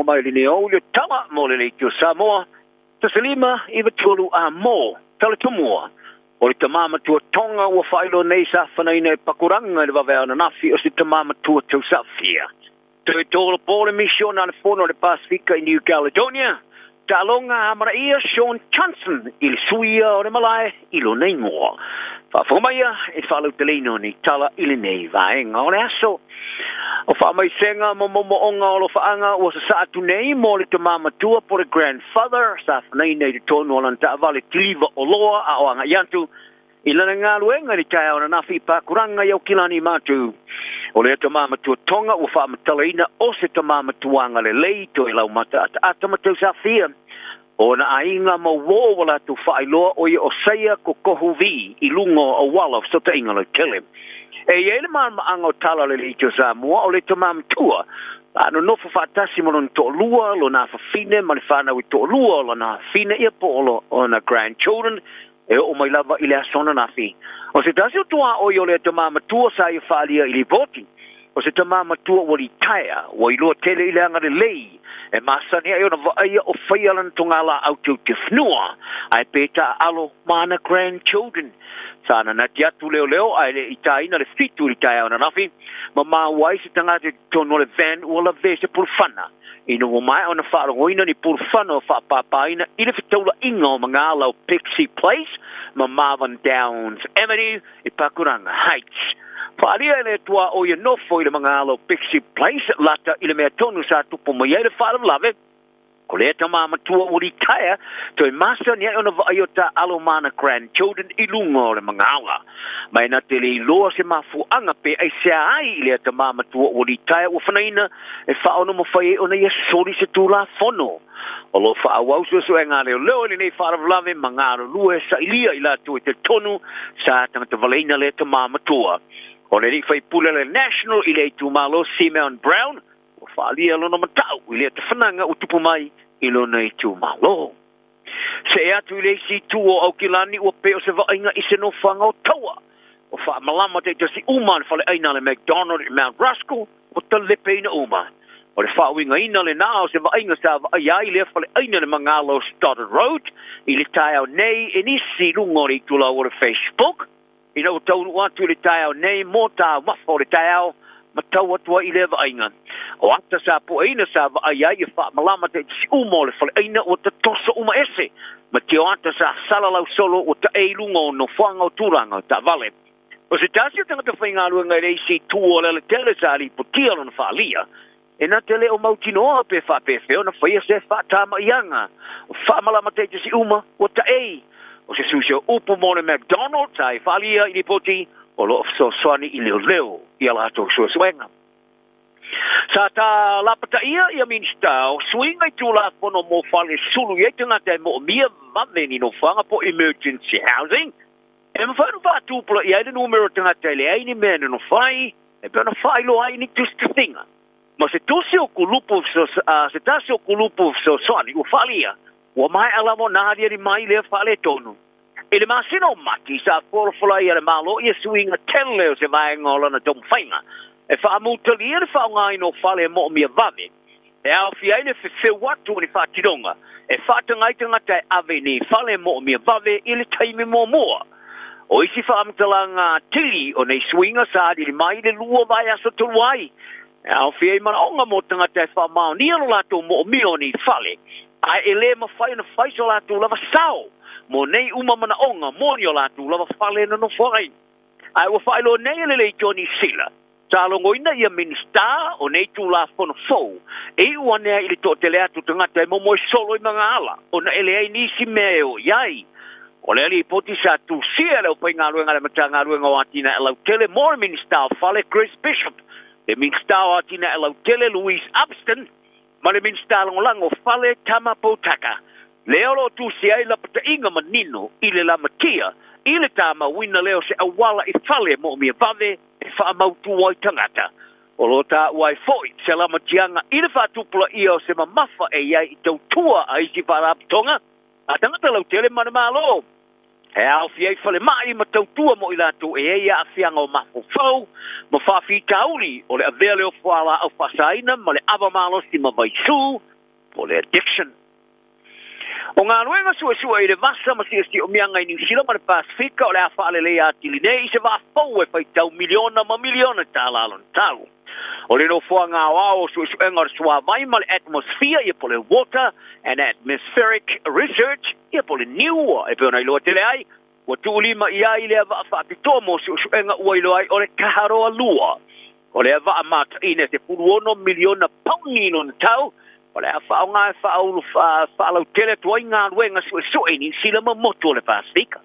mai le o le tama mo le tu Samoa te selima I ve tolu a mo tala tumua o le tamama tua tonga ua whailo nei sa whanai nei pakuranga le wawea na nafi o si tamama tua tau safia te tolo pole mission na le fono le Pasifika I New Caledonia ta longa amara ia Sean Johnson I le suia o le malai I lo nei moa whawhamaya e whalau telino ni tala I le nei vaenga o le aso o whamai senga mo onga o lo whaanga o sa atu nei mo le tamama tua po le grandfather sa whanai nei le tonu o lanta vale tiliva o loa a o anga yantu I lana ngā luenga ni tai o na nafi pakuranga iau kilani matu o le tamama tua tonga o whamatalaina o se tamama tuanga le lei to I lau mata ata matau sa fia o na ainga ma wo wala tu whailoa o I o seia ko kohu vi I lungo o wala so te inga le tele e ele ma anga tala le lito Samoa o le tamama tua ano no fatasi mo to lua lo na fine ma le fana wi to lua lo na fine ia polo o na grandchildren e o mai lava I le asona na fi o se tasi o tua o yo le tamama tua sa I falia I li voti o se tamama tua o li taia o I lo tele I le anga le lei e masani ai ona vaia o whaialan tongala au tau te whnua ai peta alo mana grandchildren sana na tiatu leo ai le itaina le fitu I taia ona nafi ma wai se tangata tono le van o la vese pulfana ino o mai ona whaarongoina ni pulfana o whaapapaina I le fitaula inga o mga lau Pixie Place ma Marvin Downs Avenue I Pakuranga Heights Whaalia le tua o ia nofo I le mga alo Pixie Place lata I le mea tonu sa tupo mai e le whaalavlave ko le tamama tua o li taia toi masa ni ona vaaiota alo mana grandchildren I lunga o le mga ala mai na te le loa se mafuanga pe ai se ai I le tamama tua o li taia o whanaina e whaono mo whai ona ia sori se tūla fono o lo whaawau so e ngā leo ni nei whaalavlave mga aro lue sa ilia I la tu te tonu sa tangata valeina le tamama tua o le ri whai pule le national I le tu malo Simeon Brown o whaalia lona matau I le te whananga o tupu mai I lona I tu malo se atu I le si tu o au kilani o peo se vainga I se no whanga o taua o wha malama te si uma le whale aina le McDonald I Mount Rushmore o ta lepe ina uma o le whaawinga ina le nao se vainga sa vaai le whale aina le mangalo Stoddard Road I le tai au nei e nisi lungo I tu lau o le Facebook I nau tau watu le tai au nei mo ta wafo le tai au ma tau atua I le vainga o ata sa po aina sa vaai ai wha malama te si uma o le whale aina o ta tosa uma ese ma te o ata sa salalau solo o ta eilunga o no whanga o turanga ta vale o se tasi o tangata whaingalua ngai reisi tu o le tele sa li putia lona whaalia e na tele o mautinoa pe whapefe o na whaia se whaatama ianga o whaamalama te si uma o ta ei o se susio upo mo le McDonald's ai whaalia I li poti o lo so swani I leo I ala ato suenga sa ta lapata ia minsta o swinga I tula pono mo whale sulu I tangata mo mia vave ni no whanga po emergency housing e mwhanu whaatupula I aina numero tangata le aini mena no whai e pēna whai lo aini tusta thinga ma se tasi o kulupu se tasi o kulupu so swani o whalia wa mai alamo naharia ni mai le whale tonu e le masino mati sa whorofula I ale malo I swinga tele o se vaenga o lana dom whainga e whaamutali e whaongai no whale mo mia vame e au fiaine fe watu ni whaatironga e whaatangai tangata ave ni whale mo mia vave I le taime mo mua o isi whaamtalanga tili o nei swinga sa di mai le lua vai aso tuluai e au fiai mana onga mo tangata e whaamao ni alo lato mo mio ni whale a ele ma whai na whai so lato lava sao mo nei uma mana onga mo ni o lato lava whale na no whai ai wa whai lo nei le Johnny Sila Talongo ina ia minsta o nei tu la fono fo e uanea ili to tele atu tangata e momo solo I mga ala o na ele ai nisi meo yai o le ali poti sa tu sia le upai ngā ruenga le matanga ruenga o atina e lau tele more minsta o fale Chris Bishop le minsta o atina e lau tele Louise Upston ma le minsta lango fale Tamapotaka leo lo tu sia I la pata inga manino I le la matia I le tama wina leo se awala I fale mo mia vave e whaamautu wai tangata. O lo ta wai foi se la matianga I le whaatupula ia o se mamafa e iai I tau tua a isi whaaraptonga. A tangata lau tele mana malo. E au fiai whale mai ma tau tua mo I lato e eia a fianga o mafo fau. Ma whaafi tauri o le avele o whala au whasaina ma le ava malo si ma vai su. o le addiction. O ngā ruenga sua i le vasa ma si o mianga i New Zealand ma le Pasifika o le a whaale le atili nei i se wā fau e whai tau miliona ma miliona tā lalon tau. O le no fua ngā wao sua enga o sua mai ma le atmosphere i po le water and atmospheric research i po le niua e peona i loa tele ai. Wa tuulima i ai le wa whaapitoa mo sua enga ua i loa ai o le kaharoa lua. O le wa amata ine te puruono miliona pauni no tau. O le a whao ngā whaalau tele tuai ngā ruenga sua ni sila ma moto le Pasifika.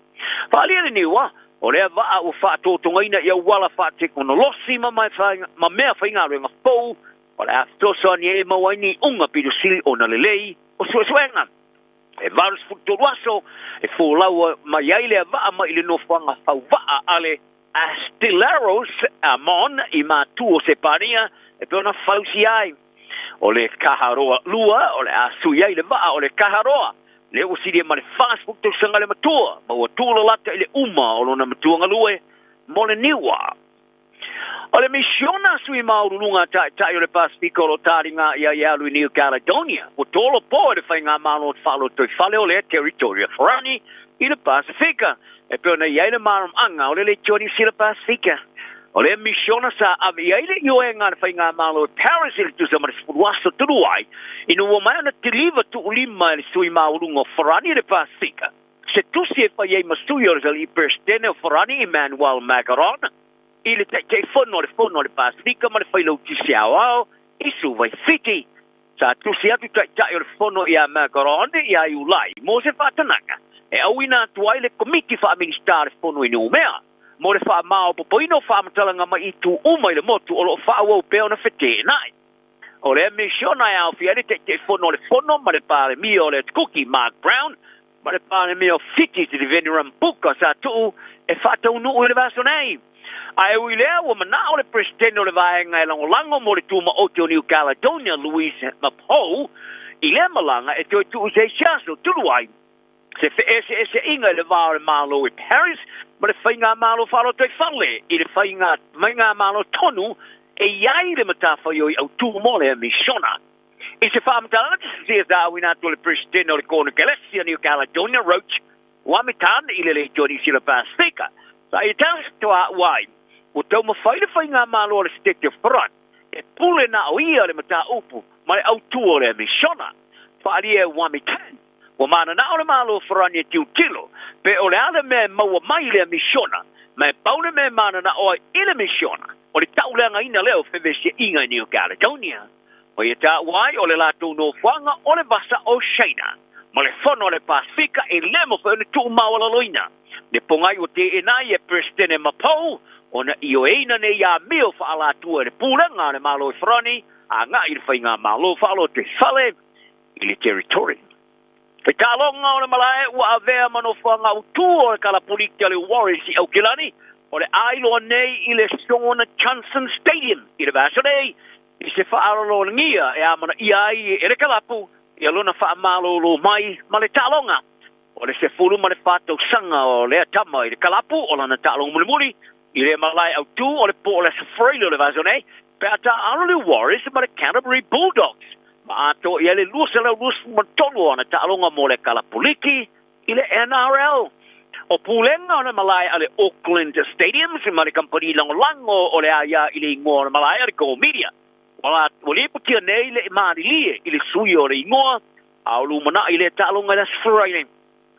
Whaalia le niua, o le a waa o whaatotonga ina ia wala whaateknolosi ma mea whai ngā ruenga fau, o le a tosa ni e mawaini unga pido sili o na lelei o suenga. E varus futuruaso, e fōlaua mai ai le a waa ma ili no whanga whau waa ale Astillaros Amon i mātu o se pania, e peona whausi ai. O le kaharoa lua, o le asuia i le waa, o le kaharoa. Le o siri ma le Facebook to sanga le matua, ma ua tūla lata i le uma o lona matua ngalue, mo le niwa. O le misiona sui maurunga tai o le Pasifika o lo taringa ia ialu i New Caledonia, o tolo po e le whai ngā malo o whalo toi whale o le Territoria Farani i le Pasifika. E peona iai le maram anga o le le tioni si le Pasifika. O le misiona sa avi ai le ioe ngā whai ngā malo Paris i le tusa ma le spuruasa turuai, inu o mai ana te liva tu ulima i le sui maurunga o Farani i le Pasifika. Se tusi e whai ei masui o le Prestene o Farani i Manuel Macaron, i le te whono le Pasifika ma le whai lau tisi au au, i su vai fiti. Sa tusi atu tai o le whono i a Macaron i a iulai, mo se whatananga. E au ina tuai le komiti wha minister le whono i numea. Mo le wha mao popoino wha amatalanga mai i tu umai le motu o lo wha awau peo na whetē nai. O le misiona e au fiari te whono le whono ma le pāre mi o le tukuki Mark Brown, ma le pāre mi o fiti te Veneram Puka sa tuu e whatau nuu i le vaso nei. A e ui lea ua mana o le presidente o le vaenga e lango mo le tuma o te o New Caledonia, Louise Mapou, i le malanga e toi tuu se siaso tuluai. Se ese inga le vāre malo i Paris, ma le whainga malo whalo toi whale, i le whainga malo tonu, e iai le matawhai o i au tū mole a misiona. I se whaamatalanga te se zāwi nā tō le presidente o le Kona Galaxia, New Caledonia, Roach, wamitan i le joni si le Pasifika. Sa i tāna toa wai, o tau mawhai le whainga malo o le State of Front, e pule na o ia le mata upu, ma le au tū o le misiona. Whaali e wamitan. Wa mana na ole malo Farani e tiutilo, pe ole ale me maua mai le misiona, me paule me mana na oa ile misiona, o le tauleanga ina leo fevesi inga i New Caledonia. O ia ta wai ole lato no whanga ole vasa o China, ma le whono le Pasifika e lemo whaone tu mawala loina. Ne pongai o te enai e Prestene Mapou, ona i o eina ne ia meo whaalatua le pūranga le malo i Farani, a ngā i le whainga malo whaalo te whale i le territory. Pe talonga o le malae ua avea manofanga utu o le kalapuliki le Warriors i Aukilani o le ailo nei i le Shaun Johnson Stadium i le vaso nei i se whaarolo ngia e amana i ai e le kalapu i alona whaamalo lo mai ma le talonga o le se fulu ma le whātau sanga o le atama i le kalapu o lana talonga mulimuli i le malae autu o le po o le safrailo le vaso nei pe ata alo le Warriors ma le Canterbury Bulldogs. Ma ato i ele lusa matolo ana ta'alonga mo le kalapuliki i le NRL. O pulenga ona malai ale Auckland Stadiums ma le kampani lango o le aya i le ingoa ona malai ale Go Media. Wala wale putia nei le maarilie i le sui o le ingoa au lumana i le ta'alonga le sfraile.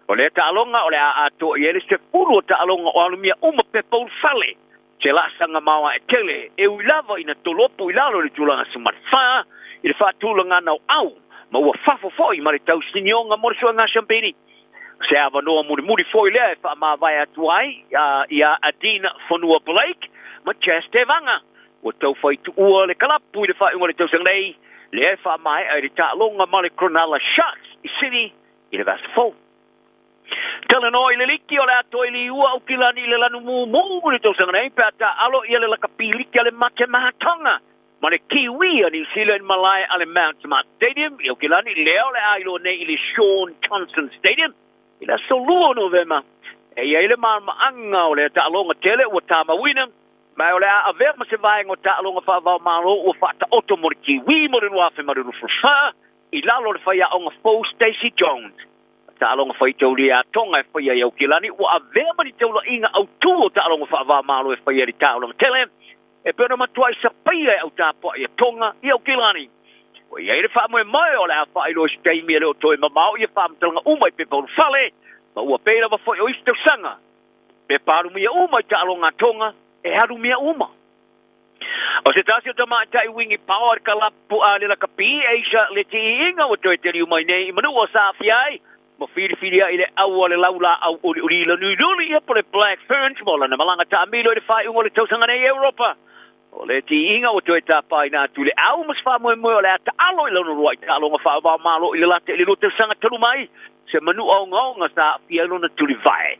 O le ta'alonga o le ato i ele se pulu o ta'alonga o alumia pepaul fale. Se la sanga mawa e tele e uilava ina tolopo ilalo le tulanga sumarfa i le whaatulanga nau au, ma ua whafo foi ma le tau sinionga mo le sua ngā champagne. Se awa noa muri foi lea e wha maa vai atu ai, i a Adina Whanua Blake, ma Chas Tevanga. Ua tau whai tu ua le kalapu i le wha ingo le tau sanglei, le e wha mai ai le ta'alonga ma le Cronulla Sharks i Sydney i le vasa fau. Tala no i le liki o le ato i li ua Aukilani i le lanu mū le tau sanglei, pe ata alo i le lakapiliki ale mate mahatonga. Ma le Kiwi a New Zealand malai ale Mount Smart Stadium, i Aukilani leo le ailo nei i le Shaun Johnson Stadium, i la solua novema. E ia ile maanga o le ta'alonga tele ua tamawina, ma o le a avea ma se vaenga o ta'alonga whaavau malo ua whata oto mo le Kiwi mo le nuafe ma le rufrufa, I lalo le whaia o ngā Fo Stacey Jones. Ta alonga whai tauri a tonga e whaia iau kilani. Wa a vea mani taula inga au tuo ta alonga wha malo e whaia ri ta alonga tele. E pēna matua i sa paia e au tāpua i a tonga i au kilani. Wa iei le wha moe mai o le a wha ilo steimi e leo toi mamau i a wha mtalanga umai pe pauru whale. Ma ua pēna wa whai o isi tau sanga. Pe paru mia umai ta alonga tonga e haru mia uma. O se tasi o tamai tai wingi power kalapu a le laka pi eisa le ti inga o toi teri umai nei i manu o sa fiai. Mo firi a ile au le laula au uri la nui ia po le Black Ferns mo la na malanga ta amilo le whai ungo le tausanga nei Europa. O le ti inga o toi ta pai nā tu le au mas wha moe moe o le ata alo i lanu ruai ta alo ngā wha malo i le late i le lo tausanga talu mai. Se manu au ngā sa fia lona tu le vai.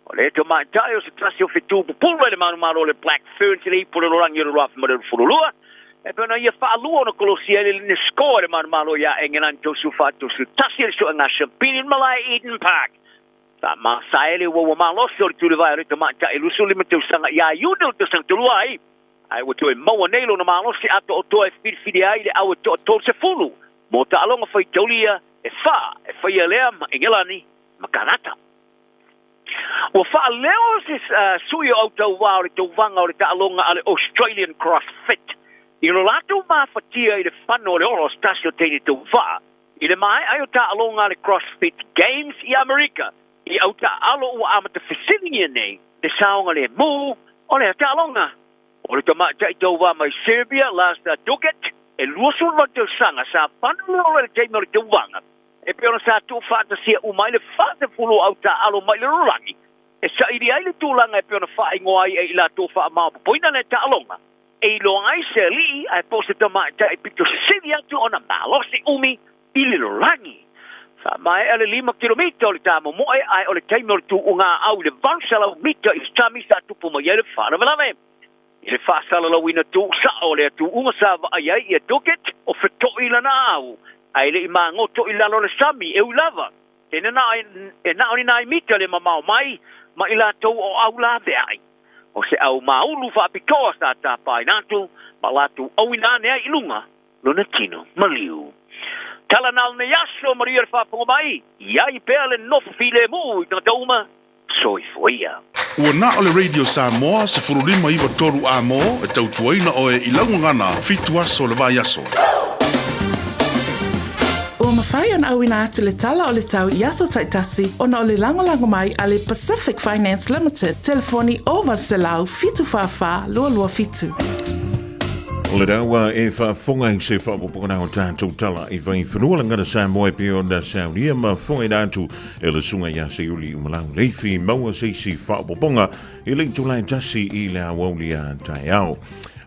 O le to mai tai o se tasi o fitu pupulwa le manu malo le Black Ferns i po le lorangi o le roa whamare le furulua. E pēna ia whaalua o na kolosia le line skoa le manu malo ia engenan tosu whātosu tasi le so ngā Champagne Malaya Eden Park. Ta ma saele wa malosi o le tule vai o le to mai tai lusu le mateu sanga ia iune o te sang tulua ai. Ai o toi maua neilo na malosi ato o toa e whirwhiri ai le au e toa tol se fulu. Mo ta alonga whai taulia e whaia lea ma ingelani ma kanata. Wa wha leo se sui o tau wā o le tau vanga o le ta alonga ale Australian CrossFit. I lo lato mawhatia I le whano o le oro stasio teini tau wā. I le mai ai o ta alonga le CrossFit Games I Amerika. I au ta alo ua amata whisilingi nei. Le saonga le mū o le ta alonga. O le tamata I tau wā mai Serbia, Lasda Duget, e luosu lo tau sanga sa whano o le teimi o le tau vanga. E peona sa tu whata sia umai le whata fulu au ta alo mai le rorangi. E sa iri ai le tūlanga e peona wha ingoai e ila tō wha mao poina le ta alonga. E lo ai se li ai posta tamata e pito sili atu ona malosi umi I le rorangi. Sa mai ale 5 kilomita o le tamo moe ai o le teimi o le tu unga au le vansala mita I stami sa tupu mai e le whana malame. I le whaasala lau ina tu sa o le tu unga sa va ai ai e duket o wheto I lana au. Ai le ima ngoto I lalo le sami e ulava. E na oni nai mita le mamau mai ma ila tau o au la beai. O se au maulu wha apitoa sa ta pai natu ma latu au ina nea ilunga lona tino maliu. Tala nal ne yaso maria le whapongo mai. Iai pea le nofu file mu I tanga tauma soi foia. Ua na o le Radio Samoa se furulima iwa toru a mo e tau tuaina o e ilangu ngana fitu aso le vai aso. Ua mawhai ona auina atu le tala o le tau Iaso Taitasi ona o le langolango mai a le Pacific Finance Limited. Telefoni o Valselau fitu whawha lua fitu. O le rawa e whaafonga I se whaapopokona o tātou tala I whai whanua langana Samoa pe o na saunia ma whonga I nātu e le sunga ia se uli umalau leifi maua se si whaapoponga I le tulai tasi I le awali a tai au.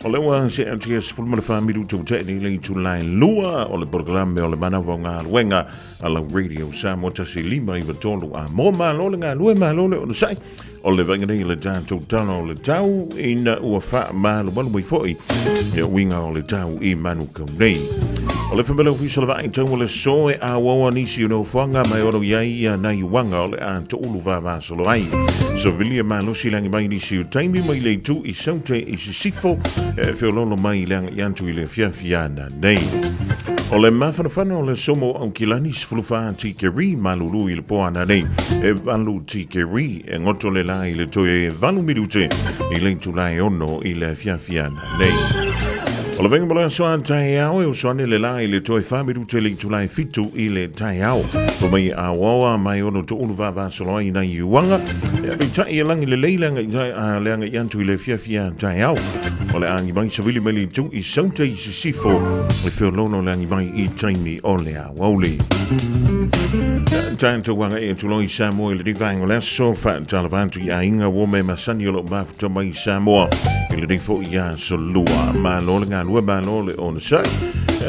O lewa se LTS fulmana whaamiru tau tēni le tulai lua o le programe o le mana wa ngā luenga a la Radio Samoa tasi 5 I watolu a mo malo le ngā lue malo le o na sai. O le vanganei le tātou tala o le tau ina ua wha malo malu mai foi e winga o le tau I manu kaunei. O le whamela ufiso le vai tau o le soe a wawa nisi o no whanga mai oro iai ia nai wanga o le a toulu vava solo ai. So vilia malo silangi mai nisi o taimi mai le tu I saute I sisifo e whiololo mai leanga iantu I le fiafiana nei. O le mawhanawhana o le somo au kilani sifuluwha tikeri malulu I le poana nei e valu tikeri e ngoto le lai le toe e valu mirute I le tulai ono I le fiafiana nei. O le venga mala soa tai au e o soane le lai le toe whamirute le tulai fitu I le tai au. O mai a wawa mai ono to unu vava solo I na iuanga e a tai e langi le leilanga I leanga iantu I le fiafia tai au. O le angi mai sa vili meli tu I saute I sifo le whiolono le angi mai I taimi o le a wauli. Tātou wanga e tuloi Samoa le rivanga le so wha talavantu I a inga wome masani o lo mafuta mai Samoa I le rifo I a solua ma lo le ngā lua ma lo le o na sai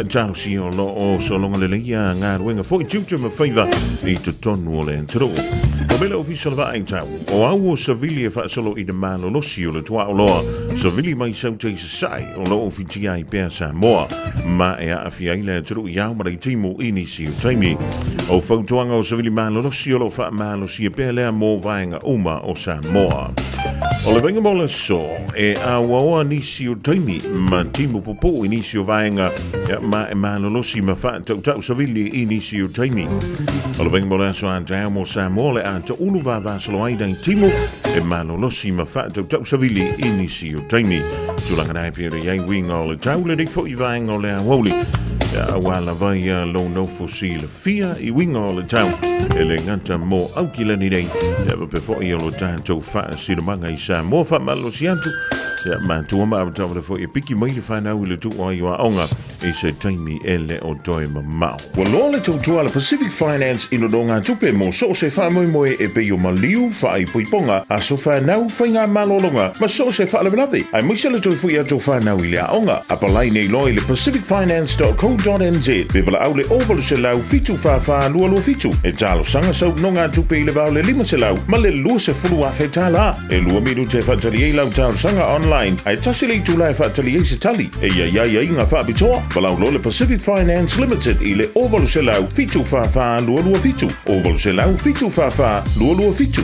tau si o lo o solonga le leia ngā ruenga fo I tiutu ma whaiva I to tonu o le entro. O mele official va ai tau o au o savili e wha solo I de malo losi o le tua o loa savili mai saute sa sai o lo ofiti ai pēr Samoa ma e a awhi ai le entro I au mara I timu inisi o taimi. O whautuanga o savili malo losi o lo wha malo si e pēr lea mō vaenga uma o Samoa. O le venga mola so e a waoa nisi o taimi ma timu popo i nisi o vaenga ma lolosi ma fa tau savili i nisi o taimi. O le venga mola so a tau mo sa mole a ta unu va salo aida i timu e ma lolosi ma fa tau savili i nisi o taimi. Tulanga nai pia re iai winga o le tau le dek fo i vaenga o le a wauli. Wala vai lo no fosile fia I winga o le tau e le ngata mo au ki lani nei pe fo I lo tanto fa sinamanga I sa mo fa malo siantu ma tu ma au tau fo I piki mai le fa na u le tu o I wa onga e se taimi ele o toi ma lo le tu ala Pacific Finance I lo donga tupe mo so se fa moi moi e pe yo maliu fa I puiponga a so fa na u fainga malolonga ma so se fa le lavi ai mo se le tu fu ya tu fa na u le onga apalai nei lo le pacificfinance.co.nz pe vala au le oval se lau fitu fa lua fitu e talo sanga sau nonga tupe I le vau le lima se lau ma le lua se fulu a fetala e lua miru te fatali e lau tau sanga online ai tasili tu lai fatali e se tali e ia inga fa bitoa vala lo le Pacific Finance Limited I le oval se lau fitu fa lua fitu oval se lau fitu fa lua fitu.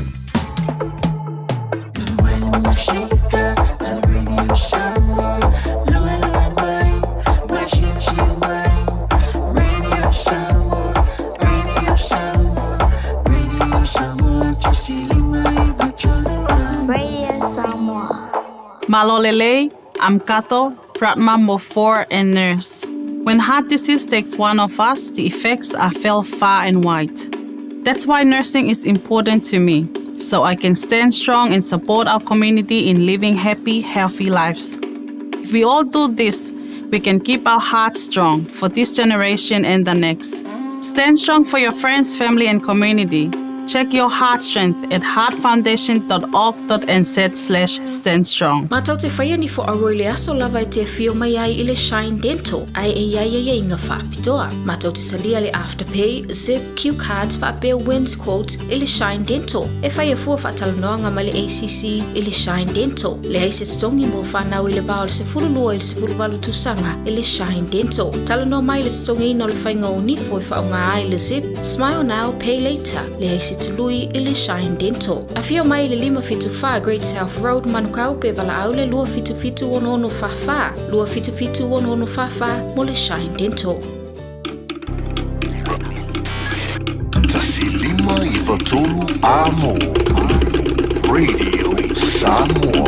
Malolele, I'm Kato, Pratma Mo4 and nurse. When heart disease takes one of us, the effects are felt far and wide. That's why nursing is important to me, so I can stand strong and support our community in living happy, healthy lives. If we all do this, we can keep our hearts strong for this generation and the next. Stand strong for your friends, family, and community. Check your heart strength at heartfoundation.org.nz/standstrong. Matau te whaia ni fo aroi le aso lava I te fio mai ai I le Shine Dental. Ai e inga whapitoa. Matau te salia le Afterpay, Zip, Q Cards, whapea Wins Quotes I le Shine Dental. E whaia fua whatalanoanga ma le ACC I le Shine Dental. Le aise tongi mo whanau I le bao le se furulua I le se furuwalu tusanga I le Shine Dental. Talanoa mai le tongi ino le whainga o nipo I whaunga ai le Zip, Smile Now, Pay Later. Le aise tului I le Shine Dental. A fio mai le 555 Great South Road Manukau pe vala au le lua fitu ono fafa. Lua fitu ono fafa mo le Shine Dental. Tasilima I Vatolu Amo Radio Samoa.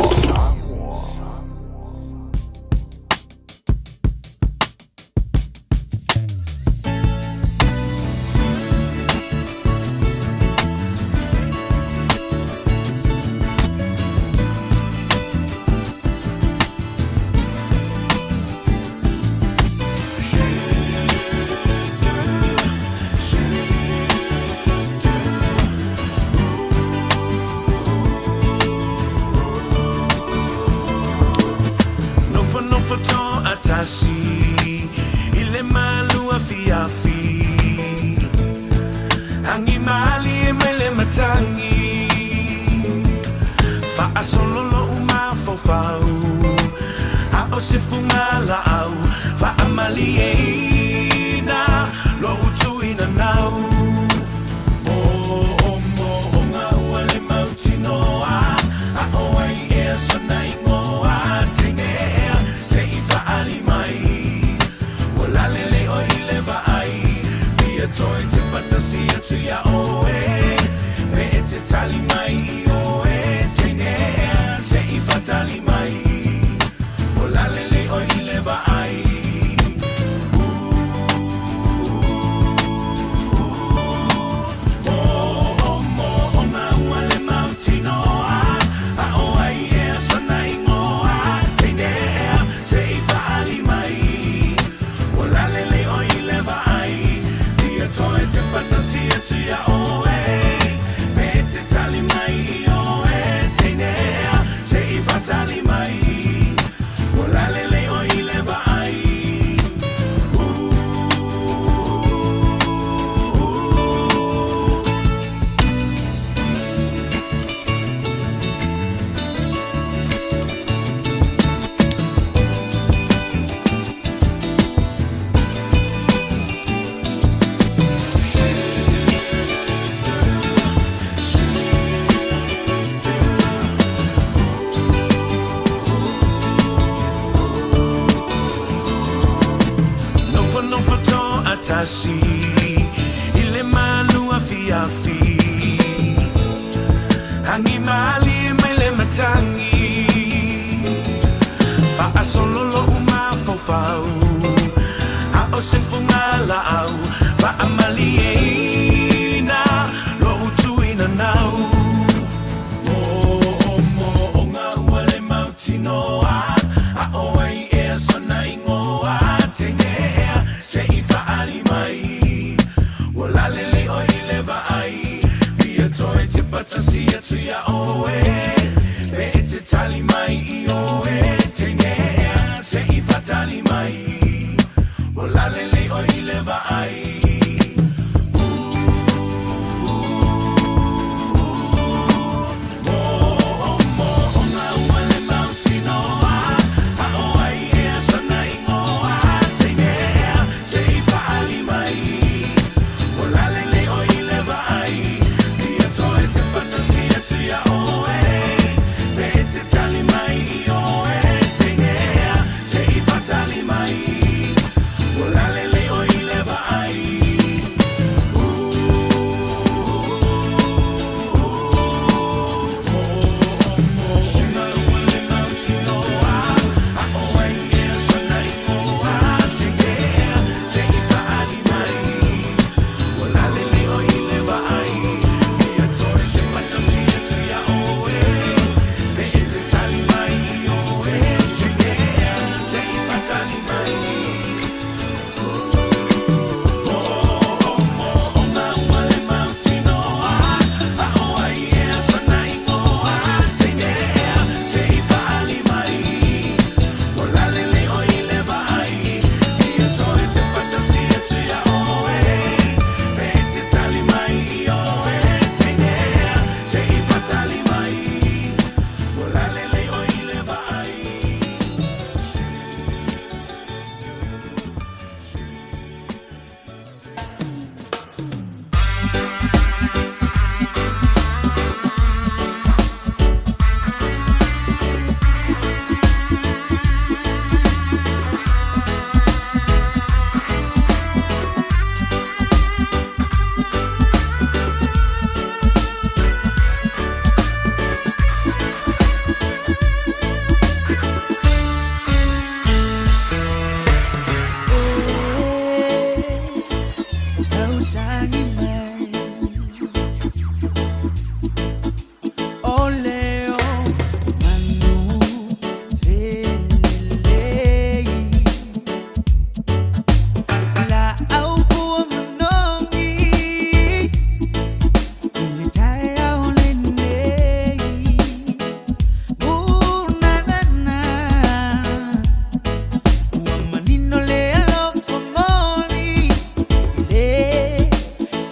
nafi hangi mali mele matangi fa asololo uma fofau ha o se fungala au fa amaliena lo utuina nau mo onga wale mautinoa a oai e sona ingoa tengea se ifa alimai wala lele o ileva ai via toe te patasi atu ya oe be ete tali mai I oe tengea se ifa tali mai wala lele o ileva ai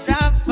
Stop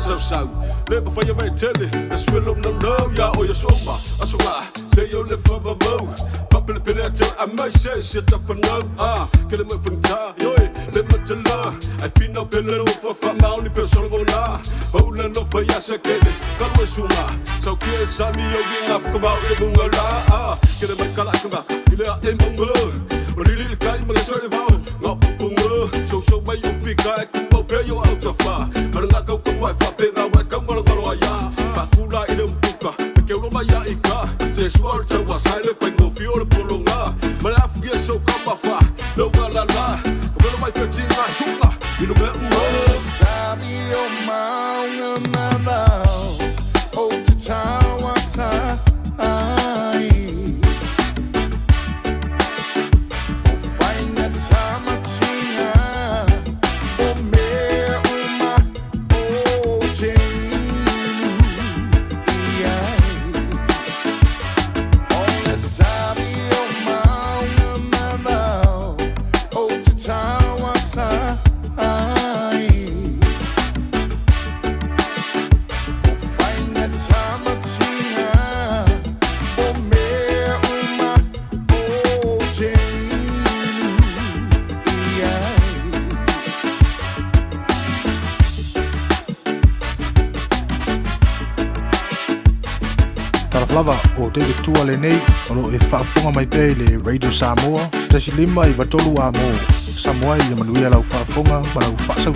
sau le pa fa vai tele na swelo no ya o ya soma asoma say yo le fa ba bo pa pele te a mai se ta fa no que le me fanta yo le me tela I feel no pele o fa ma oni persona bona o le no fa ya se que ka lo suma so que sa mi yo ging af ka ba le bunga la que le me kala ka ba ile a en bongo Really kai mo le sore vao no bunga so ba yo fica ku mo pe yo out of far pero na ka ku wa fa pe na wa ka mo lo ya fa kula ile mpuka que lo ma ya ika se suelta wa sale cuando fiore prolonga me la fie so ka fa lo la la pero mai pe ti na suma y no me sabe o mal na mão o te tawa sa Lava o te tua le nei o lo e whaafonga mai pe le Radio Samoa te si lima I watolu a mo Samoa I manuia lau whaafonga ma lau whaasau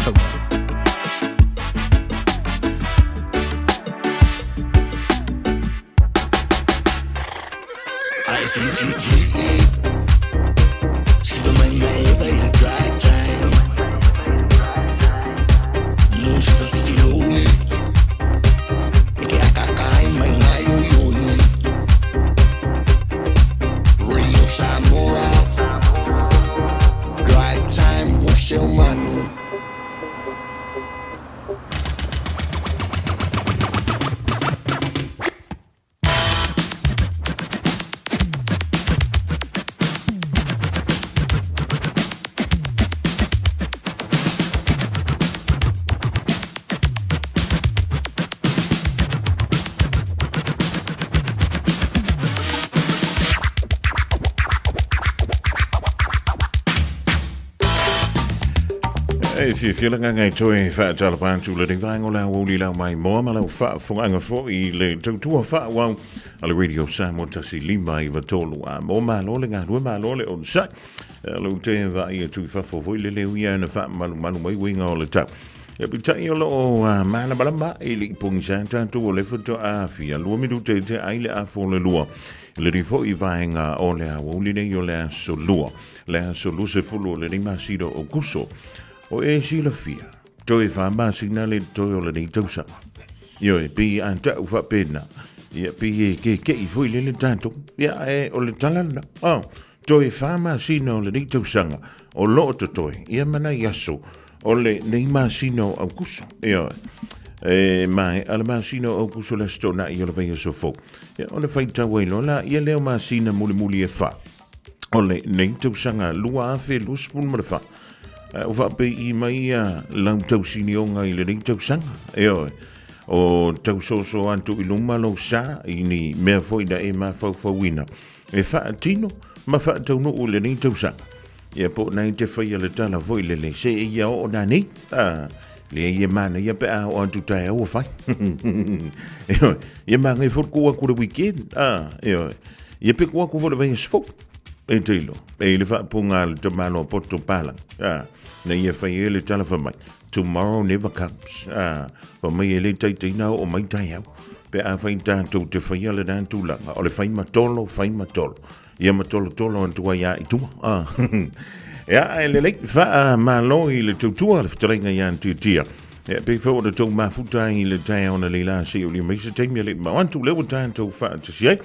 Fielanga ngai toi fa tala fa tu le vango la woli la mai mo ma la fa fonga fo I le tu fa wa ala Radio Samoa tasi lima I watolu a mo ma lo le nga ma lo le on sa lo te va I tu fa fo le le ia na fa malu mai winga o le ta e bi tai lo ma na balamba I li pung sa tu le foto a fia lo mi te ai le a fo le lua le rifo I vainga o le a woli ne yo le so lua le so lu se fulu le ma sido o kuso o e si la fia toi fa ma signale toi o le nei tausanga io e pi anta u fa pena ia pi ke I foi le tanto ia e o le talana toi fa ma sino le nei tausanga o lo to toi ia mana yaso o le nei ma sino au kuso ia e mai ala ma sino au kuso la stona io le vai so fo ia o le fai tawe lo la ia le ma sina muli e fa o le nei tausanga lua afe luspun ma fa o va pe I mai lau tau sinionga I le ring tau sanga o tau soso antu I luma lo sa I ni mea foi da e ma fauwina e fa tino ma fa tau no o le ring tau sanga ia po nai te fai le tala foi le se ia o nani le ia mana ia pe o antu tai o fai ia ma ngai fot kua ku le weekend ia pe kua ku vo le vai sfok e telo e le fa punga le tomalo poto pala na ia fai le tala mai tomorrow never comes o mai ele tai na o mai tai au pe a fai tanto te fai le dan tu la o le fai matolo ia matolo antu ia I tu ia ele le fa malo I le tutua leftrenga ia tia e pe fo de tong ma futa I le tai ona le la se o le mai se tai me le ma antu le tanto fa te sei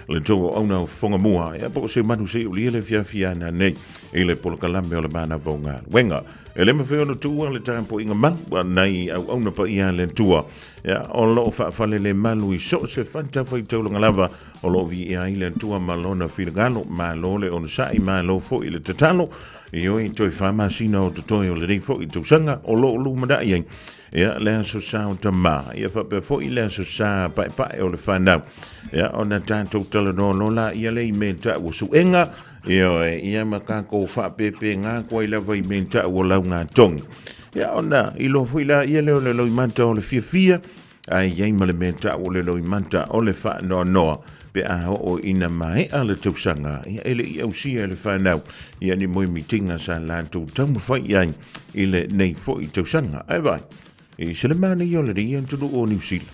le tongo ona fonga mua e po se manu se uli le fia na nei e le polo kalame o le mana vonga wenga e le me feo no tua le tampo inga man wa nei au ona pa ia le tua ya o lo fa le malu I so se fanta foi tolo ngalava o lo vi ia le tua malona filgalo malo le on sai malo fo ile tatalo Io i toi whamasina o te toi o le rei fo i tausanga o lo lu mada iai. Ia, lea so sa o ta maa. Ia whapea fo i lea so sa pai o le whanau. Ia, o na tātou tala no la ia lei me ta o suenga. Ia makako whapepe ngā kua i lawa i me ta o lau ngā tongi. Ia, o na, i lo fo i la ia leo le loi manta o le fia. Ai, iai ma le me ta o le loi manta o le wha noa. Pe a o ina mai a le tausanga. Ia ele i au sia le whanau. Ia ni moi mitinga sa lantou tamu whai iai. Ile nei fo i tausanga. Ai vai. E se le mana i o le ria tunu o New Zealand.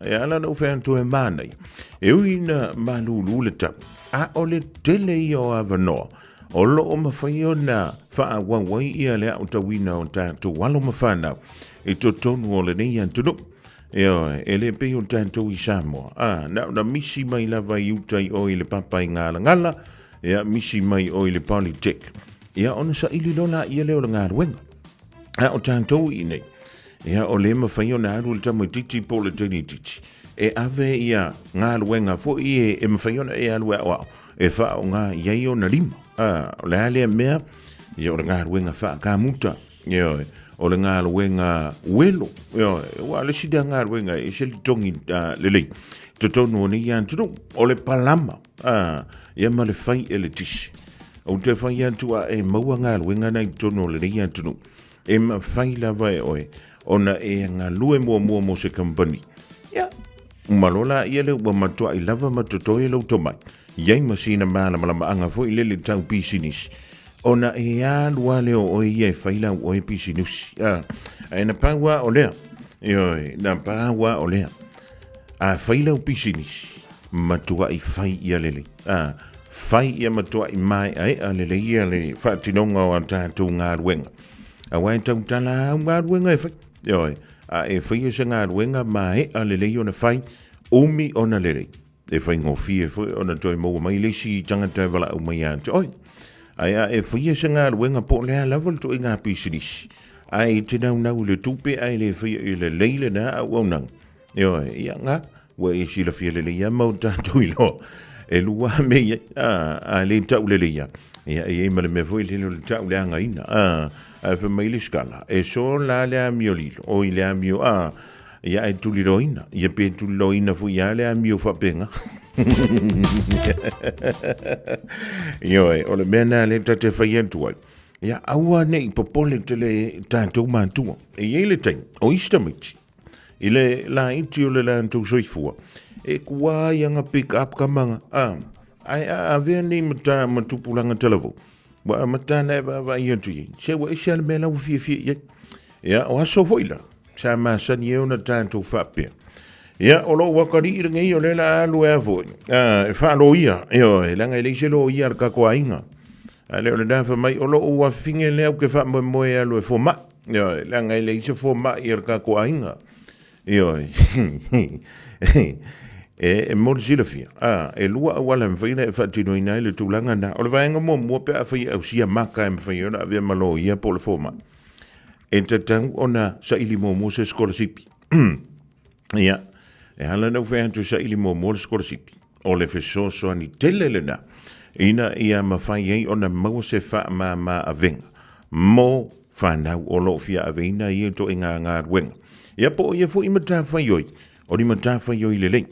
E ala na uwhea anto e mana i. E ui na malulu le tau. A o le tele i o avanoa. O lo o mawhai o na wha wawai ia le au tawina o tātou walo mawhanau. E to tonu o le ria tunu. E le pe o tātou i Samoa. Na misi mai lava i utai o i le papai ngala ngala. Ia misi mai o i le Polytech. Ia ona sa ili lola ia leo le ngā ruenga. O tātou i nei. Ia o le mawhai o na aru le tamu titi po le tini titi. E ave ia ngā ruenga fo i e mawhai o na e alu au au. E wha o ngā iai o na lima. O le alea mea. Ia o le ngā ruenga wha ka muta. Ia o le ngā ruenga uelo. Ia le sida ngā ruenga e se li tongi lelei. Totonu o ni ian tunu. O le palama. Ia ma le whai e le tisi. O te whai antua e maua ngā ruenga nei tonu o le ian tunu. E ma whai lava e oe. Ona e ngā lue mua se company. Ia, umalola ia leo wa matua I lava matotoe lau tomai. Iai masina mana malama anga fo I lele tau pisinis. Ona e alua leo oe ia e whaila oe pisinusi. E na paua o lea. Na paua o lea. A whaila o pisinis. Matua I whai ia lele. Whai ia matua I mai ai a lele ia le whatinonga o tātou ngā ruenga. A wai tau tala au ngā ruenga e whai. E whai se ngā ruenga mai a le lei o na whai umi o na lere. E whai ngō fie whai o na toi mō mai lesi tangata wala au mai ante. E whai se ngā ruenga po lea level to I ngā pisiris. Ai te nau le tupe ai le whai I le leile na au au nang. Ia ngā, wa e si la fie le leia mau tātou I lo. E lua me a le tau le leia. Ia e ma le me whai le tau le anga ina. Fa mai le skala e so la le amio lilo o I le amio ia e tuliroina ia pe tuliroina fu ia le amio fa penga o le mena le tate fa yentua ia aua nei popole te le tātou mātua e le tai o istamiti I le la iti o le la antou soifua e kua ianga pick up kamanga ai a vea nei matupulanga televo wa matana va yentui se wa isal mela u fie ya o aso foila sa ma sanio na tanto fape ya o lo wa kari ngai o le la lu avo fa lo ia la ngai le se lo ia ka ko ainga ale o le da fa mai o lo wa finge le o ke fa mo ya lo fo ma la ngai le se fo ma ia ka ko ainga e mo silafia e lua wala mfaina e fatino ina le tulanga na o le vaenga mo pe a fai au sia maka e mfaina na avea malo ia po le foma e tatang ona sa ili mo se scholarship ia e hala na ufea tu sa ili mo le scholarship o le fesoso ani telele na ina ia mafai ei ona mau se fa ma avenga mo whanau o lo fia aveina ia to inga ngā ruenga ia po ia fu imata fai oi o ni matafa yo ile lei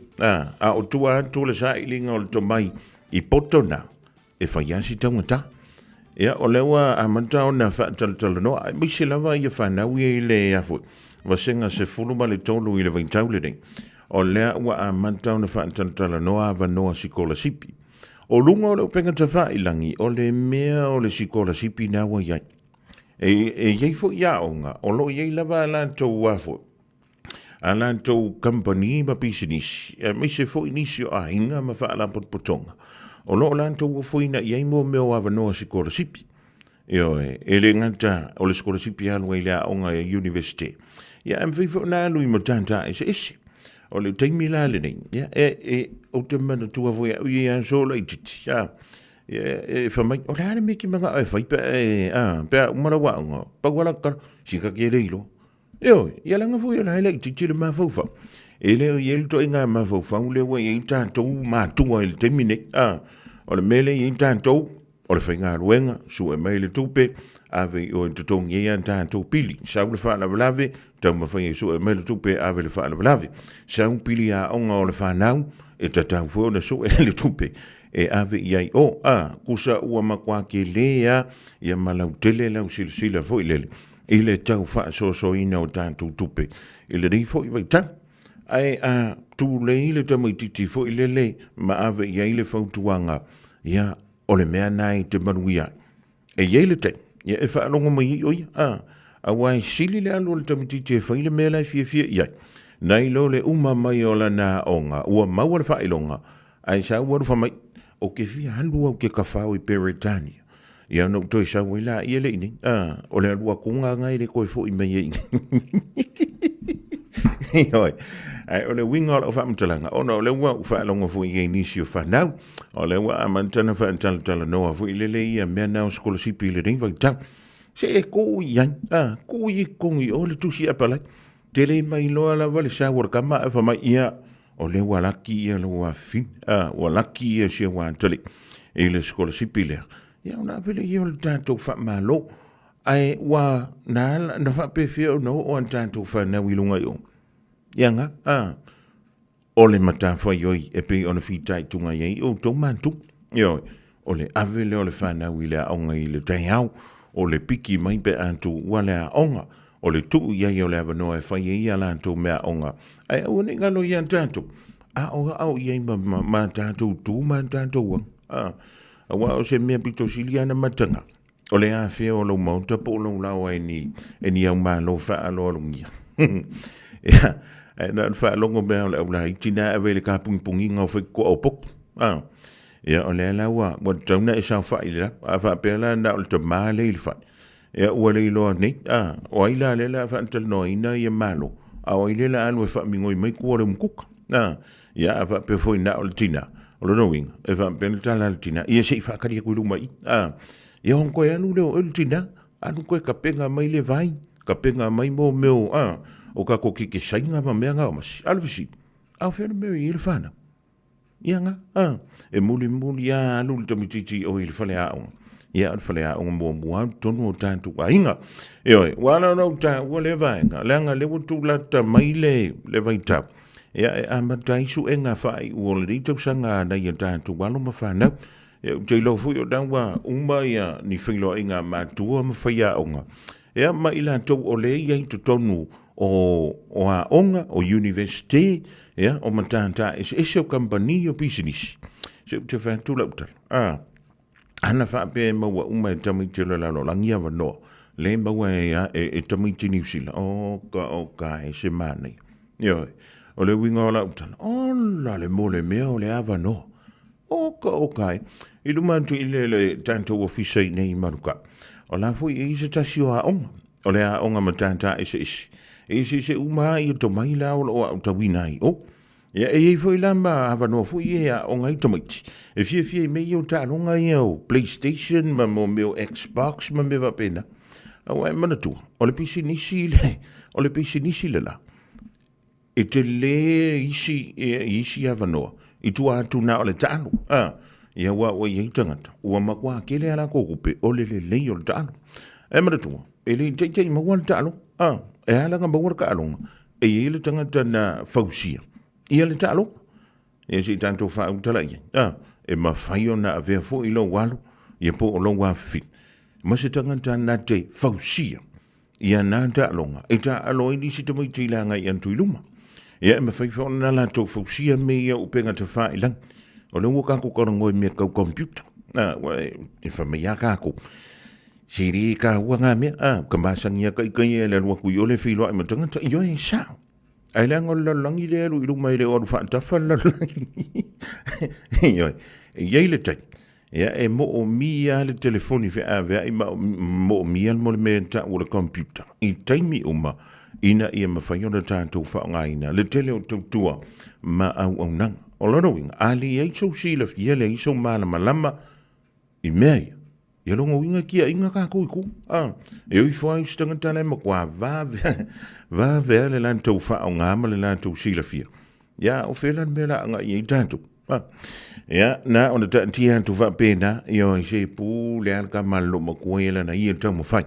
o tua le sa ilinga o le tomai I poto na e whaiasi taungata ia o lewa a manta o na whaataltala no mi se lava ia whanau I le afu wasenga se fulu ma le tolu I le vaintau le nei o lea ua a manta o na whaataltala no a vanoa sikola sipi o lunga o le upenga ta whailangi o le mea o le sikola sipi na wa iai e iei fo ia onga o lo iei lava la tau wafu ala to company ma business me se fo inicio a hinga ma fa ala potonga o lo la to fo ina ye mo me o ava no scholarship ele ngata o le scholarship ya lo ila onga university ya am vivo na lu mo tanta is o le te mila le ni ya o te mana tu avo ya so le tit ya fa mai o la me ki manga ai fa pe umara wa ngo pa wala ka sika ke le lo ia langa fu ia lai titi le mafaufa ele ia to inga mafaufa le wa ia tanto matua il termine o le mele ia tanto o le whainga ruenga, su e mai le tupe, ave o tutong ye an tātou pili. Sau le whaalavalave, tau mawhai su e mai le tupe, ave le whaalavalave. Sau pili a onga o le whanau, e tatau fo na su e le tupe. E ave iai kusa ua makwa ke lea, ia malau tele lau sila fo ilele. Ile tau wha so ina o tātou tupe. Ile rei fo i vai tau. Ai tu le ile tamai titi fo ilele, ma ave iai le fautuanga, ia o le mea nai te manuia. E iai le te, ia e whaalonga mai oi, a wai sili le alo le tamititi e whaile mea lai fia iai. Nai lo le uma mai o la na onga, ua maua le whailonga, ai sa ua rufa mai, o ke fia halu au ke kawhau i Peritania. Ia no toi sa wai la ia le ini, o le alua kunga ngai le koe fo i mai ei. Ioi. Ai o le winga o whaamtalanga, o no le ua whaalonga fo i nisi o whanau, o le ua amantana whaantala noa fo i lele ia mea nao skolasipi le ring vai tau. Se e kou iai, kou i kongi o le tusi apalai, te le mai loa la wale sa wara kama e whamai ia, o le ua laki ia le ua fin, ua laki ia sia wantali, e le skolasipi lea. Ia una vile ia le tātou whamalo, ai ua na whapewhia o no o an tātou whanau ilunga i o. Ianga, o le matawhai oi e pe o na whitai tunga iei o tau mantu. Ioi, o le avele o le whanau i le aonga i le taiau, o le piki mai pe antu ua le aonga, o le tuu iei o le avanoa e whai i ala antu mea aonga. Ai au ne ngalo i an tātou. Au iei ma tātou tū ma tātou wang. Awa o se mea pito siliana matanga. O le a whea o lau mauta po lau lau ai ni au maa lo wha alo alungia. Ia, na whaalongo mea o le au lai tina awe le ka pungi ngau whai ko au pok. Ia o le laua, wa tauna e sao whai la, a wha pēla na o le ta maa le il whai. Ia ua le iloa nei, o aila le la whantal no ina ia malo, a o ile la anu e wha mingoi mai kua le mkuka. Ia a wha pēfoi na o le tina, o le knowing, e wha pēla tala le tina, ia sei whakaria kui lumai. Ia hon koe anu leo o le tina, anu koe ka penga mai le vai, ka penga mai mo meo, o ka ko ke sainga ma mea ngau masi, alvisi, au whiana meo i le whana. Ia nga, e muli anu le tamititi o i le whale aonga. Ia le whale aonga mua tonu o tātu a inga. Ioi, wana nau tā ua le vaenga, leanga le watu lata mai le vai tau. Ia e amatai su e ngā whai ua le ritau sanga na ia tātu walo ma whanau. Ia te ilo fui o dawa umba ia ni whilo inga mātua ma whai aonga. Ia ma ila tau o le iai to tonu o a onga, o university, ia, o matanta, ese o company o business. Se te whantu lautal. Ana whape maua uma e tamiti le lalo langia wanoa. Le maua e tamiti niusila. O ka e se manei. Ioi, o le winga o lautal. O la le mole mea o le awanoa. O ka e. I lumantu i le tanto ofisai nei maruka. O la fui e se tasi o a onga. O le a onga matanta e se isi. E se uma i to mai la o au tawina i o. Ia e foi la ma hava no foi ia o ngai tomiti. E fie me i o tālonga i o PlayStation ma mo meu Xbox ma me va pena. Au e mana tu. O le pisi nisi le la. E te le isi hava no. I tu atu na o le tālo. Ia wa iei tangata. Ua makua kele ala kokupe o le o le tālo. E mana tu. E le tei makua le tālo. E halanga mawar ka alonga. E iei le tangata na fausia. Ia le talo. E si tanto wha utala ia. E ma whaio na a vea fo i lo walo. Ia po o lo wafi. Ma se tangata na te fausia. Ia na ta alonga. E ta alo i nisi te mai langa i antu i luma. Ia e ma whaifo na la tau fausia me ia upenga te wha ilang. O le ua kako korangoi mea kau computer. E wha mea kako. Siri ka ua ngā mea. Kambasangia kai e le lua kui o le whiloa e ma tangata. Io e sao. Ai lango langi le alu ilu mai le oru whaantafa langi. Ioi, iei le tai. Ia e mo o mia le telefoni fe a vea i mo o mia mo le mea ta o le computer. I taimi uma ina ia mawhaiona tātou whaongaina. Le tele o tautua ma au nang. O loro winga, ali ei so silaf, ia le iso malama i mea ia. Ia longa winga kia inga kako iku. E ui whai stangata ma kua va vea le lan tau wha o ngama le lan tau sila fia. Ia o whelan me la anga i tātou. Ya, na ona ta tia tu va pena yo se pu le ka malo mo ko yela na ia tamo fai.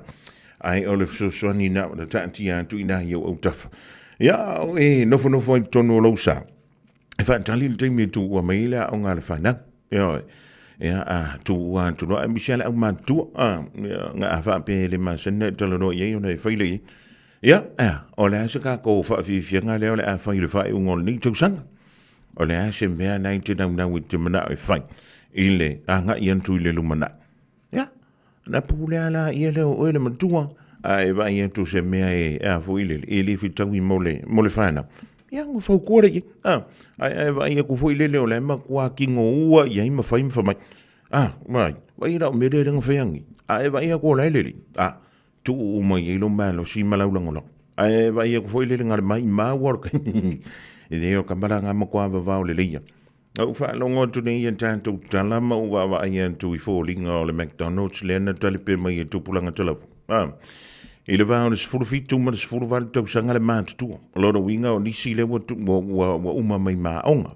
Ai ole so ni na ona ta tia tu ina yo o taf. Ya, no foi tono lo sa. E fa tali te mi tu wa maila o ngala fa na. Yo. Ya, tu no Michelle au man tu nga fa pe le ma sen to no ye no fa le. Ya, ole se ka ko fa fi nga le ole fa le fa ngol ni tu sang. O le ase mea nai te na wite mana e whai. I le, a nga i antu i le lumana. Ia, na pule ala i ele o ele matua, a e vai antu se mea e a fu i le, e le fitau i mole whaina. Ia, ngu whau kore ki. A e vai a ku fu i le leo le ma kua ki ngo ua i aima whai mwhamai. Mai, vai rao me re renga whaiangi. A e vai a kua lai leli. Tu umai i lo malo si malaulangolang. A e vai a ku fu i le ngare mai maa warka. E reo kamaranga ma kua vavao le leia. Au wha longo tu nei an tātou tala ma ua wa ai an tu i fōlinga o le McDonald's le ana talipe mai e tupulanga talafu. I le vao le sifuru fitu ma le sifuru vale tau sanga le mātutua. Loro winga o nisi le wa uma mai maa onga.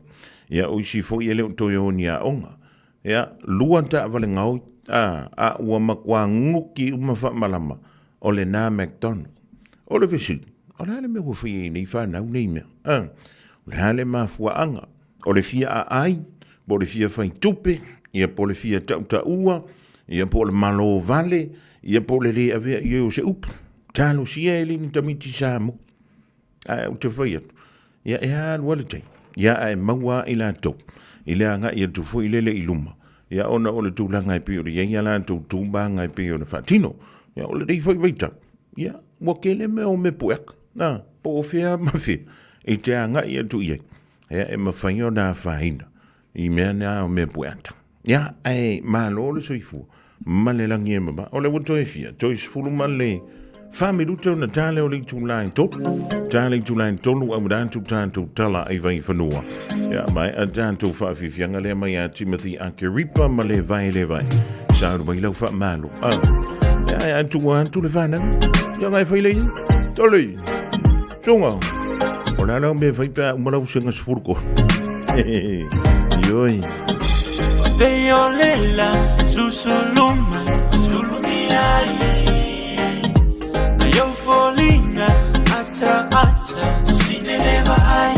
Ia o isi fo i ele o toi o ni a onga. Ia lua ta vale ngau a ua makua nguki uma wha malama o le nā McDonald's. O le visi. O le hale me ua whi e nei whanau nei mea. Le hale mafua anga, o le fia a ai, po le fia fai tupe, ia po le fia tauta ua, ia po le malo vale, ia po le le avea ia o se upa, talo sia e lini tamiti samu. O te whai atu. Ia e haan wale tei, ia e maua i la tau, i le anga ia tu fui lele i luma, ia ona o le tūlanga i pio, ia la tau tūmbanga i pio na whatino, ia o le rei whai waita, ia wakele me o me puek, po o fia mawhia. E te anga ia tu iei. E mawhaingo nā whaina. I mea nā o mea pueanta. Ia, malo le soifu. Ma le langi e mama. O le wato e fia. Toi sifuru ma le whamiruta na tāle o le tūlain tolu. Tāle tūlain tolu au rāntu tāntu tala ai vai whanua. Ia, mai a tāntu whawhiwhianga le mai a Timothy Akiripa ma le vai le vai. Sāru mai lau wha malo. Ia, antu le whana. Ia, mai whailei. Tolei. Tonga. Ora não me vai para uma lausinha esfurco. Ioi. Deolela susuluma sulumiai. Ayo folinga ata sineleva ai.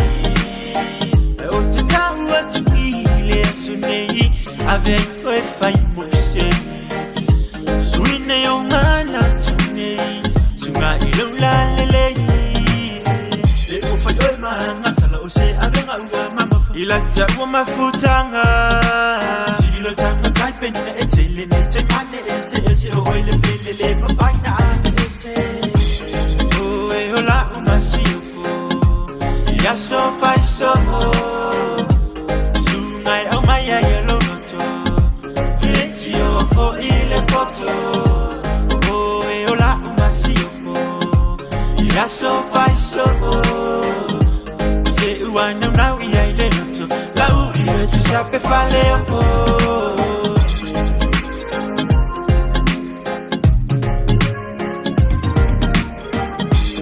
O te taua tu ile sunei avec o fai muse. Suine o ngana tunei sunga ilula lele. Ilata wa mafutanga Silo tanga taipe nina etele nete mane este oile pelele mabaina este Oe hola umasiofo Ya so fai so Sungai au maya yelo noto Iletio fo ile poto Oe hola umasiofo Ya so fai so Se uana nau ia ile noto Lau ia tu sape fale o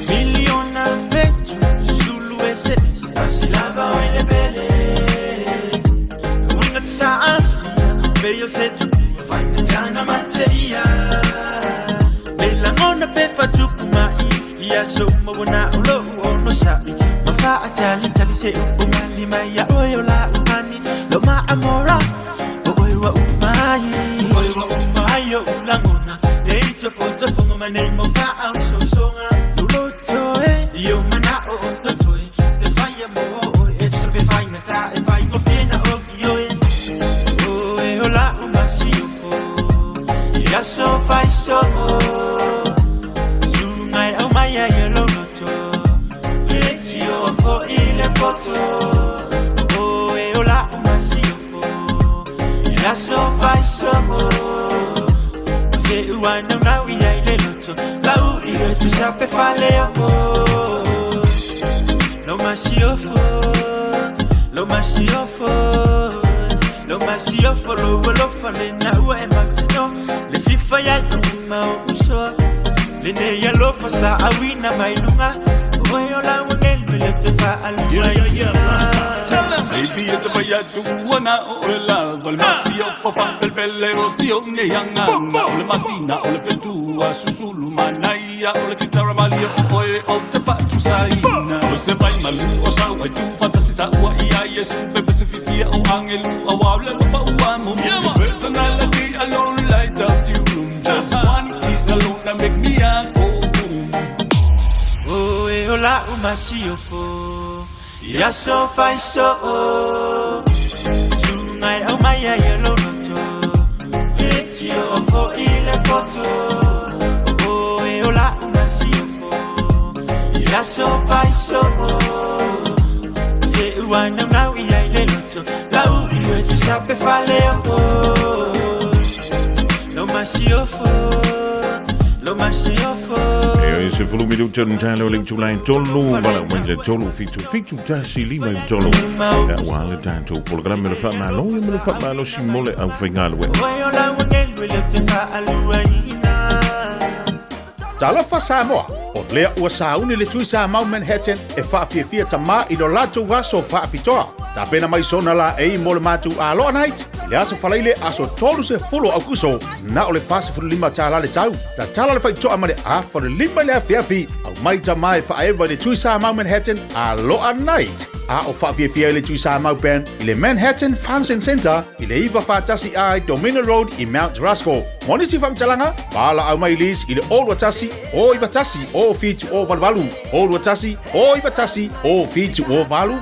Miliona fetu Sulu ese Asilava o ile bele Winga tsa afia Veio setu Faina jana materia Bela ngona pefa tukumai Ia so mabona ulo ono sa'i Mafa atali tali se umali maya oyo la umani Lo ma amora oyo wa umai yo ulangona Leito foto fongo mane mo fa au so songa Luloto yo mana o totoe Te faya mo e te fai meta e fai mo fiena o yo oyo la umasi ufo Ya so fai so Sungai au maya yelo Fo ile poto Oe ola umasiofo Ya so fai somo Se uana unau ia ile loto Lau ia tu sape fale opo Lo masiofo Lo masiofo Lo masiofo Lo fale na ua e matino Le fifa ya luma o uso Le ne ya lo fasa awina mailunga Oe ola wangel Te fa alua Tell them Maybe it's a baya tuwana ola valmasio fa belle emozione yanga ole masina ole fetua susulu manaya ole kitara malio oe of the fatu saina ole se vai malu o sa wa tu fantasita wa ia yesu bebe se fifia o angelu awala no fa wa mo personality alone light up the room just one kiss alone that make me a go boom oh e ola umasio fo ya so fai so sungai au maya yelo noto etio fo ile koto oh e ola umasio fo ya so fai so se uana na ia ile noto la ubi tu sabe fale lo masio fo lo masio fo e se volume do talo link to line tolu bala wende tolu fitu tasi lima tolu ya wala tanto programa fa malo me fa malo simole au fingalo we Talofa Samoa o lea ua sauni le tui sa mau Manhattan e whaafia tama i do lato waso whaapitoa. Ta pena mai sona la e mo le matu a loa night. I le aso whalaile aso tolu se folo au kuso na o le fase furu lima tala le tau. Ta tala le whaitoa ma le a furu lima le afiafi au mai tama e whaewa le tui sa mau Manhattan a loa night. A o whaafia le tui sa mau pen i le Manhattan Function Center i le iwa whaatasi ai Domino Road i Mount Rushmore. Monisi whamtalanga, pala au mai lis i le olu atasi o iwa tasi o fitu o valu. Olu atasi o iwa tasi o fitu o valu.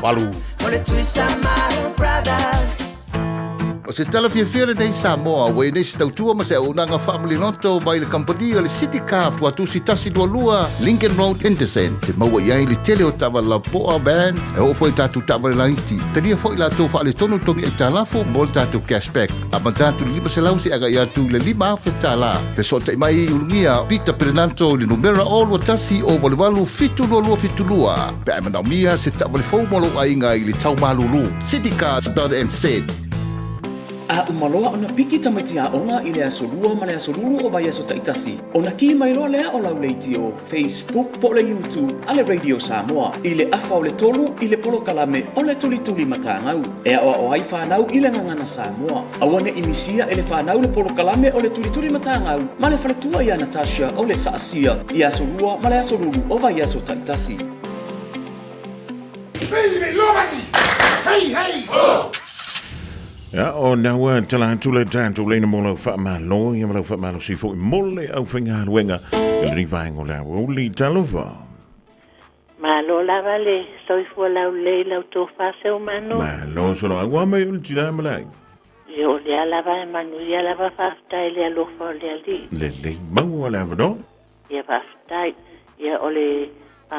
O se talafia nei Samoa, wei nei se tautua ma se unanga family noto mai le kampania le City Craft watu si tasi dua lua Lincoln Road Henderson. Te maua iai le tele o tawa la poa band e o foi tatu tawa le laiti. Tania foi la tofa le tonu tongi e talafo mo le tatu cashback. Ama tatu lima se lausi aga iatu le lima afe tala. Fe sota mai ulungia Peter Pernanto le numera o lua tasi o walewalu fitu lua. Pe amana mia se tawa le fau molo ainga i le tau malulu. City Craft .nz. A umaloa ona piki tamaiti onga i le asolua ma le asolulu o vai aso taitasi. Ona ki mai loa lea o lau leiti o Facebook po le YouTube a le Radio Samoa. I le afa o le tolu i le polo kalame o le tuli matangau. Ea o ai whanau i le ngangana Samoa. Awane imisia e le whanau le polo kalame o le tuli matangau. Ma le whaletua i a Natasha o le saasia i asolua ma le asolulu o vai aso taitasi. Baby, lomaki! Hey! Oh! Ja, o naua tala tule tanto le mo fa malo, ia mo fa malo si fo mole au finga wenga. E ri vai ngola o li talova. Malo la vale, soi fo la le to fa se umano. Malo sono agua me un tira malai. Yo le ala va manu ya la va fa stai le lo fo le ali. Le mango la vado. Ya va stai, ya ole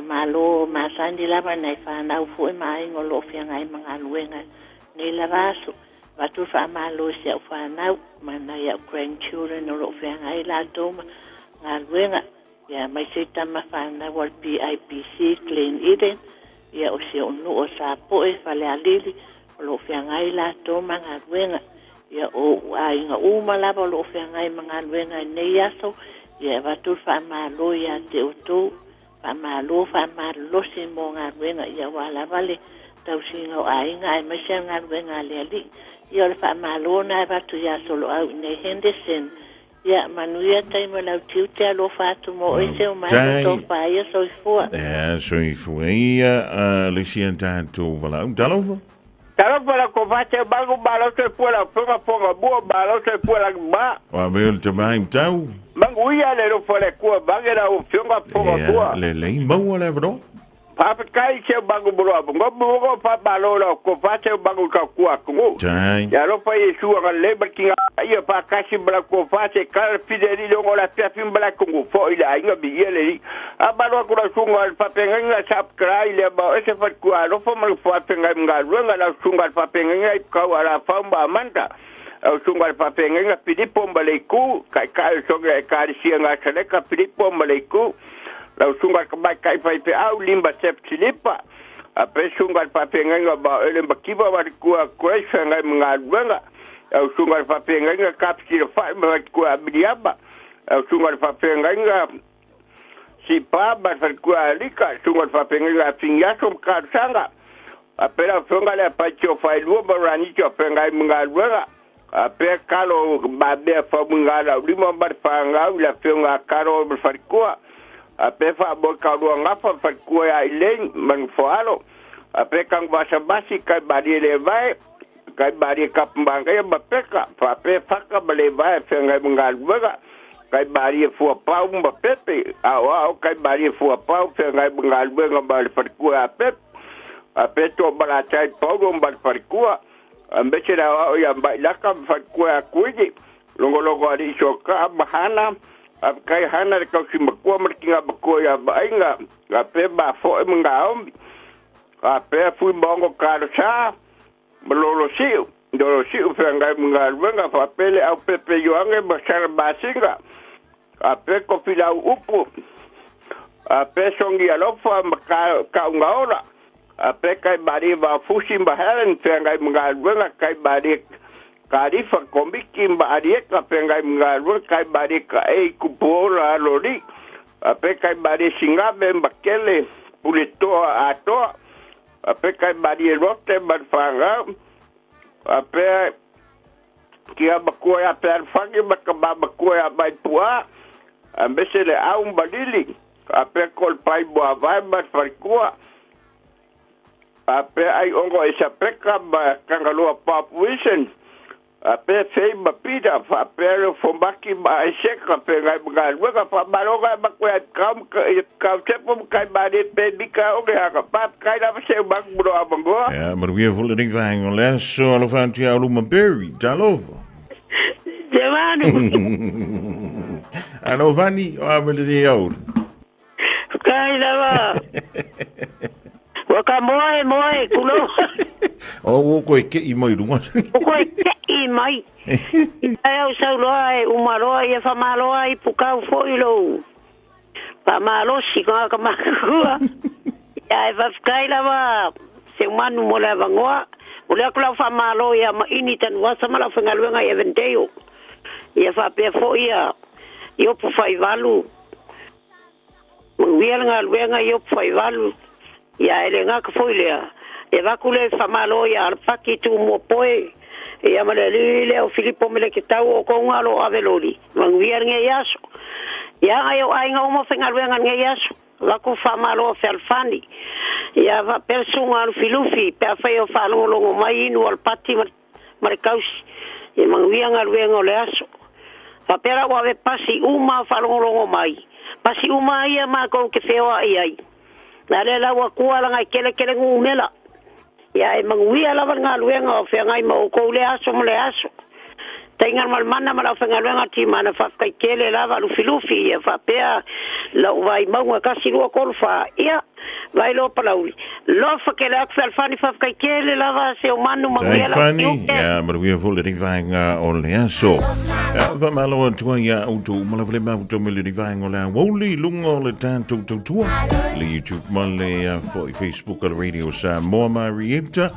malo ma sandi la va nei fa na fu mai ngolo fianga ai manga luenga. Nei la vaso. Watu fa malo se fa na mana ya grandchildren o fianga ai la toma. Nga luenga ya mai se tama fa na wal PIPC Clean Eden. Ya o se onu o sa po e fa le alili o fianga ai la toma nga luenga. Ya o ai nga uma la lo fianga ai manga luenga nei yaso. Ya watu fa malo ya te oto. Fa malo se mo nga luenga ya wala vale. Tau singa o ainga ai mai se nga luenga le ali. Ia le wha malona watu ia solo au nei Henderson. Ia manuia taimo lau tiu te alo whatu mo oise o manu tō whaia soifua. Soifua ia le sian tātou wala au talova. Talova la ko vate bangu balo te pula ponga bua balo te pula ma. Wa bel te mai tau. Mangu ia le ro fole kua bangera o ponga bua. Le mau le vro. Papa kai che bangu bro ngo pa balo la ko fate bangu ka kua kungu. Ya ro pa yesu ga leba kinga ia pa kasi bla ko fate kar fideli lo la pia pim bla kungu fo ila inga bi ele a balo ko la sunga pa penga sap krai le ba ese fa ku ro fo mal fo penga nga runga la sunga pa penga ka wala famba manta o sunga pa penga pidi pomba le ku kai so ga ka sianga sele ka pidi pomba le ku la sunga ka ba kai fa pe au limba sep silipa a pe sunga pa penga ba ele ba kiba ba ku ko nga nga runga o sunga pa penga ka psi fa ba ku abiaba o sunga pa penga si pa ba fa ku alika sunga pa penga finga som ka sanga a pera whenga le pa tio whai lua barani tio pengai mga luenga. A pe karo ba bea whamunga la lima marwhangau la whenga karo marwharikua. A pe wha mo kaurua ngafa wharikua ya ileng man whaalo. A pe kang basa basi kai bari le vai. Kai bari kapambanga ya mapeka. Wha pe whaka ma le vai whengai mga luenga. Kai bari e fua pau mapepe. Au kai bari e fua pau whengai mga luenga ma le wharikua a pepe. A pe to baratai paulo marwharikua. Ambese na o ya mai laka fakua kuiji longo ali soka bahana kai hana ka simakua markinga bakua ya bainga la pe ba fo mngao a pe fui bongo karsa malolo siu dolo siu fenga mga wenga fa pele au pepe yoange basara basinga a pe ko fila upu a pe songi alofa ka ngaora a pe kai bari va fushi mbaharen pengai mga wenga kai bari karifa komiki bari ka pengai mga wenga kai bari ka kupora lori a pe kai bari singabe mbakele pulito ato a pe kai bari rote barfanga a pe kia bakoya per fangi bakoya bai pua a besele au badili a pe kol pai boa vai barfakua ape ai ongo esa peka ba kangalua papuisen ape fei ba pida fa pero fombaki ba eseka pe ngai mga weka fa baroga ba ko kam ka tepo kai ba de pe bika oge ha pa kai da se ba bro abango ja maar weer volle ding van les so al van ti alu ma berry talovo Demano ano vani o amele de oud kai da ba Waka moe, kulo. O ko ke I mai runga. O ko ke I mai. Ai o sa loa umaroa e fa maloa I pukau foi lo. Pa malo si ko ka makua. Ya e va skaila va se manu mo la vangoa. O le kula fa malo ya ma ini tan wa sa mala fenga luenga e vendeo. Ya fa pe foi ya. Yo pu fai valu. Mo wianga luenga yo pu fai valu. Ya ele nga ka foilea e va kule famalo ya al pakitu mo poe e amale le o Filippo mele ke tau o ko ngalo avelori mang vier nge yaso ya ayo ai nga mo fenga luenga nge yaso va ku famalo felfani ya va personal filufi pe fa yo fa longo mai no al pati mar kaus e mang vianga luenga le yaso fa pera wa ve pasi uma fa longo mai pasi uma ia ma ko ke feo ai Nale la wa kua la ngai kele ngumela. Ya e manguia la nga luenga o fe ngai mo ko le aso mo le aso. Tenga mal mana mala fe nga luenga ti mana fa kai kele la va lu filufi e fa pea la vai mo ka si lu ko fa ia vai lo palauli. Lo fa ke la fa fani fa kai kele la va se o manu manguia la. Fani ja maar weer volle ding van o le aso. Ja va malo tu ya auto mo la vle ma auto me le ding van o la woli lungo le tanto tu le YouTube male for Facebook al radio sa mo Marietta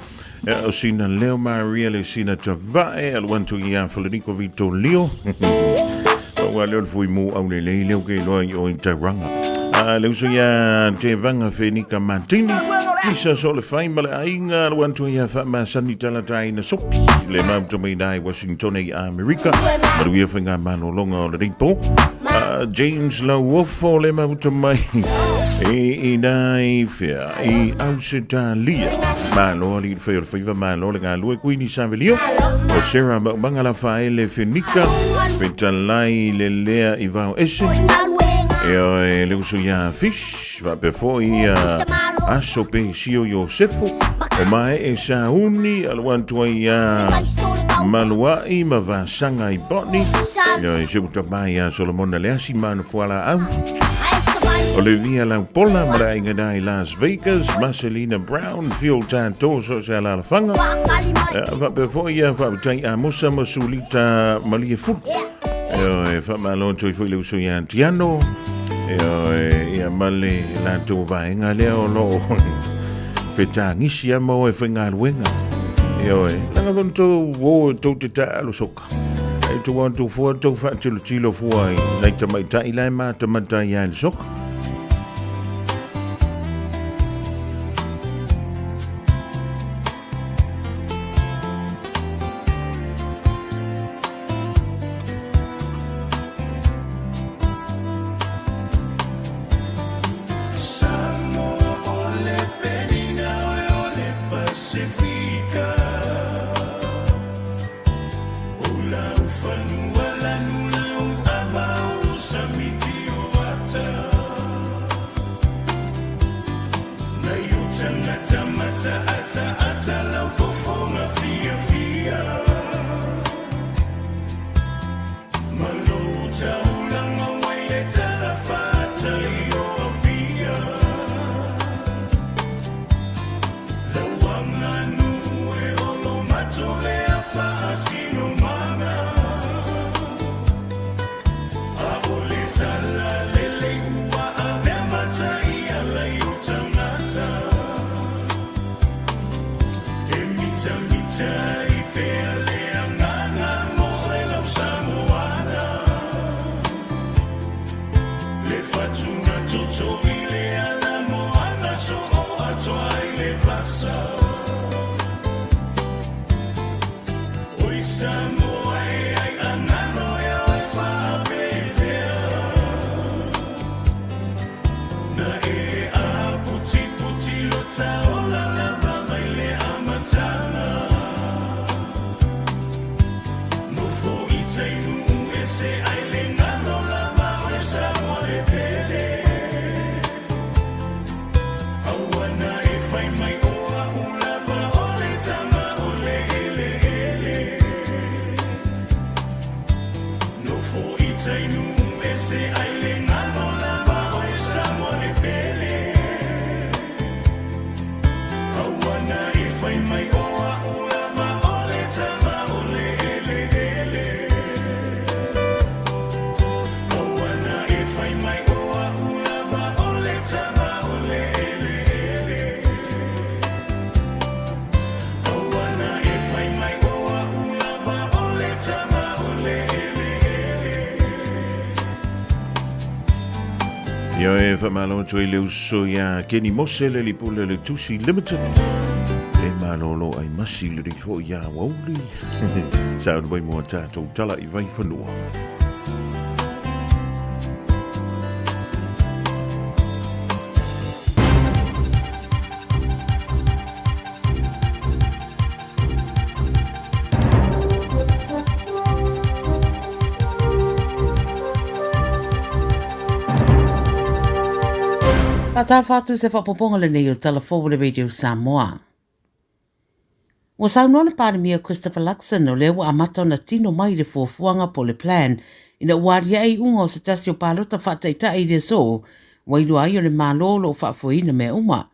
o sina leo Maria le sina tavae al wantu ya Federico Vito Leo wa le fui mo au le leo ke lo o interanga le so ya te vanga Fenica Martini kisa so le fai male ainga al wantu ya fa ma sanita la taina so le ma to me dai Washington e America ma we finga mano longa le rimpo James la wofo le ma to mai e dai fia e Australia ma lo li fer fiva ma lo nga lo quindi savelio o sera bangala fa le Fenica petalai le lea I va esse e le uso ya fish va per poi aso pe sio Josefo o mai e sa uni al wanto ya malwai ma va sanga I botni e se buta mai Solomon le asi man fuala au Olivia Lampola, Maringa Dai Las Vegas, Marcelina Brown, Phil Tantoso, Sala Fanga, va before ya va tai a Musa Masulita Malia Foot, fa malon to foi lo soyan Tiano, ya male la to va en aleo lo feta ngisia mo e fenga wenga, la von to wo to ta lo soka. To want to for to fa chilo fuai, like to mai tai lai ma to mata ya soka. tangata mata ata lau fofonga fia fia. Malouta ulanga waile tarafata io apia. Lawanga nue olo matole afa asino mana. Aole tala lele ua avea mata ia lai utangata. Emita mita ipea lea nganga moe lau samoana. Le fatuna toto ile ala moana so o atoa ile vasa. Oi Samoa e ai angano e ai whaapewhea. Na e a puti puti lo taola lava mai le amatanga. Mufo i tainu e se ai le ngano lava o Samoa e pele. Awana e whai mai oa ulava o le tanga o le ele ele. No fo i tainu e se ai le ngano lava o Samoa e pele. Awana e whai mai oa ulava o le tanga o le ele ele. Awana e whai mai oa ulava o le tanga o le ele ele. Awana e whai mai oa ulava o le tanga o le ele ele. Ia e whamalo tui leo so ia Kenny Mose le lipule le Tusi Limited. E malolo ai masi le rifo ia wauli. Sao wai mua tātou tala I vai whanua. Pata fatu se whapoponga le nei o Talafou le Radio Samoa. Wa saunua le pāremia Christopher Luxon o lewa amata na tino mai le fuafuanga po le plan ina waria ai unga o se tasi o pālota whataita i le so wailu ai o le mālolo o whaafuina me uma.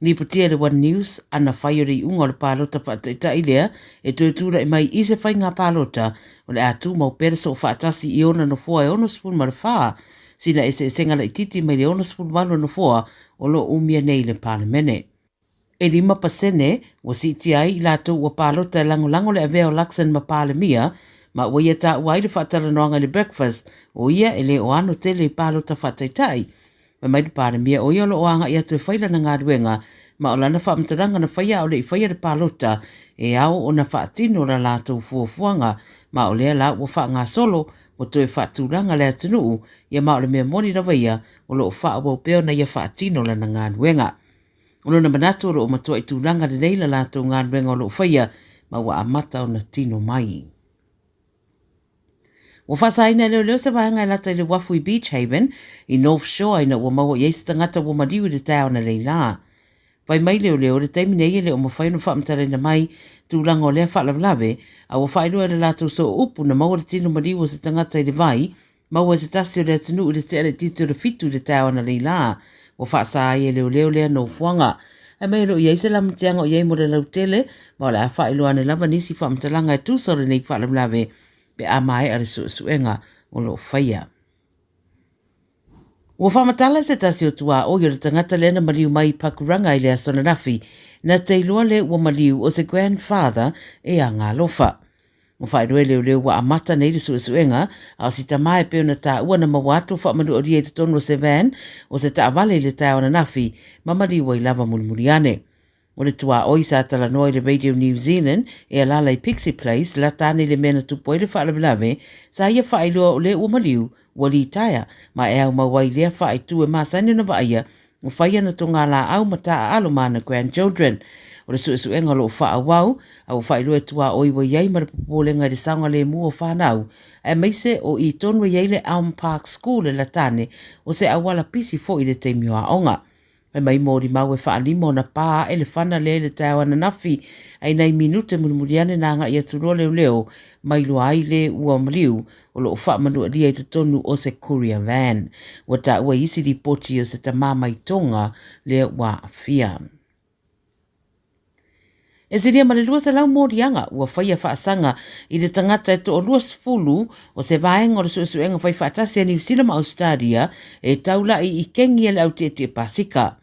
Ni putia le One News ana whai o le unga o le pālota whataita i lea e tuetura e mai i se whai ngā pālota o le atu mau perso o whaatasi i ona no fua e ono spun ma le whaa sina e se senga la ititi mai le ono spun malo no fua o lo umia nei le pāremene. E 5% wa siti ai I lato wa pālota lango le aveo Luxon ma pālemia ma waia ta wai le whataranoanga le breakfast o ia e le o ano tele I pālota whataitai. Ma mai le pālemia o ia lo oanga ia tu e whaila na ngā ruenga ma o lana whaamtaranga na whaia o le I whaia le pālota e au o na whaatino la lato fuafuanga ma o lea la wa wha ngā solo o tu e whaatūranga le atunuu ia ma o le mea moni na waia o lo o wha o peo na ia whaatino la na ngā ruenga. Ono na manatu o matua I tūranga le neila lātou ngā ruenga o lo whaia ma wa amata o na tino mai. Wa whasaina leo se wahanga I lata I le Wafui Beach Haven I North Shore ina ua maua yeisi tangata wa madiu le tau na leila. Vai mai leo le taimi nei le o mawhaino whaamtare na mai tūranga o lea whaalawlawe a wa whailua le lātou so upu na maua le tino madiu o se tangata I le vai maua se tasi o le atunu I le te ale tito le fitu le tau na leila. O whaasa ai leo lea no fuanga. E mei lo iei se lamatianga o iei mo le lautele, ma o le a whailua ne lava nisi whaamtalanga e tūsore nei whaalamlawe pe a mai a le suenga o lo whaia. O whamatala se tasi o tua o le tangata lena mariu mai pakuranga I le asona nafi, na teilua le ua mariu o se grandfather e a ngā lofa. O whaeroe leo wa amata nei le suenga, au si tamae peo na ta ua na mawatu whaamanu o rie te tonu o se van, o se ta avale le tau na nafi, mamari wa I lava mulmuriane. O le tua oi sa tala noi le Radio New Zealand, e alala I Pixie Place, la tane le mena tupo le whaalabilawe, sa ia whaeroa o le ua mariu, wa li taia, ma e au mawai lea whaetu e masani na vaia, o whaia na tonga la au mata a alo mana grandchildren. O le suenga lo wha awau, au whaelua tua o iwa iei mara popolenga le saunga le mua o whanau, e meise o I tonu iei le Elm Park School le latane, o se awala pisi fo I le teimio a onga. Mai mōri mau e whaalimo na pā ele whana le tau ana nafi ai nei minute muliane na nga ia turo leo mai lo ai le ua maliu o lo whaamanu adia i tonu o se courier van. Wata ua isi ripoti o se tamama i tonga le ua awhia. E siria malelua se lau mōrianga ua whaia whaasanga i te tangata e to o luas fulu o se vaenga o le suenga whai whaatasi a New Zealand Australia e taula i kengi ele au te pasika.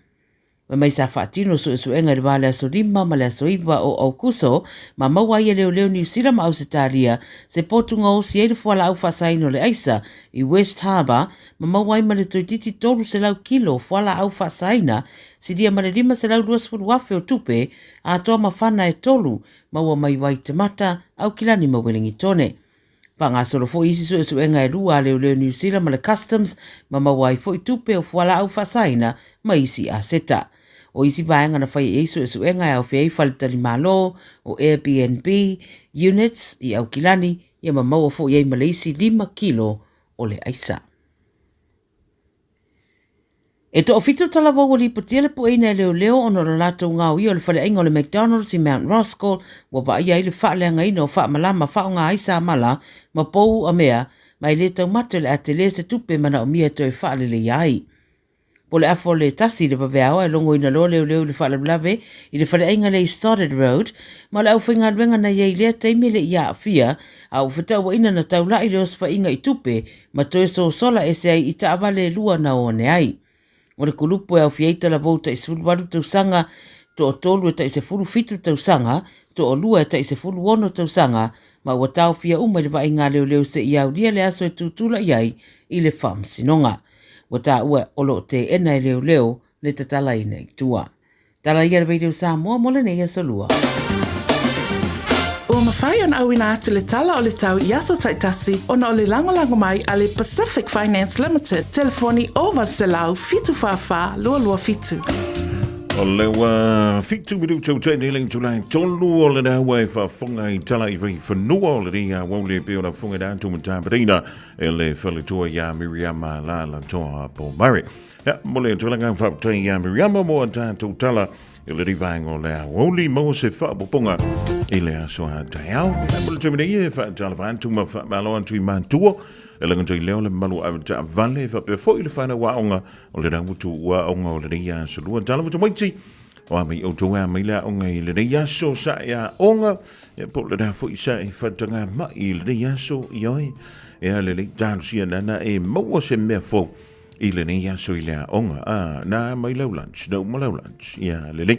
Mai sa whaatino suenga i wale aso rima ma le aso iwa o Aukuso ma maua ia leo New Zealand Australia se potunga o si eire fuala au whasaino le aisa i West Harbour ma maua ima le toititi tolu se lau kilo fuala au whasaina si dia ma le rima se lau luas fulu wafe o tupe a toa ma whana e tolu maua mai wai te mata au kilani ma welingi tone. Panga solo fo isi suenga e rua leo New Zealand ma le customs ma maua i fo i tupe o fuala au whasaina ma isi a seta. O isi vaenga na whai eisu suenga e au whiai whalitari malo o Airbnb units i au kilani ia ma maua fo iei Malaysi 5 kilo o le aisa. E to ofito tala wawa li patiele po eina leo ono la lato ngau i o le whale ainga o le McDonald's i Mount Roskill wa ba ia i le whaalea ina o wha malama wha o ngā aisa mala ma pou a mea mai le tau mate le atele se tupe mana o mia to e whaale le iai. Po le afo le tasi le paveawa e longo ina lo leo le whaale blave i le whale ainga le Stoddard Road ma le au whinga luenga na iei lea teime le ia awhia au whetau wa ina na taula i le ospa inga i tupe ma toe so sola ese ai i ta avale lua na o ne ai. O le kulupu e au fiaita la vouta i sefulu waru tausanga to o tolu e ta i sefulu fitu tausanga to o lua e ta i sefulu wono tausanga ma ua tau fia uma le vai ngā leo se i au lia le aso e tutula iai i le wham sinonga. Ua ta ua olo te ena e leo le tatala ina i tua. Tala ia le Radio Samoa mo le neia solua. Ua mawhai ana au ina atu le tala o le tau i aso taitasi ona o le langolango mai a le Pacific Finance Limited. Telefoni o Selau fitu whawha lua fitu. O lewa fitu miru tau tēne ling tulai tolu o le nawa e whafonga i tala i whi whanua o le ringa waule pe o na whunga dātu mataparina e le whalitua ia Miriama la toa po mare. Mo le tulanga whaptai ia Miriama mo a tātou tala e le rivaenga o lea wauli mo se whapoponga i lea soa taiao. Mo le tumine i e whaatala whaantu ma whaamalo antu i mātua e langanto i leo le malu a ta vale fa pe foi le fana waonga o le rangutu waonga o le ria so lua tala vuto maiti o mai o tonga mai la onga i le ria so sa ya onga e po le da foi sa e fatanga ma i le ria so yoi e ale le dan sia nana e mo se me fo i le ria so i le onga na mai lau lunch no mo lau lunch ya le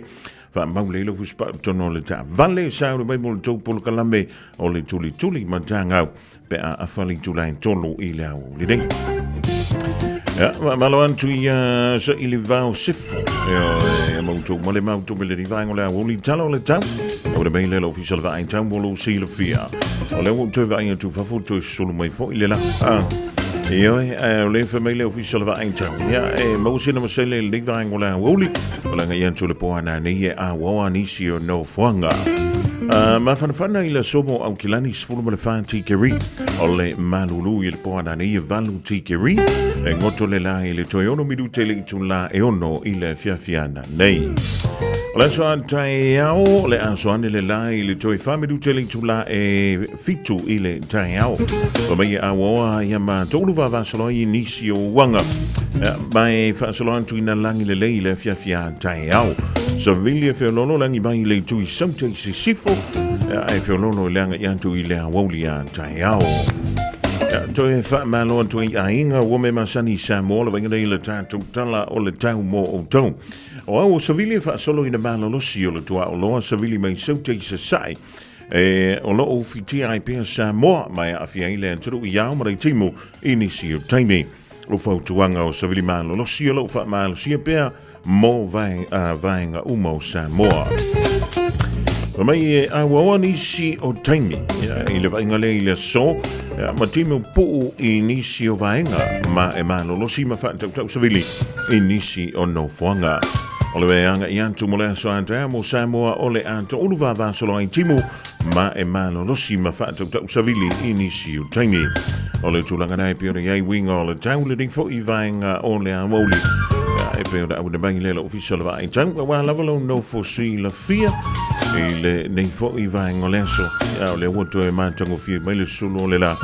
fa mau le lo fuspa tono le ta vale sa le mai mo to pol kalame o le tuli matanga pe a whali tulain tolu i le au li ding. Malo antu i sa i le vau sifo. E mautu male mautu me le rivaengo le au li tala o le tau. O le meile lo official va ein tau molo si le fia. O le au tu va ein tu fafo tu solo mai fo i le la. Io o le meile official va ein tau. Ya e mo sina mo se le rivaengo le au li. O le ngai antu le poana ni e a wa ni si o no fuanga. Ma fanfana i la somo au kilani sfulu ma le wha tikeri o le malulu i le poana ni i valu tikeri e ngoto le la i le toi ono midu te le itu la e ono i le fiafiana nei. O le soa tai au le asoane le la i le toi wha midu te le itu la e fitu i le tai au. O mai a woa i ama tolu wa vasalo i nisi o wanga. Mai whaasalo antu i na langi le le i le fiafia tai au. So vilia feolono langi mai le tui saute si sifo ai feolono langa i antu i le awoli a tai au. Toi wha malo antu i ainga wome masani Samoa le wangana i le tātou tala o le tau mo o tau. O au so vilia wha solo i na malo losi o le tua o loa so vili mai saute sa sai. O lo o fiti ai pia Samoa mai a fia i le anturu i au marai timu i nisi o taimi. O fautuanga o so vili malo losi o lo wha malo sia pia mo vaenga umo Samoa. Mai e awawa nisi o taimi i le vaenga le i le so ma timu puu i nisi o vaenga ma e malolosi ma whaatau savili i nisi o no fuanga. O le weanga i antu mo le aso Andrea mo Samoa o le anto uluwa vasolo ai timu ma e malolosi ma whaatau savili i nisi o taimi. O le tulanga nai pio iai winga o le tau le dingfo i vaenga o le amoli. e pe ora au de bangi le official va in tang wa lavalo no fossila fia ile nei fo I va ngoleso ya le woto e mantango fia mai le solo le la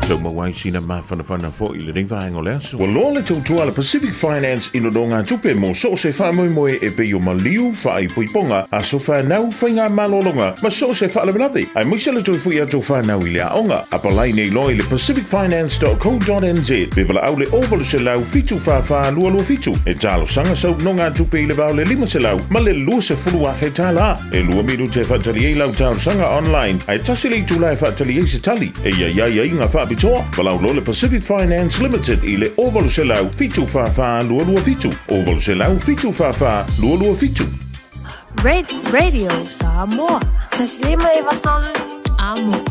so mo wai sina ma fana fo ile nei va ngoleso wa lo le tu ala Pacific Finance in donga tupe mo so se fa mo e pe yo maliu fa I puiponga a so fa nau fainga malolonga ma so se fa le navi ai mo se le tu fu ya to fa nau ile onga apalai nei lo ile pacificfinance.co.nz pe vala au le oval se lau fitu fa lua fitu e talo sanga so nonga tupe ile va le lima se lau ma le lu se fulu a fetala e lua miru te fa tali e lau talo sanga online ai tasili tu lai fa tali e se tali e ya inga fa bitoa vala lo le Pacific Finance Limited ile oval se lau fitu fa lua fitu oval se lau fitu fa lua fitu Radio Samoa. Taslima Ivatol Amo.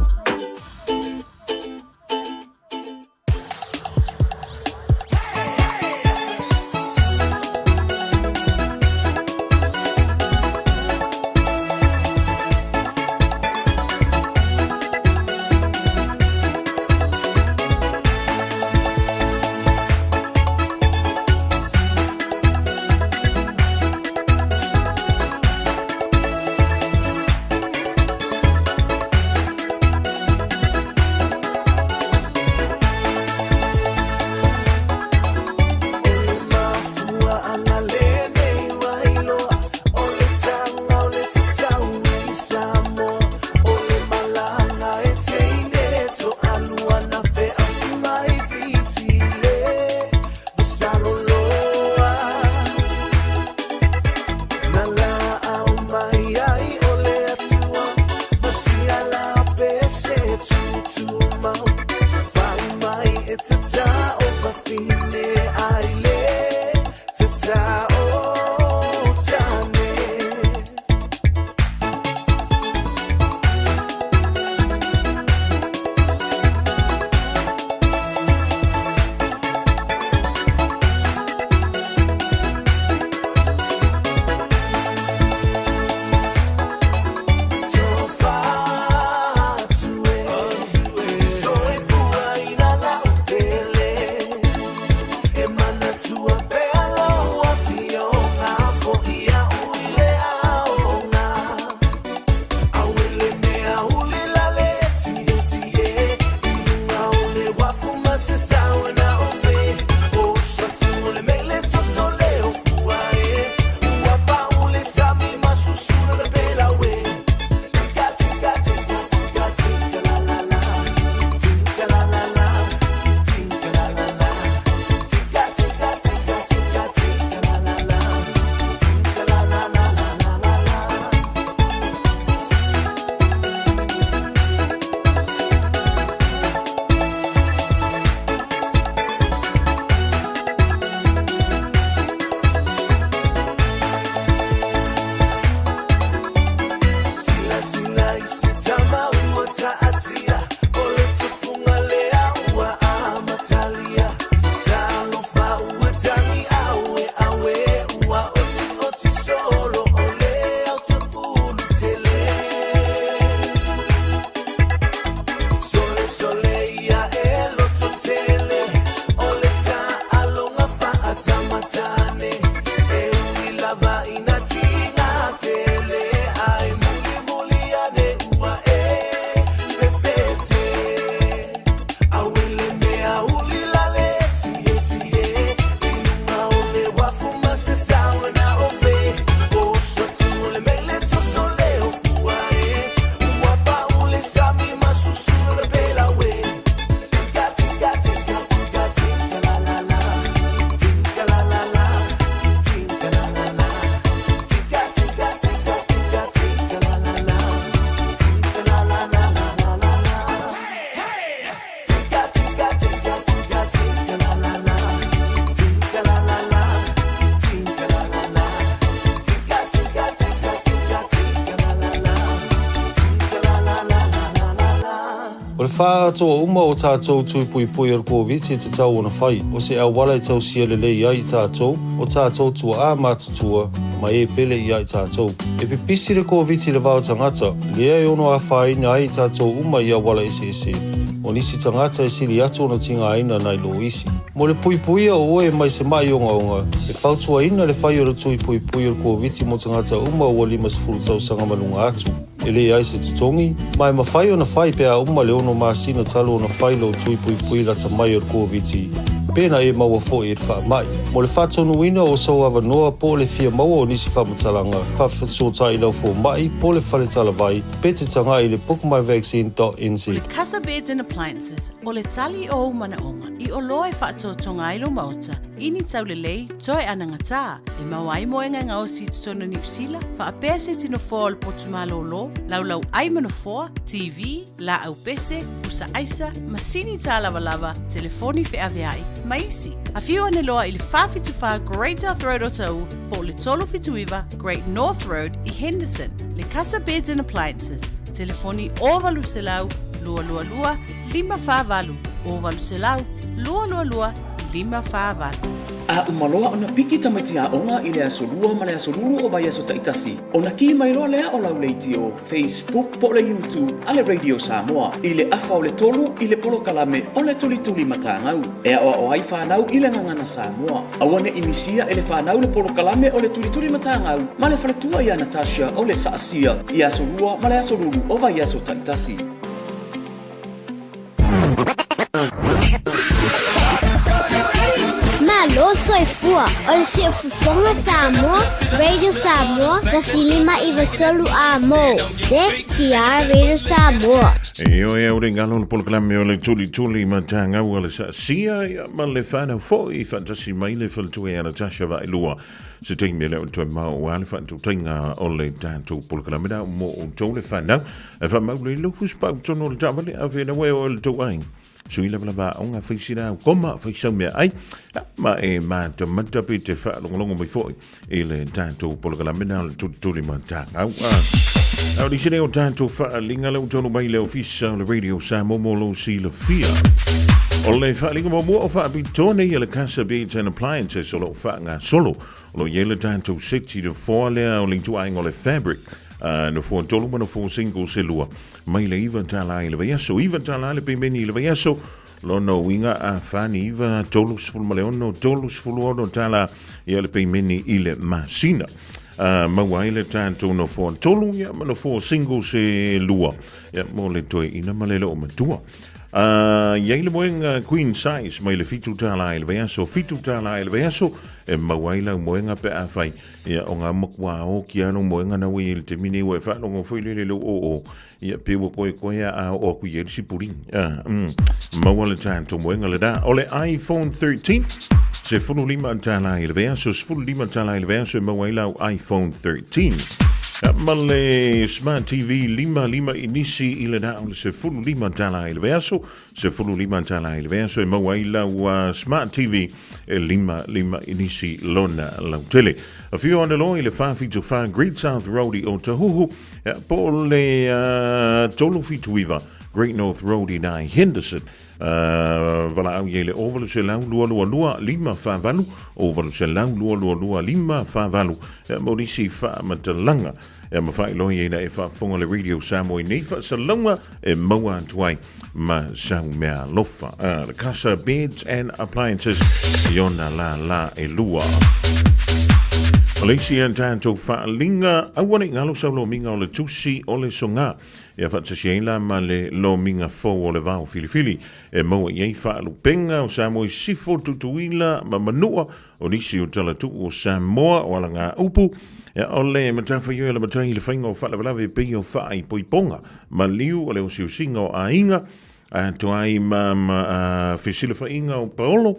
O le wha toa uma o tātou tui pui pui ar COVID te tau ona whai. O se au wala i tau sia le lei ai tātou, o tātou tua a mātutua, ma e pele ia I tātou. E pipisi le COVID le vau tangata, lea e ono a whaina ai tātou uma ia wala ese. O nisi tangata e siri atu ona tinga aina nai lo isi. Mo le puipuia o oe mai se mai onga. E whautua ina le whai o le tui puipuia le COVID mo tangata uma o 5 tau sanga malunga atu. E le ai se tutongi, mai ma whai o na whai pea uma le ono masina talo o na whai lo tui puipuia la tamai o le COVID. Pena e maua fo e wha mai. Mo le whatonu ina o sau awa noa po le fia maua o nisi whamatalanga. Pawhasotai lau fo mai po le whale talawai. Pete tanga I le bookmyvaccine.nz. Le Casa Beds and Appliances o le tali o mana onga. I o loa e whaatotonga ilo mauta. Ini tau le lei, toe anangata. E mawai moenga ngao si tutono New Zealand. Whaapea se tino fōa le potumalo lo. Lau ai manofoa, TV, la au pese, usa aisa, masini tā lava, telefoni fe aveai. Maisi, a fiu ane loa I le whawhituwha Great North Road o tau, po le tolo fituiva Great North Road I Henderson. Le Casa Beds and Appliances, telefoni ovalu selau, lua, 5 ovalu selau, lua, 5 A umaloa ona piki tamaiti a onga I le asolua ma le asolulu o vai aso taitasi. Ona ki mai roa lea o lau leiti o Facebook po le YouTube a le Radio Samoa. I le afa o le tolu I le polo kalame o le tuli matangau. Ea o ai whanau I le ngangana Samoa. Awane imisia e le whanau le polo kalame o le tuli matangau. Ma le whaletua I a Natasha o le saasia I asolua ma le asolulu o vai aso taitasi. Malo soy fua, ol si fufonga Samoa, Radio Samoa, tasilima I vatolu amo, se kia Radio Samoa. E o ringalo polo kalame o le tuli matanga o le sia ma le whanau fo I fantasi mai le whaltue a Natasha vai lua. Se te me leo toi mau wale whantu tenga o le tātou polo kalame da mo o tau le whanau. E whamau le lufus pau tono le tamale a whena weo o le tau aing. Sui lava o ngā whaisira koma whaisau mea ai. Ma e mā tamata pe te whaalongalongo mai foi. E le tātou polo kalame da le tuli matanga. Au di sene o tātou whaalinga leo tono mai leo fisa o le Radio Samoa mo lo si le fia. O le whaalinga mo mua o whaapitone I le Casa Beds and Appliances o lo whaanga solo. O lo yele tātou seti de whoalea o lingtu aingo le fabric. No fo tolu ma no fo single se lua. Mai le iwa tala I le vaiaso. Iwa tala le pemeni le vaiaso. Lo no winga a fani iwa tolu sfulu ma leono. Tolu sfulu ono tala I le pemeni I le masina. Mawai le tātou no fo tolu ya ma no fo single se lua. Ya mo le toi ina ma le lo matua. Yai le moenga queen size mai le fitu tala I le vaiaso. Fitu tala I le vaiaso. E mawaila moenga pe a fai ia o ngā mokwa o ki ano moenga na wei il te mini ue whanongo whaile le o ia pe wa koe a o ku yeri si puring mawale tātou moenga le da o le iPhone 13 se funu lima tala I le vea so funu lima tala I le vea so mawaila o iPhone 13 ma le Smart TV lima inisi I le da o le se funu lima tala I le vea so se funu lima tala I le vea so mawaila o Smart TV lima inisi lona lautele. A few on the law I le whawhitu wha Great South Road o Tahuhu po le tolu fituiva Great North Road I nai Henderson. Vala au yele ovalu se lau lua 5 whavalu ovalu se lau lua 5 whavalu morisi wha matalanga ma whai lohi e na e whafonga le Radio Samoa I nei wha salonga e maua tuai ma sau mea lofa the Casa Beds and Appliances iona la e lua Malaysia and tātou whaalinga awane ngalo sau lo minga o le tusi o le songa e whatasieila ma le lo minga fo o le vau filifili e maua iei whaalupenga o Samoa I sifo tutuila ma manua o nisi o talatu o Samoa o ala ngā upu e o le matawha ioi le matai le whainga o whaalawalawe pei o whaai poiponga ma liu o le o siusinga o ainga a toai ma whisila whainga o paolo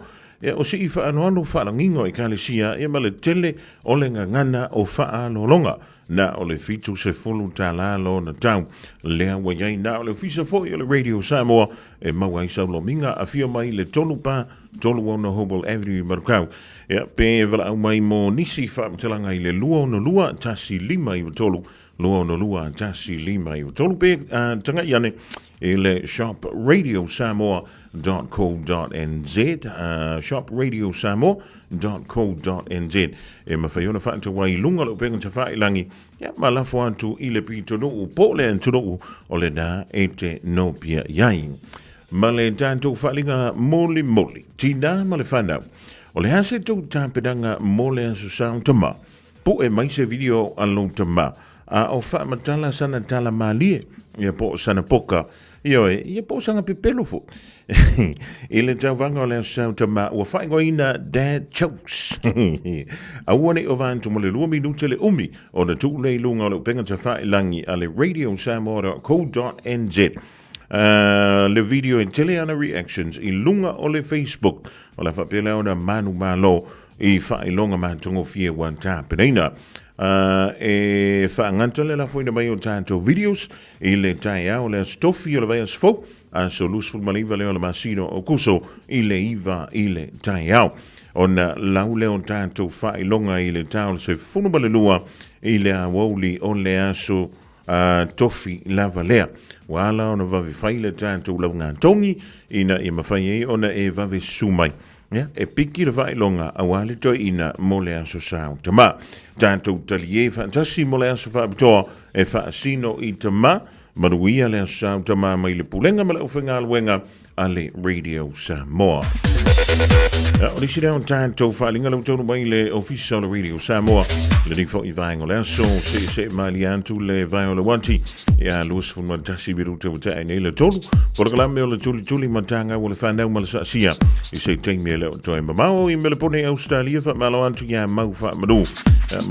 o si ifa anoano whaalangingo I kalesia e ma le tele o le ngangana o whaalolonga na o le fitu se fulu talalo na tau lea waiai na o le fisa foi o le Radio Samoa e mawai saulo minga a fia mai le tolu ona Hobel Avenue Marukau pe vala au mai mo nisi whaamatelanga I le lua tasi 5 I tolu lua no lua tasi lima i tolu pe tanga iane i le shopradio.samoa.co.nz shopradio.samoa.co.nz e mawhaiona whaata wai lunga lo penga te whailangi ia malafo atu i le pito no po le anturo o le da e te no pia iai ma le tātou whalinga moli moli tina ma le whanau o le hase tau tāpedanga mo le asu sao tama po e mai se video alo tama a o wha matala sana tala malie ia po sana poka ia po sanga pepelo fo i le tau vanga o le asu sao tama ua whaingo ina dad jokes a uane o vantu mo le 2 minute le umi o na tu le lunga o le upenga te whailangi a le radiosamoa.co.nz le video in teleana reactions i lunga o le Facebook o la whapele o na manu malo i whailonga mātungo fia wan tāpereina e whaanganta le la fuina mai o tātou videos i le tai au le stofi o le vai asfo a so lusful maliva le o le masino o kuso i le iwa i le tai au o na lau le o tātou whailonga i le tau se funu bale lua i le awauli o le aso tofi lava lea wala ona vave faile tātou lau ngā tongi ina i mawhai e ona e vave sumai e piki le vailonga a wale toi ina mo le aso sao tama tātou tali e fantasi mo le aso whaapitoa e whaasino i tama manuia le aso sao tama mai le pulenga ma le uwhenga alwenga a le Radio Samoa o nisi reo tātou whaalinga lau tonu mai le ofisa o le Radio Samoa le ni fo i vaengo le aso se mali antu le vaengo le wanti ia luas fun matasi biru te wata e nei le tolu por kalame o le tuli matanga o le whanau ma le saasia i se teimi le o toi mamao i mele pone Australia fa malo antu ia mau fa manu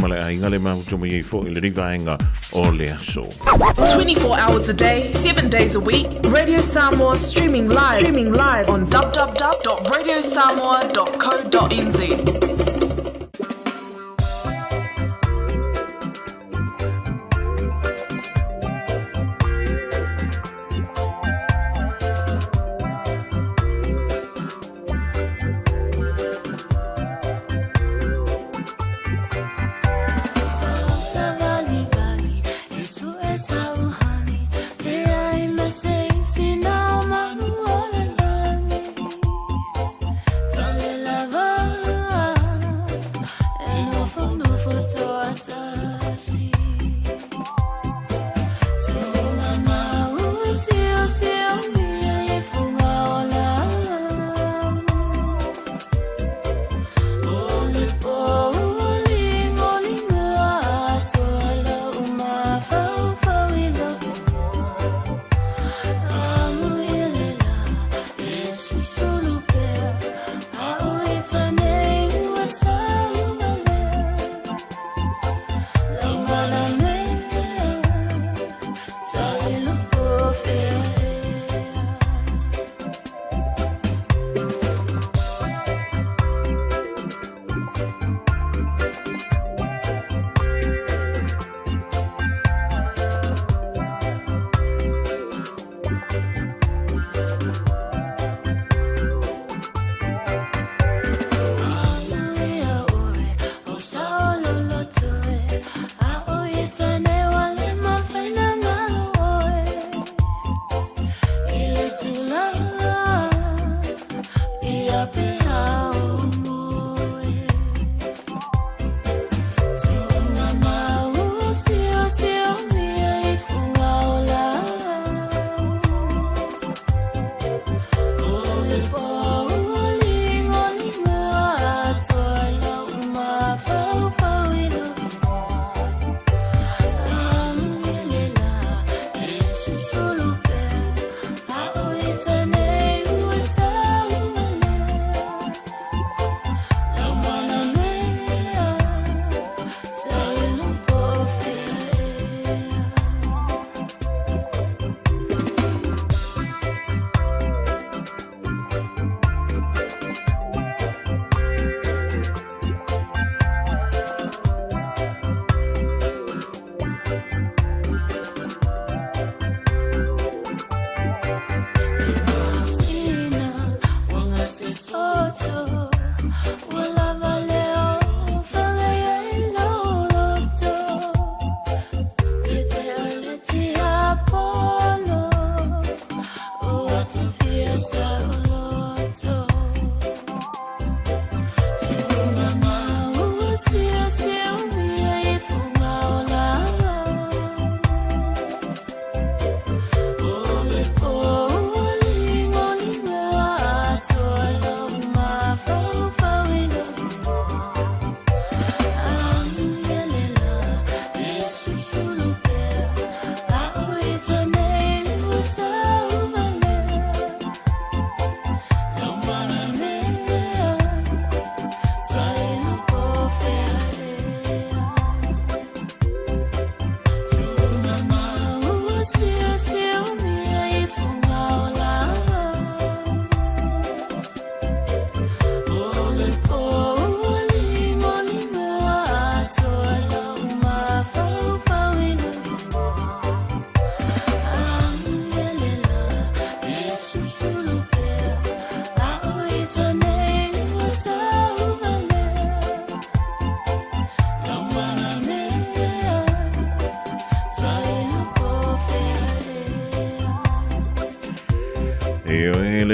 ma le ainga le mau tomo i fo i le ni vaenga o le aso 24 hours a day, 7 days a week, Radio Samoa streaming live on www.radiosamoa.co.nz. Tale lava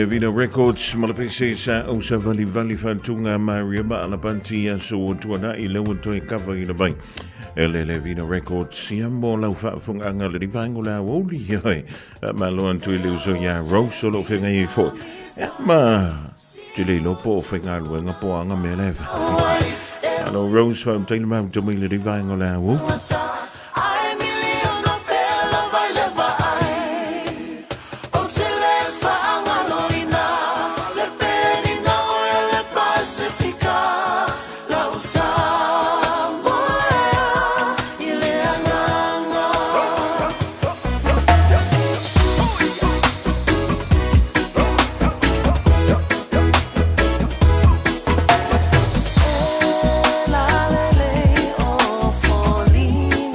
le Vino Records malapisi sa o sa vali fantunga Maria ba ala panti so tuana I lewa toi cover ina bai le Vino Records ya mo la fa funga ngala di vango la woli yai ma lo antu le so ya Rose lo fenga I fo ma tili lo po fenga lo nga po anga me leva ano Rose fa tele ma to mi le di vango la wo La la la, oh, falling.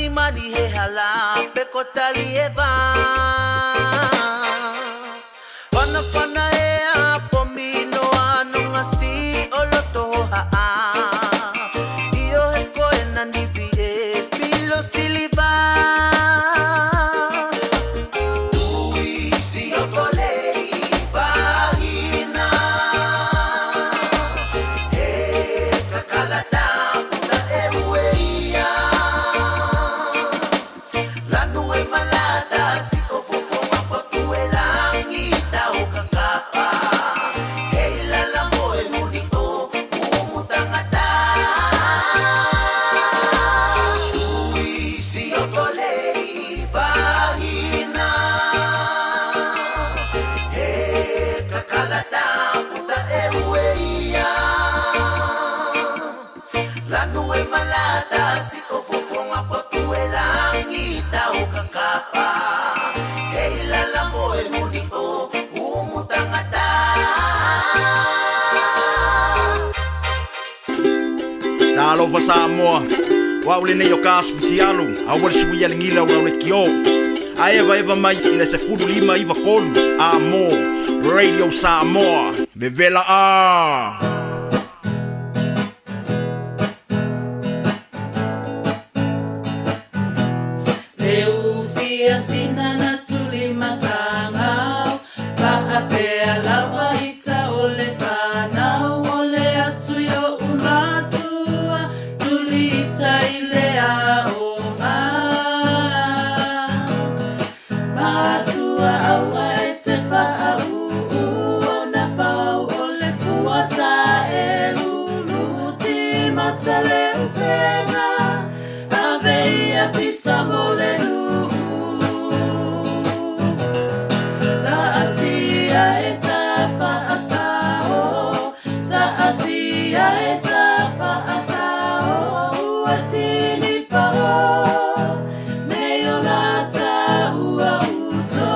mani mani he hala pe kotali e va Pana pana e a pomino ano ngasti oloto ha Io he koe nani vi e filo siliva Tui si okolei vahina E kakalata puta e ueia Lanu e malada si ofofo mapotu e langita o kakapa Hei lala moe huni o umutangata Tui si okolei vahina He kakalata puta e ueia Lanu e malada si ofofonga potu e langita o kakapa Hei lala moe huni o umutangata Talofa Samoa. Waule ne yo kasu tialu. Awal suia ngila waule kio. Aeva eva mai ina se fudu lima iva kolu. Amo. Radio Samoa. Vevela a. Leu fia sina na tuli matangau Wahapea lawa ita ole whanau Ole atu yo umatua Tuli ita ile a oma Matua awa e te whaau Ona pau ole fuasa e lulu Ti matale upenga Aveia pisa molelu Sa asia eta fa asao Sa asia eta fa asao Atini pao Neolata ua uto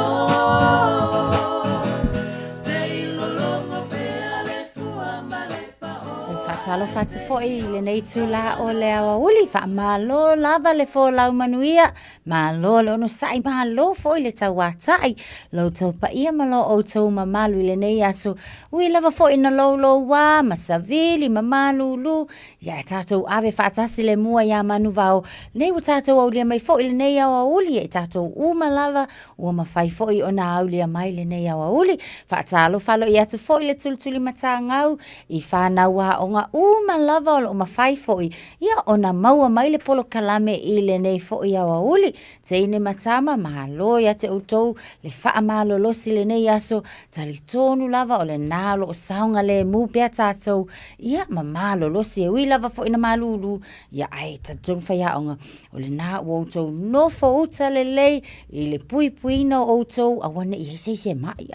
Se ilolongo pea le fuambale pao So whatalo whatu foi le nei tula o le awa uli wha malo lava le fo lau manuia malo le ono sai malo foi le tau watai lo tau pa ia malo o tau mamalu le nei aso ui lava foi na lo wa masavili mamalu lu ya tatou ave whatasi le mua ya manu vau nei u tatou au le mai foi le nei awa uli e tatou uma lava ua mawhai foi o na au le mai le nei awa uli whatalo falo i atu foi le tultuli matangau i whanau a o ngā uma lava o mawhai foi ia o na maua mai le polo kalame i le nei foi awa uli te ine matama mahalo ia te utou le wha malo losi le nei aso tali tonu lava o le nalo o saunga le mupea tatou ia mamalo losi e ui lava foi na malulu ia ai tatonu whaiaonga o le nā uoutou nofo uta le lei i le pui pui no outou awane i heise mai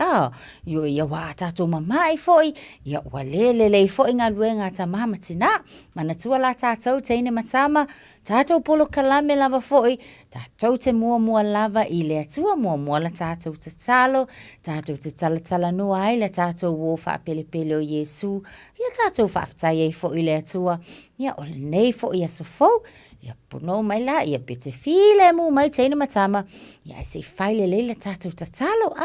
yo ia wa tatou mamai foi ia wa le lei foi ngā luenga ta mahamatina mana tua la tatou te ine matama tatou polo kalame lava foi tatou te mua lava i le atua mua la tatou te talo tatou te tala nua ai le tatou wo wha pele o Yesu ia tatou whaftai ei foi le atua ia o le nei foi aso fau ia pono mai la ia pete file mu mai te ine matama ia se faile le tatou te talo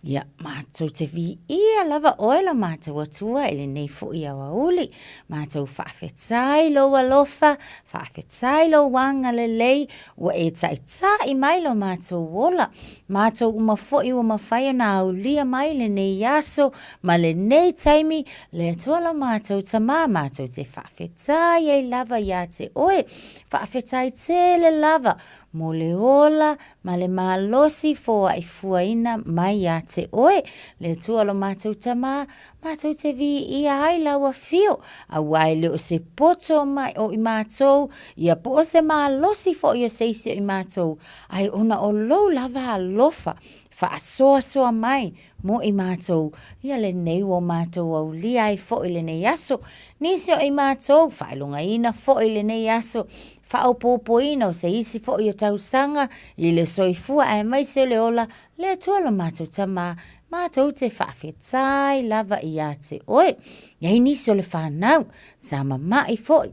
ia mātou te vi ia lava oela mātou atua ele nei fu'i awa uli. Mātou whaafetai lo alofa, whaafetai lo wanga le lei, wa e tai mai lo mātou wola. Mātou uma fu'i uma whaia na au lia mai le nei yaso, ma le nei taimi, le atua la mātou tamā, mātou te whaafetai e lava ia te oe. Whaafetai te le lava, mo le ola, ma le malosi foa i fuaina mai ia te oe. Le tua lo mātou tamā, mātou te vi ia ai lawa fio. A wai le o se poto mai o i mātou, ia po o se malosi fo i o seisio i mātou. Ai ona o lou lava alofa, fa soa mai mo i mātou. Ia le nei o mātou au li ai fo i le nei aso. Nisio i mātou, fa ilunga ina fo i le nei aso. Fa o popoina o se isi fo i o tausanga, i le soifua ai mai se le ola, le atua lo mātou tamā, mātou te whaafetai lava i a te oe. Ia nisi o le whanau, sa mama i fo i.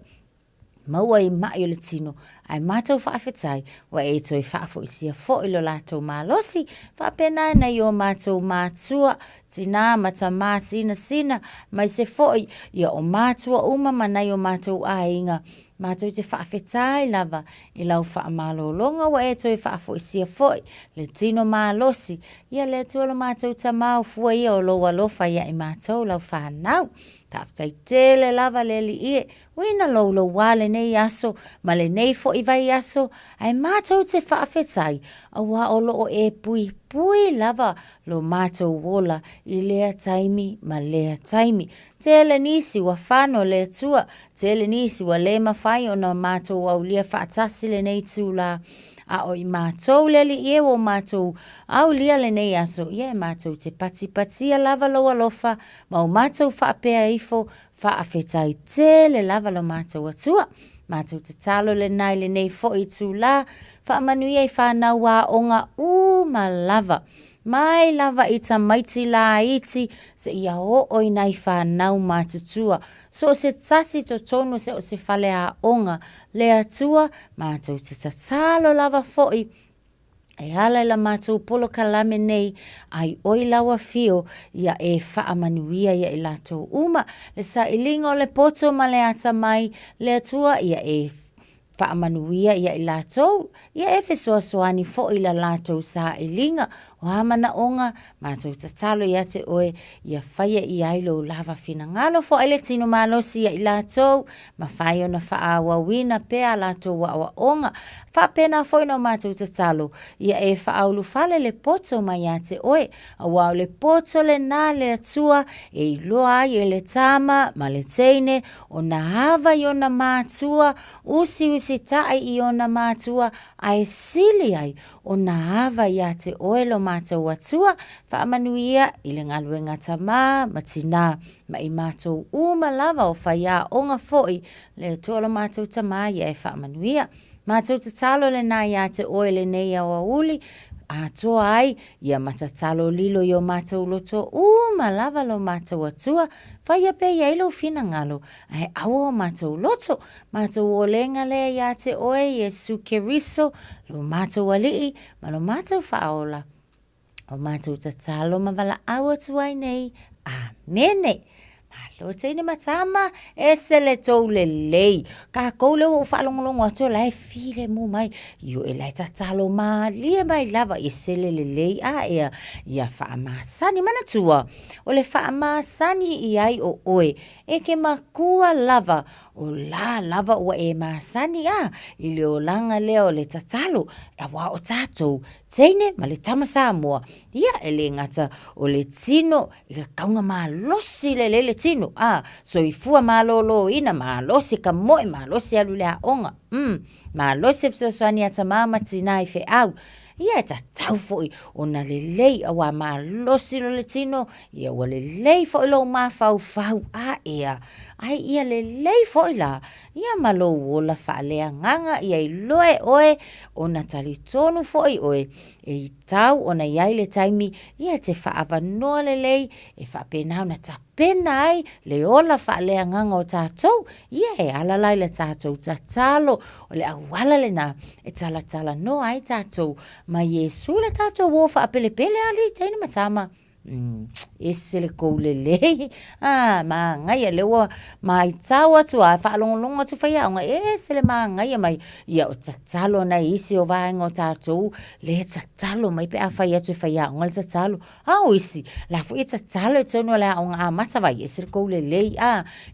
maua I mai o le tino, ai mātou whaafetai, wa e toi whaafo I sia fo I lo lātou mālosi, whaapena na I o mātou mātua, tina mata mā sina, mai se foi ia o mātua uma manai o mātou ainga, mātou te whaafetai lava, I lau whaamalolonga wa e toi whaafo I sia foi, le tino mālosi, ia le tualo mātou ta mau fua ia o loa lofa ia I mātou lau whanau, Taftai tele lava le li ie, wina lo wale nei aso, ma le nei fo I vai aso, ai mātou te whaafetai, a wā o loo e pui lava, lo mātou wola I lea taimi ma lea taimi. Tele nisi wa whano le tua, tele nisi wa le mawhai o na mātou au lia whaatasi le nei tūla, a o I mātou le li ie o mātou au lia le nei aso, ia mātou te pati lava loa lofa, ma o mātou whaapea ifo, whaafetai tele lava lo mātou atua, mātou te talo le nai le nei fo I tūla, whaamanuia I whanau wā onga ma lava, mai lava I tamaiti la iti, se ia o nai whanau mātutua, so se tasi to tonu se o se whale a onga, le atua, mātou te tatalo lava foi, e ala la mātou polo kalame nei, ai oi lawa fio, ia e whaamanuia ia I lātou uma, le sa ilingo le poto ma le ata mai, le atua ia e whaamanuia ia I lātou, ia e fesoasoani fo I la lātou sa ilinga, o hamana onga, mātou tatalo ia te oe, ia whaia I ailo lava whina ngalo fo ele tino mālosi ia I lātou, ma whai ona whaawa wina pea lātou wa onga, whapena foi no mātou tatalo, ia e whaaulu whale le poto mai ia te oe, a wau le poto le nā le atua, e loa I le tama, ma le teine, o na hava I ona mātua, usi tai I ona mātua, ai sili ai, o na hava ia te oe lo mātou atua, whaamanuia I le ngaluenga tamā, matina, ma I mātou lava o whaia onga foi, le tualo mātou tamā ia e whaamanuia. Mātou te talo le nā ia te oe le nei awa uli, a toa ai, ia matatalo lilo I o mātou loto, lava lo mātou atua, whaia pe ia ilo whina ngalo, ai awa o mātou loto, mātou o lenga lea ia te oe, Yesu Keriso, lo mātou alii, ma lo mātou whaola, o mātou tatalo mawala awa tuai nei, amene. Lo teine matama e se le tau le lei. Ka koule o whalongolongo ato lai file mu mai. Io e lai tatalo ma lia mai lava e se le lei a ea. Ia whaamasani manatua. O le whaamasani I ai o oe. E ke makua lava. O la lava o e masani a. I le o langa leo le tatalo. E wa o tatou. Teine ma le tamasa moa. Ia e le ngata o le tino. I ka kaunga ma losi le tino. So I fua malolo ina malosi ka moe malosi alu lea onga. Malosi fsoswani ata mama tina I fe au. Ia ta tau foi ona le lei awa malosi lo le tino. Ia wa le lei foi lo mafau fau a ea. Ai ia le lei foi la. Ia malo wola fa lea nganga. Ia I loe oe ona talitonu foi oe. E tau ona iai le taimi. Ia te fa avanoa le lei. E fa penau na tap. Penai le ola fa lea nganga o tātou, ia e alalai le tātou tatalo, o le awala le na, e tala no ai tātou, ma Yesu le tātou wofa apele pele ali, teine matama, ese le kou le lei, ma ngai le wa, ma I tau atu a, whaalongolongo atu whaia, onga ese le ma ngai mai, ia o tatalo na isi o vaenga o tātou, le tatalo mai pe a whaia atu whaia, onga le tatalo, o isi, la fu I tatalo e tonu le onga a mata vai, ese le kou le lei,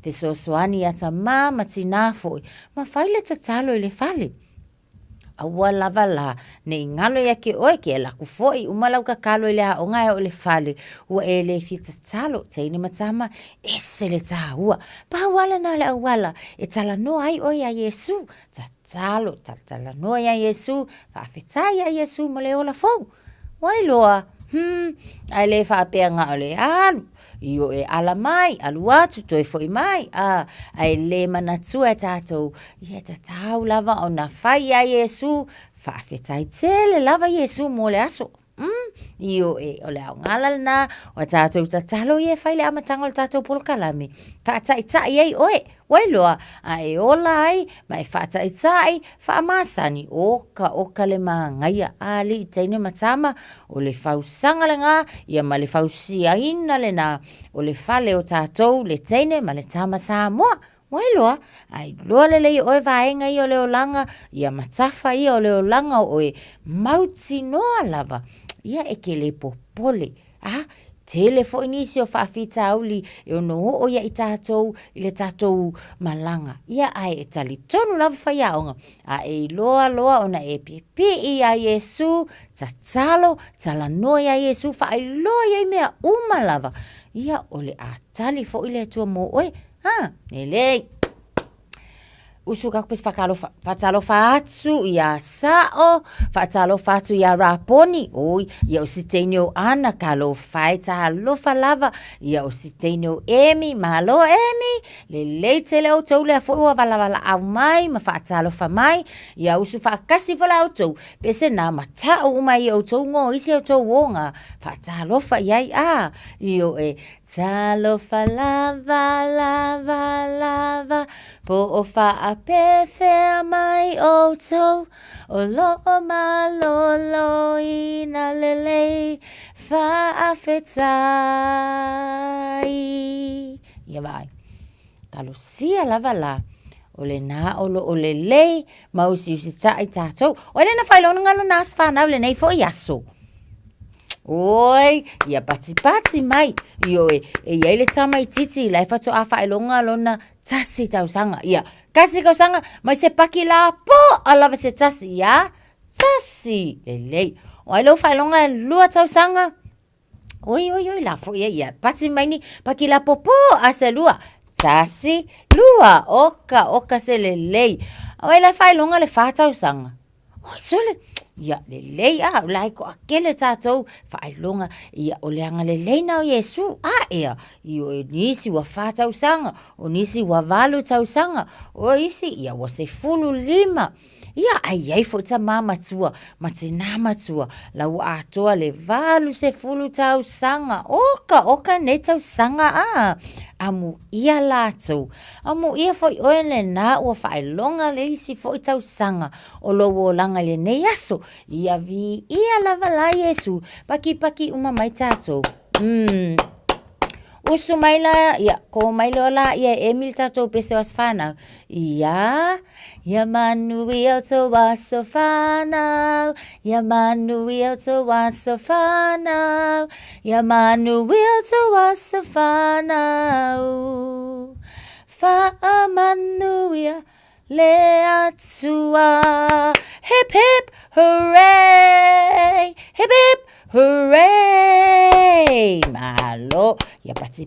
te sosoani ata ma matina foi, ma whai le tatalo I le whale, awa lava la, ne ngalo ya ke oe ke la kufoi, umalau ka kalo I le haonga o le fale, ua e le fita talo, teine matama, ese le tahua, pa wala na le awala, e tala no ai oe a Yesu, talo, tala no ai a Yesu, fa fetai a Yesu ma le ola fau, wai loa, ai le fa pea nga o le alu, Io e ala mai, alu atu toi foi mai, ai le manatua e tātou, ia tatau lava o na whai a Yesu, whaafetai tele lava Yesu mo le aso, Io o le au ngala na o tātou tatalo i e whaile amatanga o le tātou polo kalame. Whaatai ei oe, loa, a e ola ai, ma e whaatai whaamasani, oka le maangaia, a li i teine matama, o le whausanga le ngā, ia ma le whausia ina le nā, o le whale o tātou, le teine, ma le tama Samoa. Loa, ai loa le lei oe vaenga i o leo langa, ia matafa i o leo langa oe mauti noa lava. Ia e ke le popole, tele fo inisi o whaafita auli, e ono o ia i tātou, i le tātou malanga. Ia ai e tali tonu lava whai aonga, a e loa ona e pipi i a Yesu, tatalo, talanoa i a Yesu, wha ai loa i mea uma lava. Ia ole a tali fo i le tua mo oe, Nelei. Usuka kupes whatalo whaatsu ia sao, whatalo whaatu ia raponi. Oi, ia o siteine o ana kalo whai taha lofa lava. Ia o siteine o Emi, mahalo Emi. Le leitele o tau lea fo ua wala au mai, ma whaatalo wha mai. Ia usu whaakasi wala o tau. Pese na mata o umai o tau ngō isi o tau wonga. Whaatalo wha iai Io e talo wha lava. Po o wha pefe mai o tau, o lo malolo ina lele, whaafetai. Ia vai, kalo sia lava la, o le na o le lei, mausi usi tai tātou, o le na whailona ngalo nās whanau le nei fo i aso. Oi, ia pati mai, io e iai le tama i titi, lai whato a whailonga lona tasi tau sanga, ia, kasi kau sanga, mai se paki la po, alawa se tasi, ia, tasi, lelei, o ai lo whailonga lua tau sanga, oi, la fo ia, pati mai ni, paki la po, a se lua, tasi, lua, oka se lelei, o ai la whailonga le whatau sanga, oi, sole, ia lelei lai ko akele tātou whailonga ia o leanga lelei na o Yesu ea i o nisi wa whātau sanga o nisi wa walu tau sanga o isi ia wa se fulu lima ia ai fo ta mama tua matina matua la wa atoa le walu se fulu tau sanga oka ne tau sanga amu ia lātou. Amu ia foi oele na ua whaelonga le isi foi tau sanga o lowo langa le nei aso. Ia vi ia lava la Yesu. Paki uma mai tātou. Usu maila, ia, ko maila ola, ia Emil tātou pese was whanau. Ia manui au tō waso whanau. Ia manui au tō waso whanau. Ia manui au tō waso whanau. Wha manuia le atua. Hip hip hooray. Hip hip hooray! Malo, ia pati,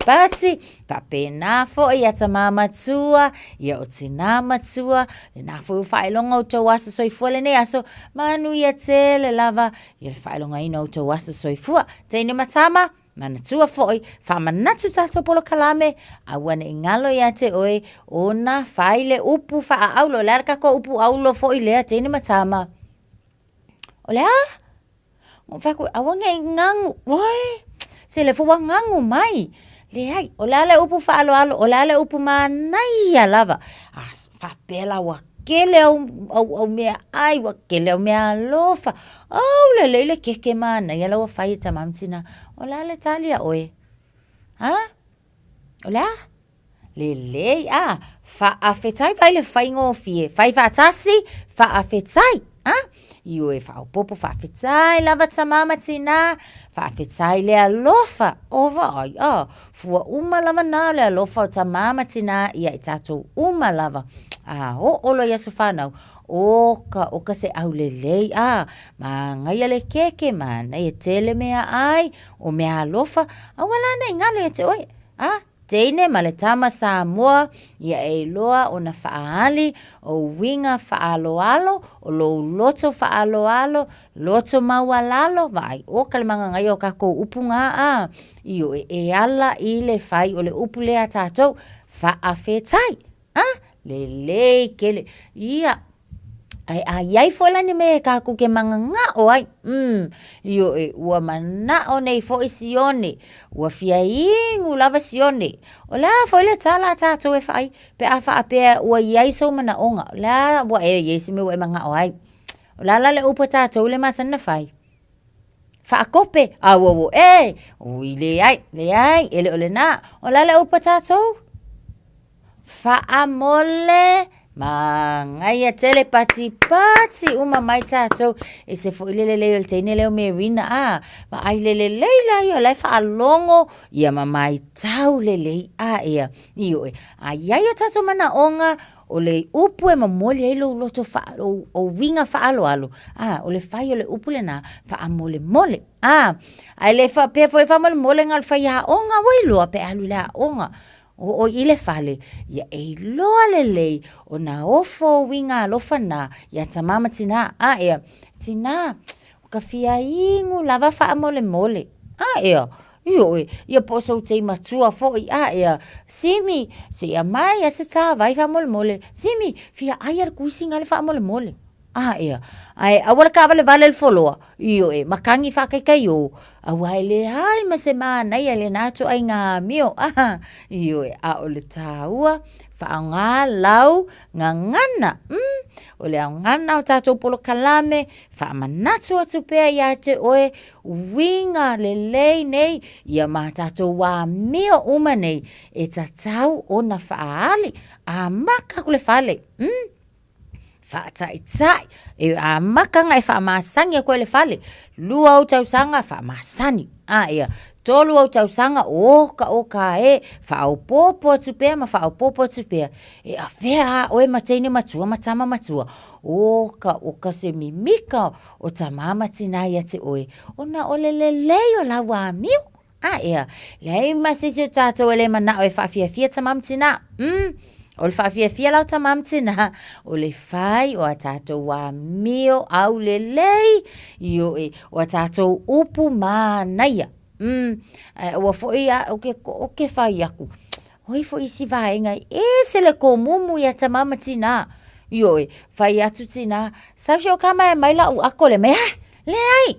papena fo ia ta mama tua, ia o tina matua, le na fo whaelonga o tau asa soifua le ne aso, manu ia te le lava, ia le whaelonga ina o tau asa soifua. Teine matama, mana tua foi, whamanatu tātou polo kalame, awane ingalo ia te oe, ona whaile upu wha aulo, leraka ko upu aulo foi lea, teine matama. O lea? Mo faku awange ngangu, woi, se le fuwa ngangu mai. Le ai, o lale upu alo, o lale upu manai lava. Fa pela wakele au mea ai, wakele au mea lofa. Au le keke mana, ia lawa fai tamamtina. O lale talia oe. O lea? Le, fa afetai vai le fai ngofie. Fai fatasi, fa afetai, Io e whaopopo whaafetai lava tamama tina, whaafetai lea lofa, ova ai, fua uma lava nā lea lofa o tamama tina, ia i tātou uma lava, olo ia su whanau, oka se au lelei, ma ngai ale keke mana, ia tele mea ai, o mea lofa, awala nei ngalo ia te oe, Teine ma le tama Samoa, ia e loa o na whaali, o winga whaaloalo, o lo loto whaaloalo, loto maualalo, vai, o kalimanga ngai o kako upunga io e ala i le whai o le upu lea tātou, whaafetai, le kele, ia, ai fo la ni me ka ku ke manga o ai yo ua mana o nei fo isione ua fia ingu lava sione o la fo le tala tato e fai pe afa pe ua iai so mana onga la ua yesi me ua manga o ai o la le upa tato le masana fai fa akope awo ui le ai ele ole na o la le upa tato fa amole Mangai tele pati uma mai tato e se fo ile le tene le merina ma ai le la ia le fa longo ia mamai tau le ia io ai ai tato mana onga o le upu e mamoli e lo loto fa o winga fa alo o le fai o le upu le na fa amole mole ai le fa pe foi fa mole ngal fa ia onga wilo pe alu la onga o ile fale ia e loa lelei o na ofo winga lofana ia tamama tina ia tina o ka fia ingu lava fa mole ia ia poso te matua fo ia simi se ia mai se ta vai fa mole simi fia ai kuisi ngale fa mole ia ai awala ka vale foloa io makangi fa kai o awai ai ma se mana ia le nato ai nga mio io o le taua fa nga lau ngana o le ngana o tato polo kalame fa manatu atu pe ia te oe winga le nei ia ma tato wa mio uma nei e tatau ona fa ali maka kule fale fa tai e makanga e fa masangi ko le fale lua o tau sanga fa masani ia tolu o tau sanga o ka e fa o popo tupe ma fa o popo tupe e a vera o e matene matua matama matua o ka se mimika o tamama tina ia te oe ona o le o la wa miu ia le ma se tato le mana o e fa fia tamama tina o le fia lau tamamtina o le fai o a tatou wa mio au le lei io o a tatou upu manaia o foi o ke fai aku oi foi si vaenga se le komumu ia tamamatina io fai atu tina sa o kama e mai la u akole me le ai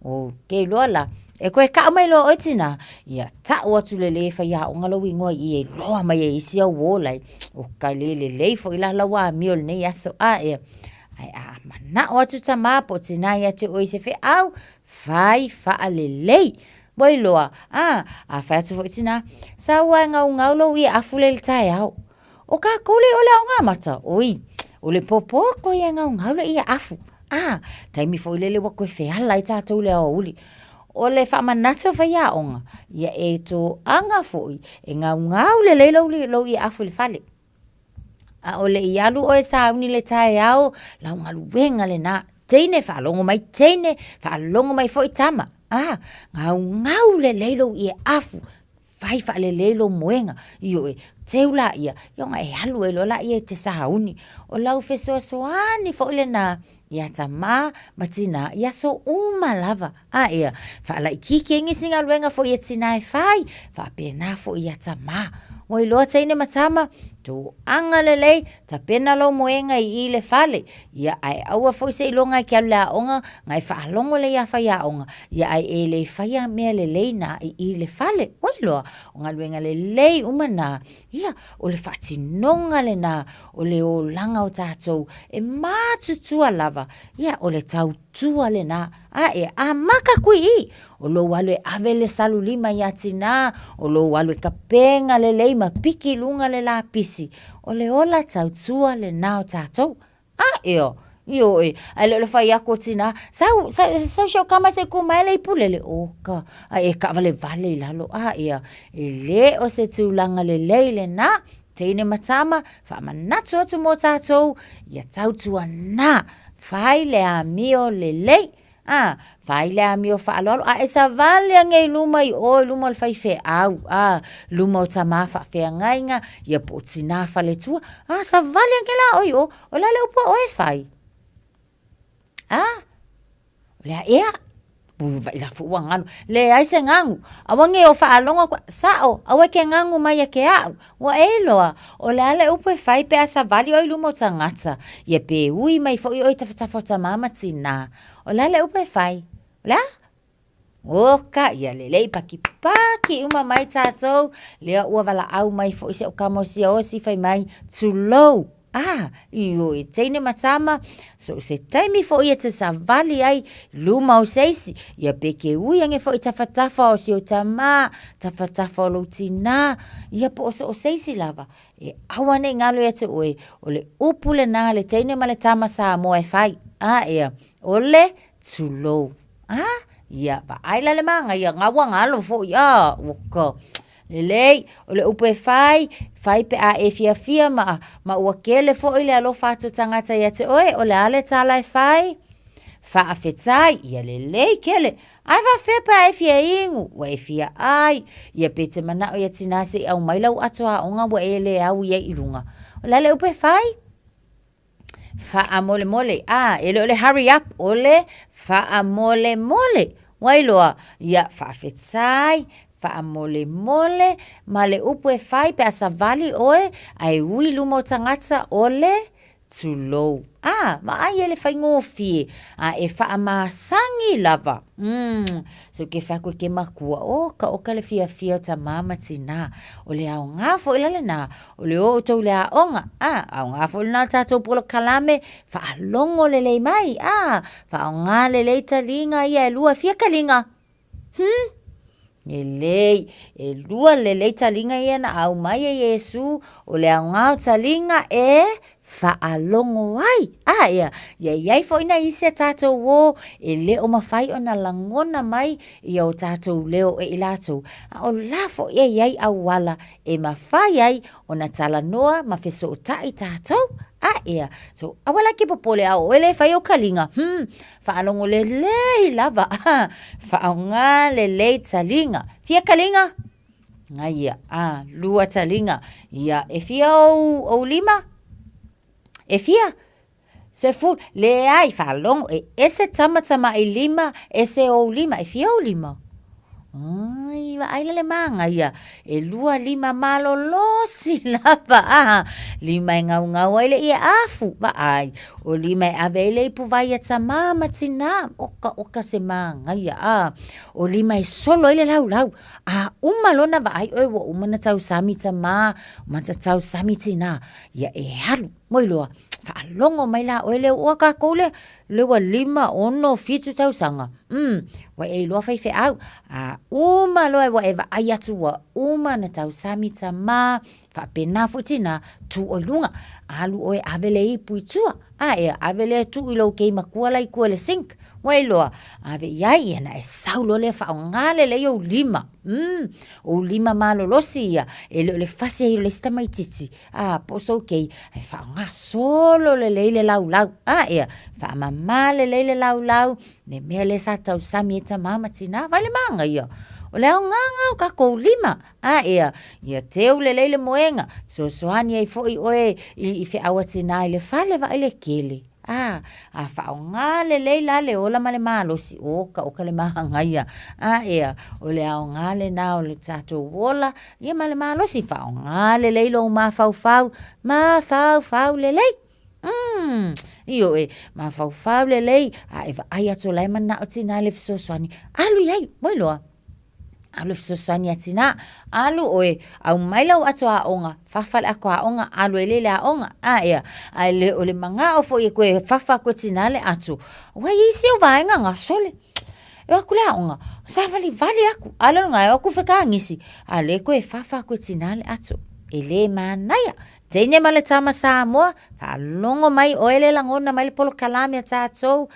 o ke lola e koe ka mai lo otina ia ta o atu le fa ia o ngalo wingo i lo mai e sia wola o ka le fo ila la wa miol ne ya so ai mana o atu tama po tina ia te o se fe au fai fa le boi loa a fa tu fo tina sa wa ngau i afule le tai au o ka kole o le nga mata oi o le popo ko ia ngau le ia afu taimi fo ile le wa ko fe ala i tatou le o uli o le whamanato whaia onga, ia e tō anga foi, e ngau le leilo i afu le whale. O le i alu o e sauni le tae au, lau ngalu wenga le na, teine whalongo mai foi tama. Ngau le leilo i afu, fai le leilo moenga, io e teula ia, yonga e halu e lola ia te sahauni, o lau fesoa soani fo ile na, ia tama matina ia so lava ia fa la kiki ngi singa luenga fo ia tina e fai fa pena fo ia tama Moi loa taine matama, tu anga lelei, ta pena lo moenga i le fale. Ia ai aua foi se ilonga ki ala onga, ngai whaalongo le ia whaia onga. Ia ai e le whaia mea lelei na i le fale. Moi loa, o ngā luenga lelei umana. Ia, o le whatinonga le na, o le o langa o tātou, e mātutua lava. Ia, o le tau tua le na. A maka kui i. O lo wale ave le salu lima ia tina, o lo wale kapenga le leima piki lunga le la pisi. O le ola tau tua le nao tātou. Io, ai le fai ako tina, sau shau kama se kumaele i pulele, oka, e kawale vale i lalo, ia, e le o se tūlanga le leile na, teine matama, wha manatu atu mo tātou, ia tau tua na, fai le a mio le lei, fai le a mio fa alo, esa vale ngai luma i o luma le fai fe au, luma o tama fa fe ngainga, ia po tina fa le tua, sa vale ngai la oi o la le upo o e fai. Lea ea, Puva ila fu wangalo. Le ai se ngangu. Awange o whaalonga kwa sao. Awe ke ngangu mai ke au. Wa eiloa. O le ale upe whai pe asa vali o ilumo tangata. Ia pe ui mai fo i oi tawhatawhata mama tina. O le ale upe whai. La? Oka ia lelei paki uma mai tātou. Lea ua wala au mai fo ise o kamosia o si whai mai too low. Iyo e teine matama. So se taimi fo ia te sa vali ai luma o seisi. Ia peke ui ange fo i tawhatafa o si o tama. Tawhatafa o lo tina. Ia po o seisi lava. E awane ngalo ia te oe. O le upule na le teine ma le tama sa mo e whai. Ia. O le too low. Ia, pa aila le manga, ia ngawa ngalo fo, ia, waka. Lelei, o le upe whai pe a e fia ma ua kele fo i le alo whātu tangata ia te oe, o le ale tālai whai, wha a whetai, ia lelei kele, ai wha whepa e fia ingu, wa e fia ai, ia pete mana o ia tinase au mailau atoa onga wa e le au ia ilunga. O le upe whai, Faa mole mole. Ele ole hurry up. Ole faa mole mole. Wailoa. Ia faa fetai. Faa mole mole. Male upu e fai pe asa vali oe. Ai ui lumo tangata ole too low. Ma ai ele fai ngofie. E faa maasangi lava. So ke faa koe ke makua. Oka le fia o ta mama tina. O le au ngafo ilale na. O le o tau le a onga. Au ngafo le na tatou polo kalame. Faa longo le lei mai. Faa onga le lei talinga ia e lua fia kalinga. E lua le lei talinga ia na au mai e Yesu. O le au ngau talinga whaalongo ai. Ia iai fo ina ise tātou wō e le o mawhai o na langona mai i o tātou leo e ilatou. O lafo iai au wala e mawhai ai o na tala noa ma wheso o tai tātou. Ia. So, awala ki popole au ele whai o kalinga. Whaalongo le lei lava. Whaonga le lei talinga. Fia kalinga? Ngaia. Lua talinga. Ia. E fia o lima? E fia, se fu, le ai whalongo, ese tamatama i lima, ese o lima, e fia o lima. Aila le manga ia, e lua lima malo losi lapa, lima e ngau ele ia afu, ai, o lima e avele i puvai a tamama tina, oka se manga ia, o lima e solo ele lau, umalona va ai, oe wa umana tau sami tama, umana tau sami tina, ia e halu, moiloa, whaalongo mai la o ele ua ka koule, lewa lima ono fitu tau sanga. Wa e loa whai au. Uma loa wa e wa ai atu wa uma na tau sami tama, whapena futina, tu o lunga. Alu oe avele i puitua. Avele tu ilo kei makua lai kua le sink. Wa e loa. Ave iai ena e saulo le whaongale le o lima. O lima malo losi ia. E le fase i le stama i titi. Poso kei. E whaonga solo le leile lau. Whaamama le leile lau. Ne mea le sa tau sami e ta mama tina. Vale manga ia. O leo nganga o kako lima. Ia teu le leile moenga. So sohani ai foi oe i fe awa tina i le fale va i le kele. Whaonga le leila le ola ma le malosi. Oka le mahanga ia. O le ao ngā le na o le tato wola. Ia ma le malosi. Whaonga le leilo o mawhau. Mawhau le lei. Io mawhau le lei. Eva ai ato lai mana o tina le fisosoani. Alu iai, moiloa. Alu fisosoani atina. Alu oe, au mailau ato a onga. Whawhale ako a onga, alu ele le a onga. Ai le o le manga o fo i koe whawha koe tina le ato. Wai isi o vaenga ngā sole. E aku le a onga. Sa vali aku. Ala nga e aku wheka ngisi. Ale koe whawha koe tina le ato. Ele manaya. Teine ma le tama Samoa, whalongo mai o ele langona mai le polo kalame a tātou.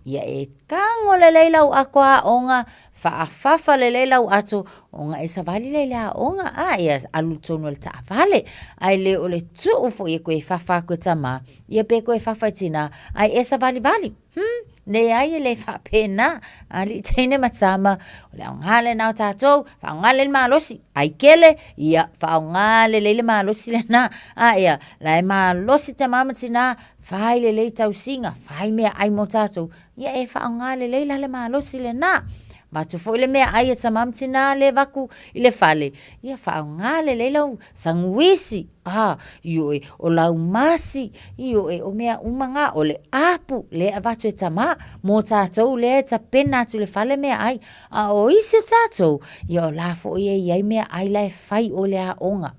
Ia e kango le leilau ako a onga, whaafafa le leilau ato, onga e savali le lea onga ia alu tonu le taavale ai le o le tuu fo i koe fafa koe tama ia pe koe fafa tina ai e savali vali ne ai le fa pena ali tene matama le ngale na tatou fa ngale malosi ai kele ia fa ngale le malosi le na ia la malosi tama tina fai le tau singa fai me ai mo tatou ia e fa ngale le malosi le na ma tu foi le mea ai sa mamtina le vaku ile fale ia fa ngale le lau sanguisi io e o lau masi io e o mea umanga o le apu le avatu e tama mo tatou le ta pena tu le fale mea ai o isi tatou ia o la fo ia mea ai la fai o le aonga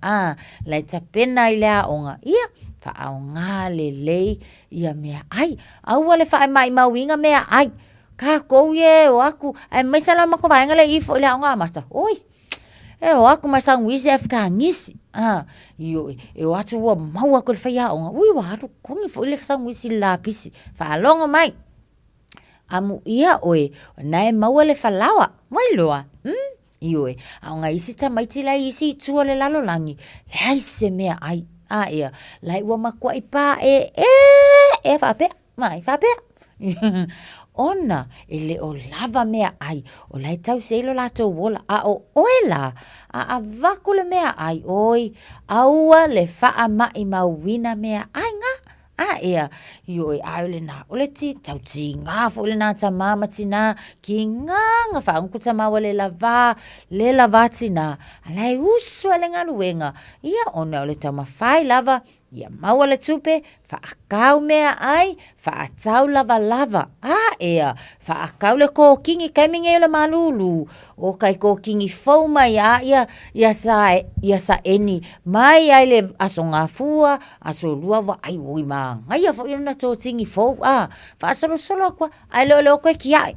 la ta pena ile aonga ia fa ngale le ia mea ai au le fa mai mawinga mea ai ka ko ye o aku ai mai sala mako vai ngale ifo le nga mata oi e o aku mai sang wisi afka ngisi io e o atu wa mau aku le faia o ui wa ru kongi fo le sang wisi la pisi fa longo mai amu ia oi nai mau le falawa mai loa io e a nga isi ta mai tila isi tu le lalo langi lai se me ai ia lai wa makwa ipa e fa pe mai fa pe ona ele o lava mea ai o lai tau seilo lato wola o oela a vakule mea ai oi aua le faa mai mauwina mea ai nga ia io e aile na ole ti tau ti nga fo le na ta mama tina ki nga fa unku ta ma le lava tina alai usu le ngaluenga ia ona ole ta ma fai lava ia mau le tupe fa akau mea ai fa atau lava ia fa akau le ko kingi kaminge le malulu o kai ko kingi fo mai ia sa eni mai ai le asonga fua aso lua wa ai ui ma ngai fo ina to tingi fo fa solo kwa ai lo ko ki ai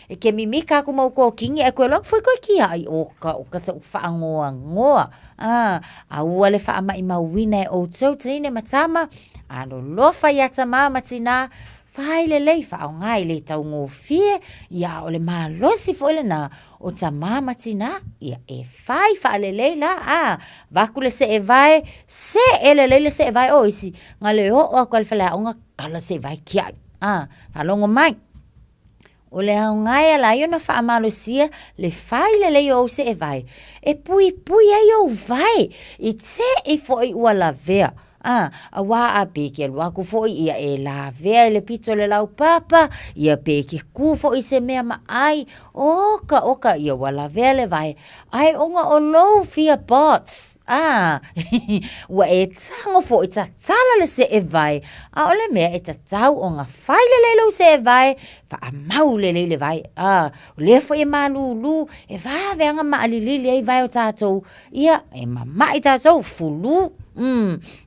e ke mimika ku mo ko kingi e ko lo foi ko ki ai o ka sa fa ngoa au le fa mai mawina o tau tine matama alo lofa ya tama matina fai le fa ngai le tau ngo fie ya o le malosi fo le na o tama matina ia e fai fa le la vakule se e vai se ele se e vai o isi ngale o kwal fala nga kala se vai kia fa longo mai o le ngai la yo na fa malosia le fai le o se e vai e pui ai o vai i te e foi wala vea wa a peke wa ku fo ia e la vea le pito le lau papa ia peke ku fo i se mea ma ai oka ia wala vea le vai ai onga o low fia bots wa e tango fo i ta tala le se e vai o le mea e ta tau onga fai le lo se e vai fa a mau le vai le fo e malulu e va venga ma alili le vai o tatou ia e ma i tatou fulu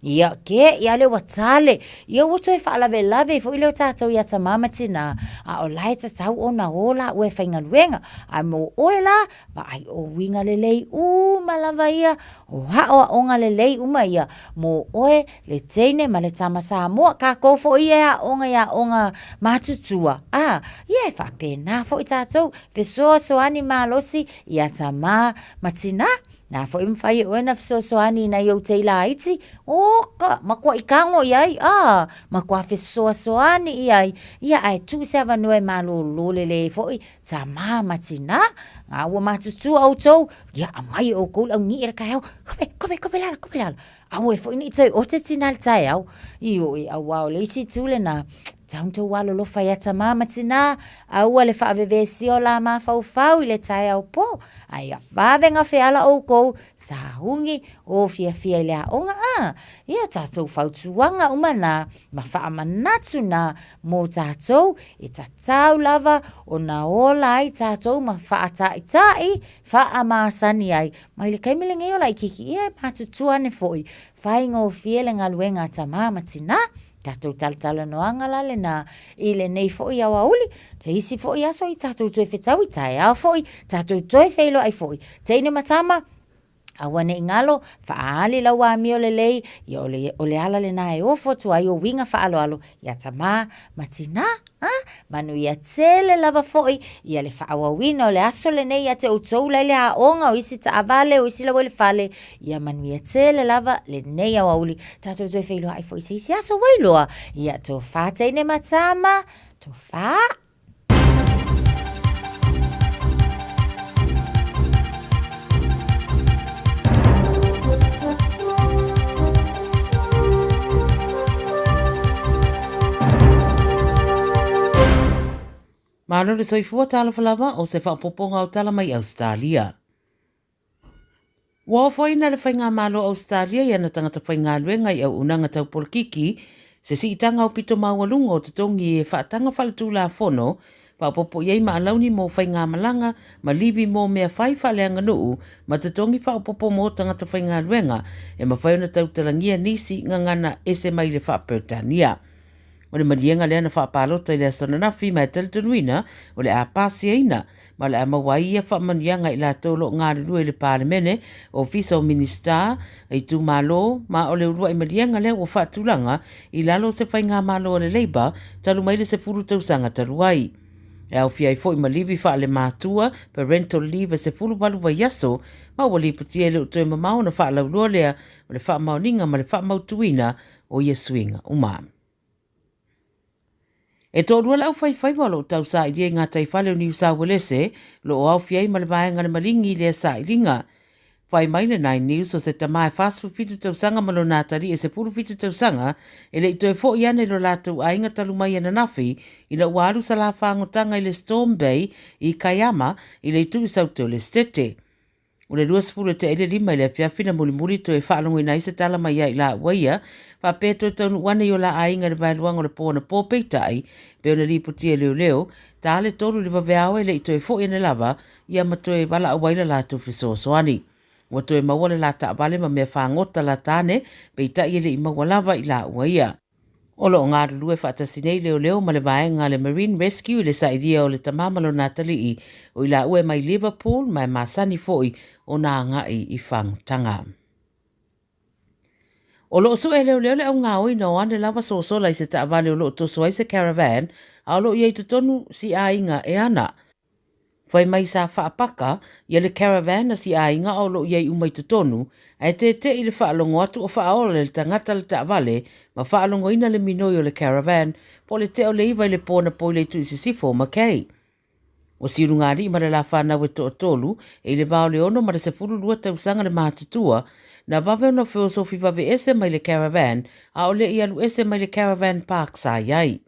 ia ke ia le watale ia woto e fa lave fo ile tatou ia ta mama tina o lai ta tau ona ola we fainga luenga ai mo oela ba ai o winga lelei malava ia o onga lelei ia mo oe le tene ma le tama sa mo ka ko fo ia onga matutua ia fa pena fo tatou fe so ani malosi ia ta matina na fo im fai o na so ani na yo te la iti ka makwa ikango iai makwa fe so ani iai ia ai tu se va no e malo le fo ta mama tina wa matu auto ya mai o ko au ni ka yo kope la au e fo ni te o te tinal tai au io e au le si tu le na tanto walo lo fai ata mama tina au le fa veve si o la ma fau ile tai au po ai fa venga fe ala o ko sa hungi o fia le onga ia tatou fau tuanga umana ma fa manatu na mo tatou e tatau lava o na ola ai tatou ma fa tai fa amasani ai mai le kaimile ngai ola kiki ia matutuane foi fai ngo fia le ngaluenga ta mama tina tatou tala no angala le na ile nei fo ia wauli te isi fo ia so i tatou toe fetau i tai a fo i tatou toe feilo ai fo i te ine matama Awa ne ingalo, faali la wa mi ole lei, ia ole ala le na e ofo tu ai o winga faalo alo, ia tama, matina, manu ia tele lava foi, ia le faawa wina ole aso le nei ia te utou le a onga o isi ta avale o isi la wele fale, ia manu ia tele lava le nei a wauli, tato toi feilo ai foi se isi aso wailoa, ia to fata ine matama, to fa. Mano le soifua tala falama o se whaapoponga o tala mai Australia. Wa whaina le whainga malo Australia ia na tangata whainga luenga i au unanga tau polkiki se si itanga o pito maualunga o tatongi e whaatanga whalatu la whono whaapopo iei maalauni mo whainga malanga ma livi mo mea whai whaleanga nuu ma tatongi whaapopo mo tangata whainga luenga e ma whaiona tau talangia nisi ngangana ese mai le whaapertania. O le marienga lea na whaapalota i lea sonanafi mai teletonuina o le a pasiaina ma le a mawaia whaamanianga i la tolo ngāre lue le pāremene o visa o minister i tu malo ma o le urua i marienga lea o whaatulanga i lalo se whainga malo o le Labour talu mai le se furu tausanga taluai. E au fiai fo i malivi wha le mātua parental leave se furu walu wa yaso ma wali putia le utoe mamao na wha laulua lea o le wha maoninga ma le wha mautuina o Yesuinga umam. E tōrua lau whai walo tau sa i rie ngā taifale o New South Wales lo o au fiai ma le vaenga le malingi i lea sa i ringa. Whai mai le Nine News o se tamae fast fitu tau sanga malo nātari e se puru fitu tau sanga e le i toe fo i ane lo lātou a inga talu mai ana nafi i la waru sa la whangotanga i le Storm Bay i Kayama i le i tu i sauto le stete. O le 2 te ele lima i le fiafina mulimuri to e whaalongo i naise tala mai i la waia, pa peto taunu wane i o la ainga le vailuanga le pōna pōpeitai, pe o le ripotia leo, ta le tolu le waweawa i le i to e fo i ane lava, ia ma to e wala awaila la tu fisosoani. Wa to e mawale la ta abale ma mea whangota la tane, pe i ta i le i mawalava i la waia. Olo o ngāru lue whaatasinei leo ma le vaenga le Marine Rescue le sairia o le tamamalo Natali i o i la ue mai Liverpool mai masani foi o nā ngai i whangtanga. O lo su e leo le au ngā oi na o ane lava sosola i se taavale o lo toso ai se caravan a o lo i tonu si a inga e ana. Whai mai sa whaapaka, ia le caravan na si a inga o lo iei umai tonu, e te i le whaalongo atu o whaola le tangata le taavale, ma whaalongo ina le minoi o le caravan, po le te o le iwa le pōna po le tu isi sifo ma kei. O siru ngāri ma le la whanau e to tolu, e le vao le ono ma le se furu lua tausanga le mātutua, na wawe ona whiosofi wawe ese mai le caravan, a o le ialu ese mai le caravan park sa iai.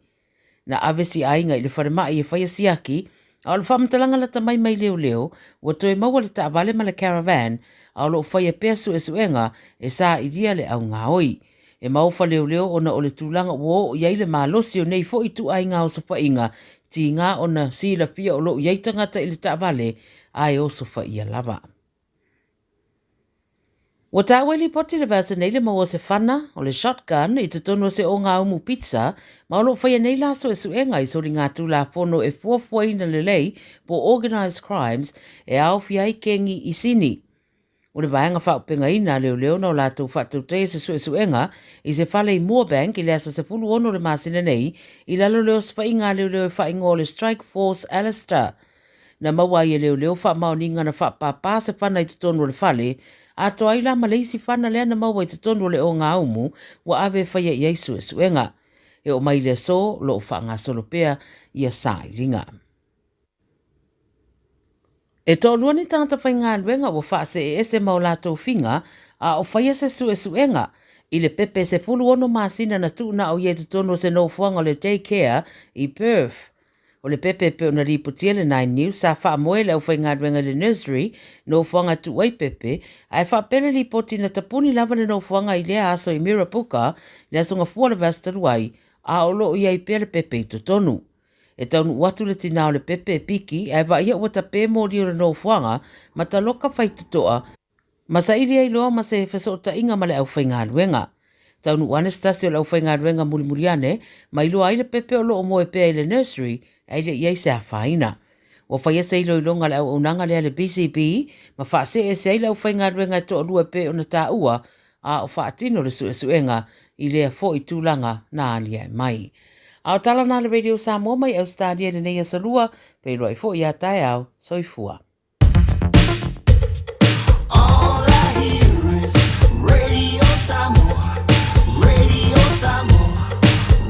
Na avesi ainga i le wharimai e whaia siaki, a o le whamtalanga la tamai mai leo, wa toi maua le taavale ma le caravan, a o lo whaia pesu e suenga e sa i dia le au ngaoi. E maufa leo ona o le tūlanga wo iai le malosi o nei fo i tu ai ngā o sofa inga, ti ngā ona si la fia o lo iai tangata i le taavale, ai o sofa ia lava. Wa tāweli poti le vasa nei le maua se whana o le shotgun i te tono se o ngā umu pizza, ma o lo whaia nei laso e suenga i sori ngā tūla whono e fuafuaina le lei po organised crimes e au fiai kengi i sini. O le vaenga whaupenga ina leo na o lātou whātou te se suenga i se whale i Moorbank i le aso se fulu ono le masina nei i lalo leo spainga leo e whaingo le Strike Force Alistair. Na mawai e leo whaamaoninga na whaapapa se whana i te tono le whale, a to ai la maleisi whana lea na maua i te tono le o ngā umu wa ave whaia i eisu e suenga. E o mai le so lo whanga solopea i a sai ringa. E tō luani tangata whai ngā luenga wa whaase e ese mau lātou whinga a o whaia se suenga i le pepe se fulu ono māsina na tūna au i te tono se no whanga le daycare i Perth. O le pepe pe ona ripotia le Nine News sa wha moe le au whai ngā luenga le nursery no whanga tu ai pepe ai wha pene ripoti na tapuni lava le no whanga i lea aso i Mirapuka le asonga fuara vastaruai a o lo i ai pere pepe i tonu. E taunu watu le tinao le pepe piki ai wa ia wata pe mōri o le no whanga ma ta loka whai tutoa ma sa iri ai loa ma se whesota inga ma le au whai ngā luenga. Taunu wane stasi o le au whai ngā luenga mulimuriane ma ilo ai le pepe o lo o moe pe ai le nursery ai le iai se a whaina. Ua whaia se ilo ilonga le au unanga lea le BCB, ma wha se e se ila ufai ngā ruenga to lua pe o na tā ua, a o wha atino le suenga i lea fo i tūlanga nā alia mai. Ao tala nā le Radio Samoa mai Australia le nei asalua, pe roi fo i a tae au, soifua. All I hear is Radio Samoa, Radio Samoa,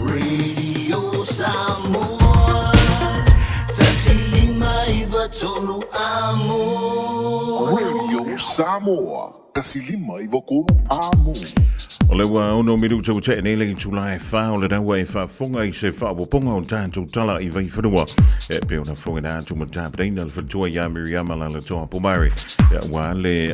Radio Samoa. Tasilima iwa tolu amo. Radio Samoa, tasilima iwa tolu amo. O le wa ono minuta o te nei le tula e fa o le dawa e fa fonga I se fa o ponga o tanto tala I vai whanua. E pe ona fonga na tu mata preina le fatua ya Miriam la le toa pomari. Ya wa le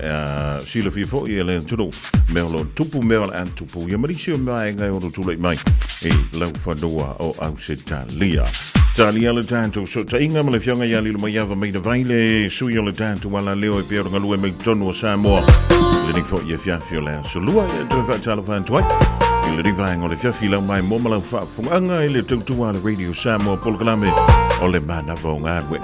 sila fi fo I le tudo. Melo tupu mel an tupu. Ya marisio mai ngai o tula mai. E lau whanua o au se talia. Talia le tanto so ta inga mele fionga ya lilo mai ava mai de vaile sui o le tanto wala leo e pe o ngalue mai tonu o Samoa. Le ning fo ye fiafio le solua e te fa tala fa twai. Le rivang o le fiafila mai momala fa funga le tutua le Radio Samoa polkalame o le mana vo ngadwe.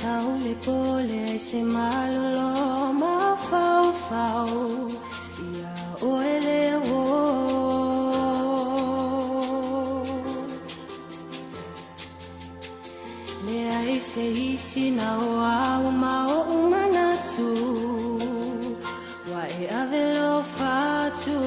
Taule pole ai se malolo ma fau fau ia oele wo le ai se isi na o au ma o umanatu wa e avelo fatu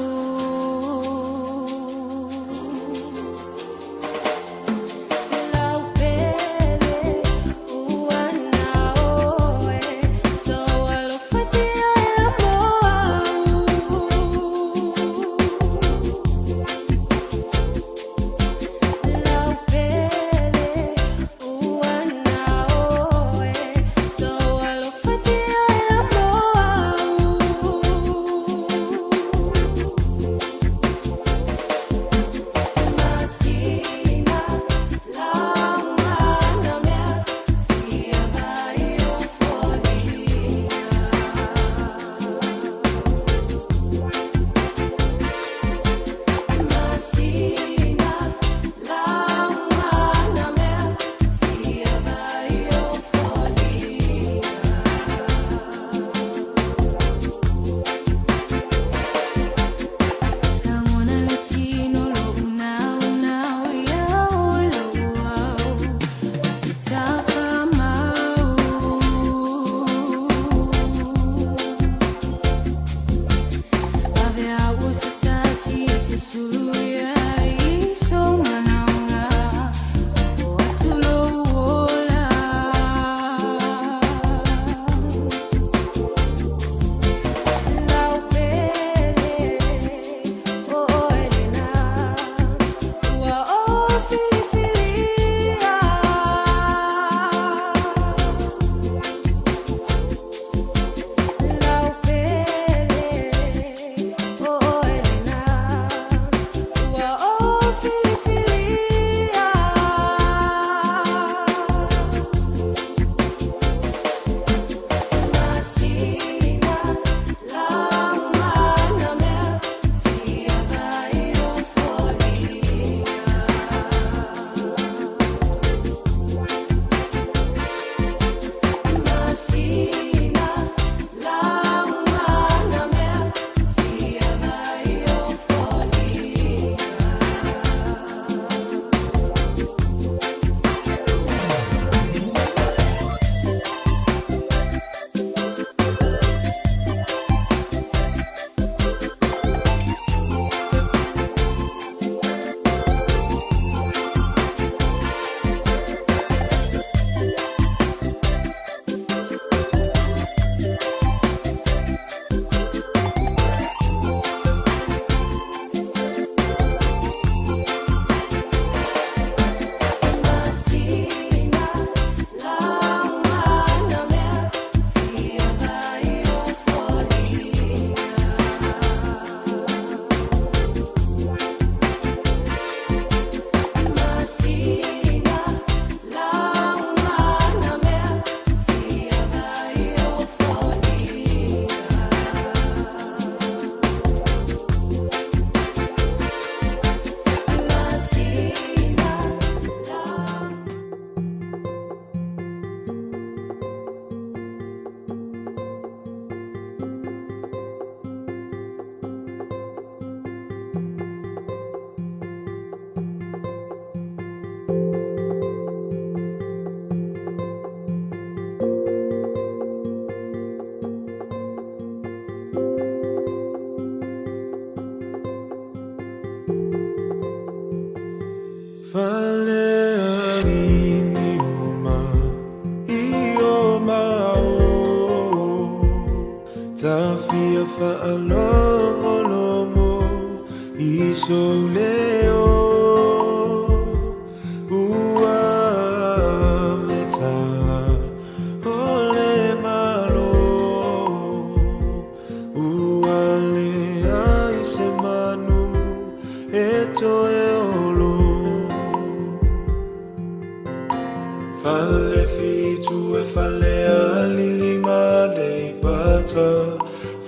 Fale fitu e fale alili male bata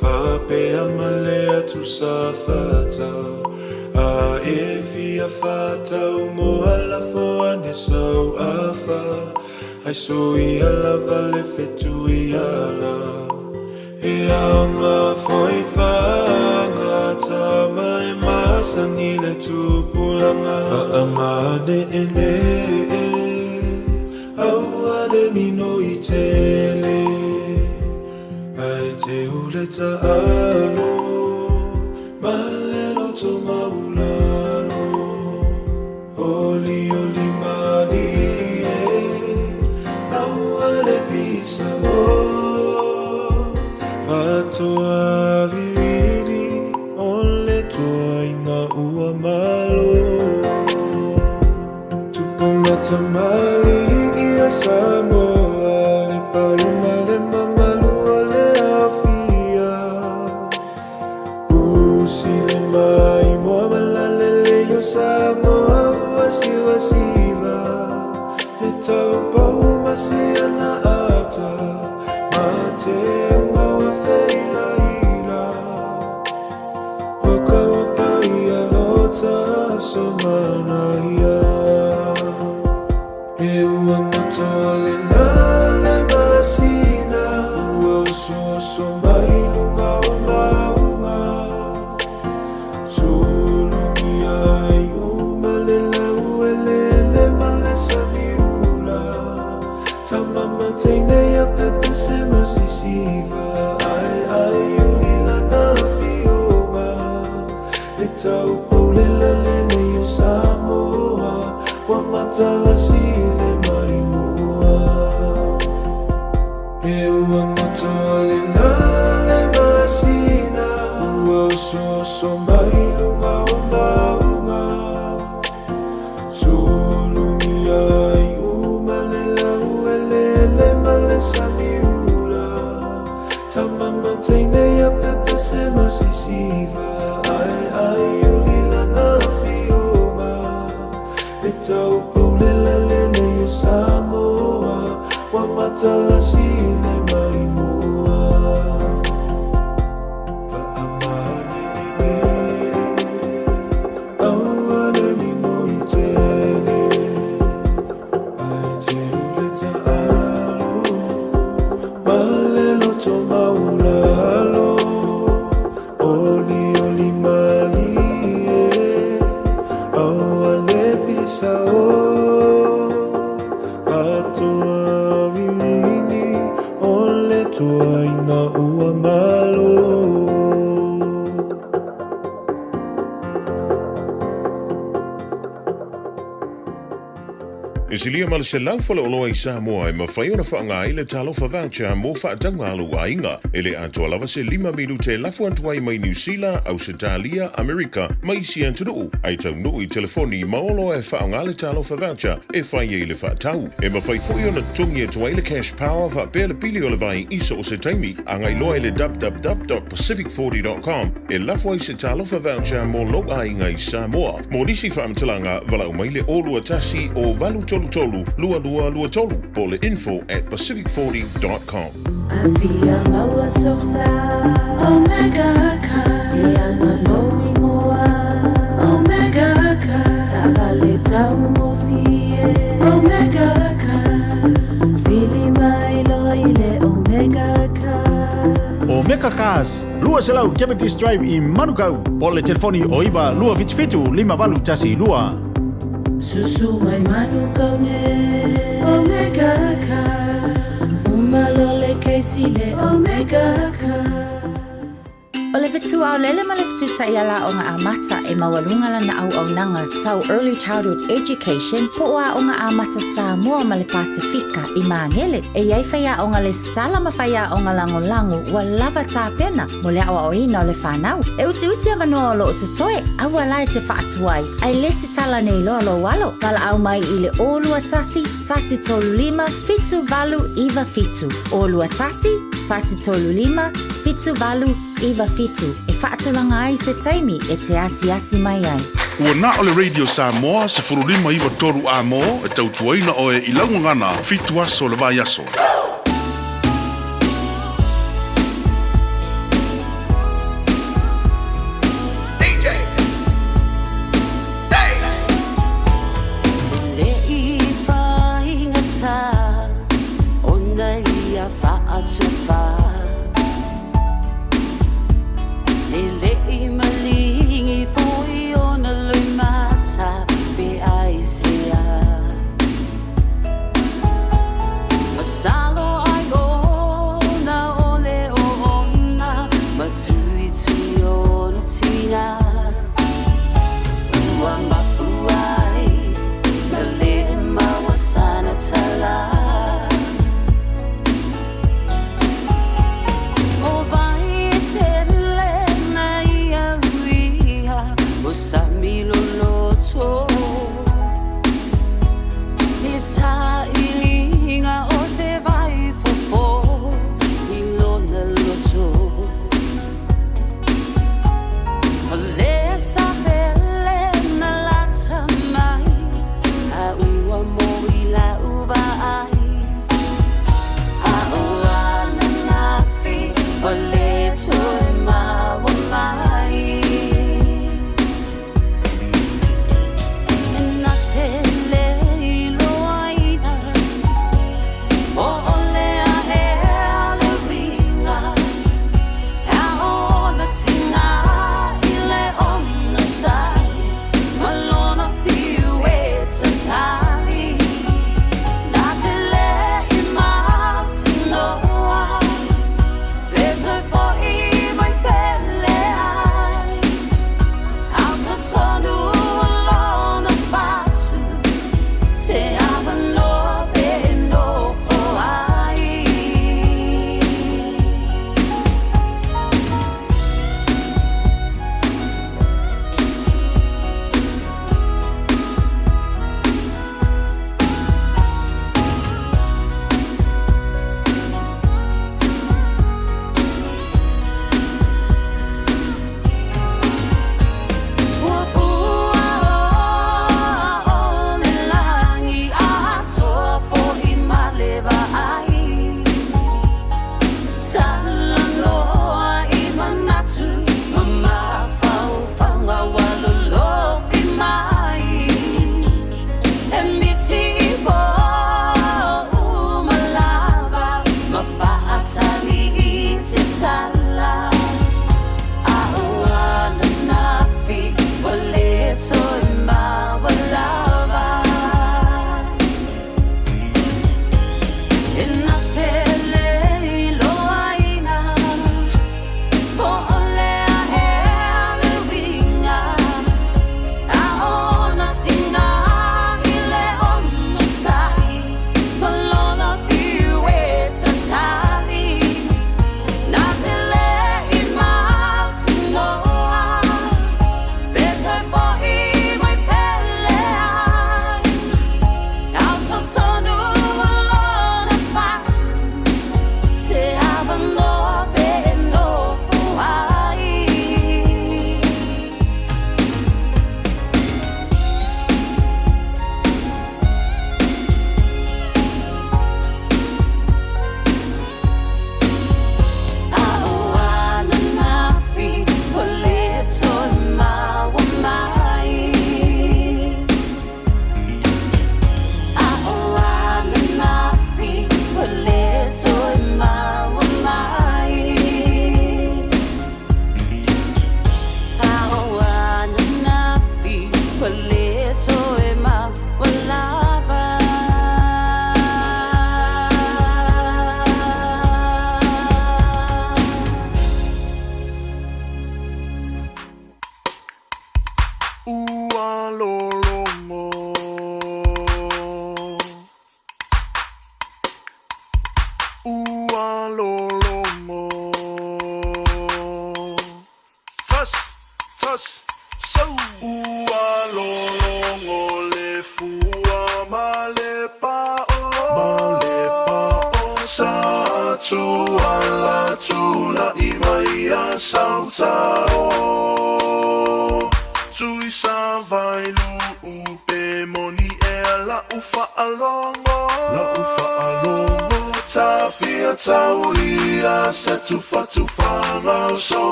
Fa pe amale atu safata A e fia fata umo ala fo ane sau afa Hai sui ala vale fetu I ala E anga foi whanga Tama e masani le tupulanga Whaamane e ne Aua le mino I tele Ai te uleta alo Malelo to maulano Oli oli mani Aua le pisa Patoa viviri Ole toa inga ua malo Tupumata mali ia Samoa Le paima le mamalu le afia Usi le mai moa malalele ia Samoa ua siwa siwa Le tau pau masiana ata Mate ungawa feila ila Waka waka ia lota somana ia E ua matale lale masina Ua usoso mai lunga unga unga Sulungi ai umalela uelele malesa miula Tamama teine ya pepe se masisiva Ai ai ulila na fioma Le tau poulela lele yo Samoa Wa matala sile mai mua E ua matale lale masina Ua usoso mai lunga unga unga Sulungi ai umalela uelele malesa miula Tamama teine ya pepe se masisiva Ai ai ulila na fioma Le tau poulela lele yo Samoa Wa matala sile mai mua Whaamane ne Aua le mino I tele Ai te uleta alo Malelo to maulalo Oli oli mali Aua le pisa Patoa vivini Ole toa ina ua malo E silia ma le se lau fale oloa I Samoa e mawhai ona whaangai le talofa voucher mo whaatanga alu a inga. E le atua lava se 5 minute lafu antuai mai New Zealand, Australia, Amerika, mai si antunuu. Ai tau nuu I telefoni maolo e whaanga le talofa voucher e whai e le whaatau. E mawhai fui ona tungi atua le cash power wha pēle pili o le vai iso o se taimi. Angai loa le www.pacific40.com e lafu ai se talofa voucher mo lo a inga I Samoa. Mo nisi whaamtalanga wala umai le olua tasi o valu tolu tolu, lua lua lua tolu, po le info@pacific40.com. Avia maua sosa, Omega Ka, Ianga Loi Moa, Omega Ka, Tabale Tau Mofie, Omega Ka, Fili Mai Loi le Omega Ka. Omega Cars, lua selau Cavendish Drive I Manukau, po le telefoni o iwa lua fitu 5 tasi lua. Susu mai Manukau ne, Omega Ka, Umalole Casey le Omega Ka. O le vetua o lele ma le vetuta I ala o ngā amata e mawalunga lana au au nanga tau Early Childhood Education po a o ngā amata Samoa ma le Pasifika I Mangele e iai whaia o ngā le stala ma whaia o ngā lango wa lava tā pena mo le awa o ina o le whanau. E uti avanoa o lo o tutoe aua lai te whaatuai ai lesi tala nei loa lo walo wala au mai I le olua tasi tolu lima fitu valu iwa fitu olua tasi tolu lima fitu valu iwa fitu e whaatulanga ai se taimi e te asi mai ai. Ua na o le Radio Samoa se 45 a mo e tautuaina o e ilangu ngana fitu aso le vai aso.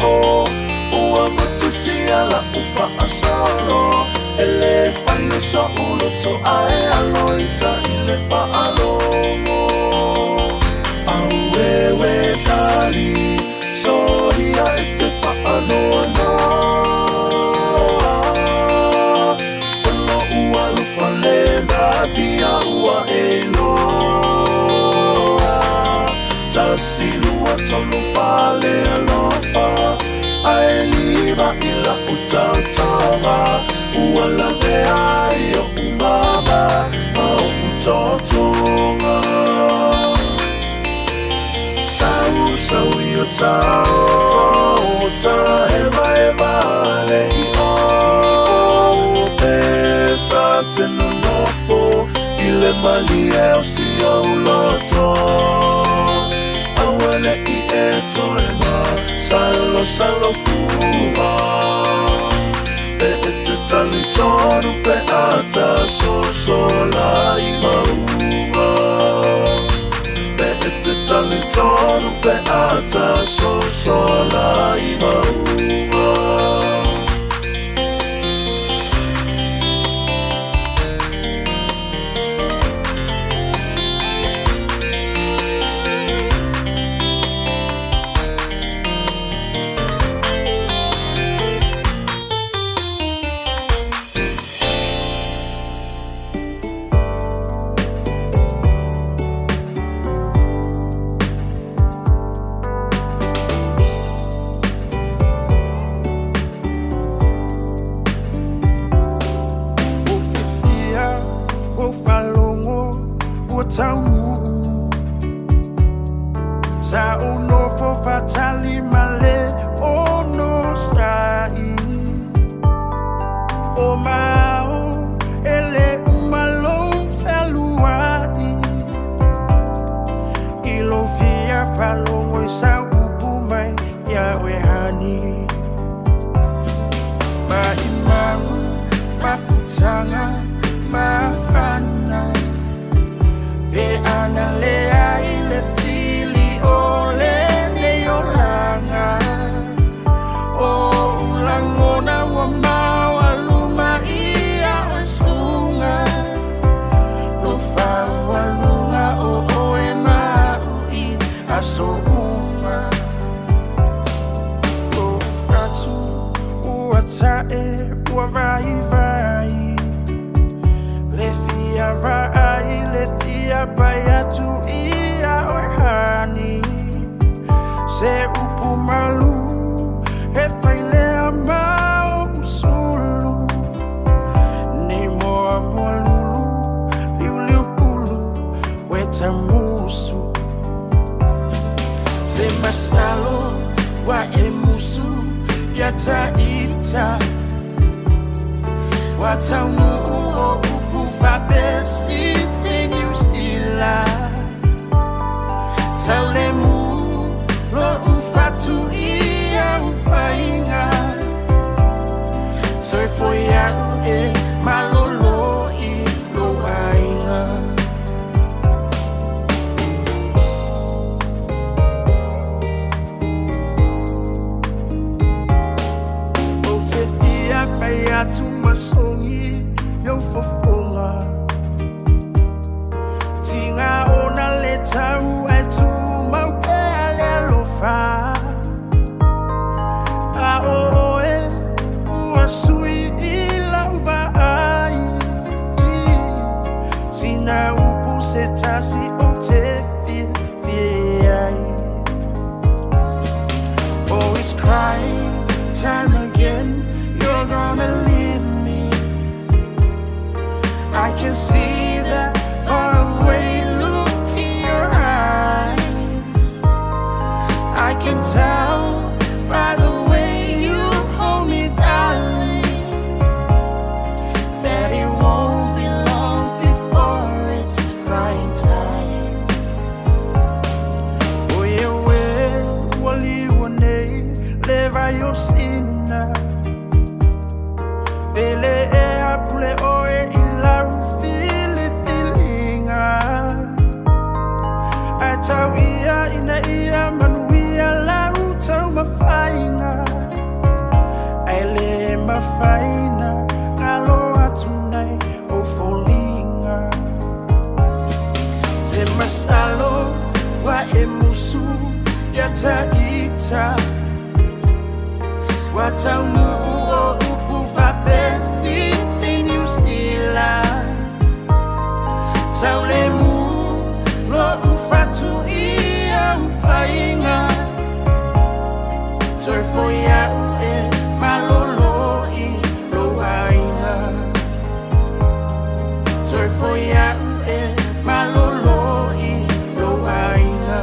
Oh ufa asolo ele fanya so uloto ae aloita ile fa alomo auwewe tali soria ete fa alono olo ua lufa lenda bia ua elo tasilua tolu fale alofa aeliba ila utautama uala veaio umama mau utotonga sau io tau ta eva le io peta tenu nofo ile malie o si o loto awele I eto ema salo fuma pe ete tali tonu pe ata sola I maunga pe ete tali tonu pe ata sola I maunga Fatali male ono sai o mao ele umalo saluai ilo fia falo sa upumai ya wehani ba imau mafutanga mafana be anale ile fili ole Bayatu ia ohani se upumalu he faile amao usulu ni moa molulu liu pulu weta musu se masalo wa emusu yata ita wataunu o upufa besi Taulemu lo ufatu ia ufainga Soy foia e malolo I lo ainga O te fia faya tu masongi yo fofonga Ona le tau e tu mau pe ale lofa a o e ua sui I lauva ai sina upu se tasi o te fie ai always crying time again you're gonna leave me I can see that far away I can tell by the way you hold me, darling, that it won't be long before it's crying time. Oh yeah, wali one leva yo sina, bele e apule oe ila feelinga. Atawia ina ia manu. Mafainga, I lay my faina Kalo atunai o folinga Te masalo wa e musu ya taita Wa taunu o upu fapesi tini usila Taulemu lo ufatu ia ufainga Torfo ya ue malolo i lo ainga Torfo ya ue malolo i lo ainga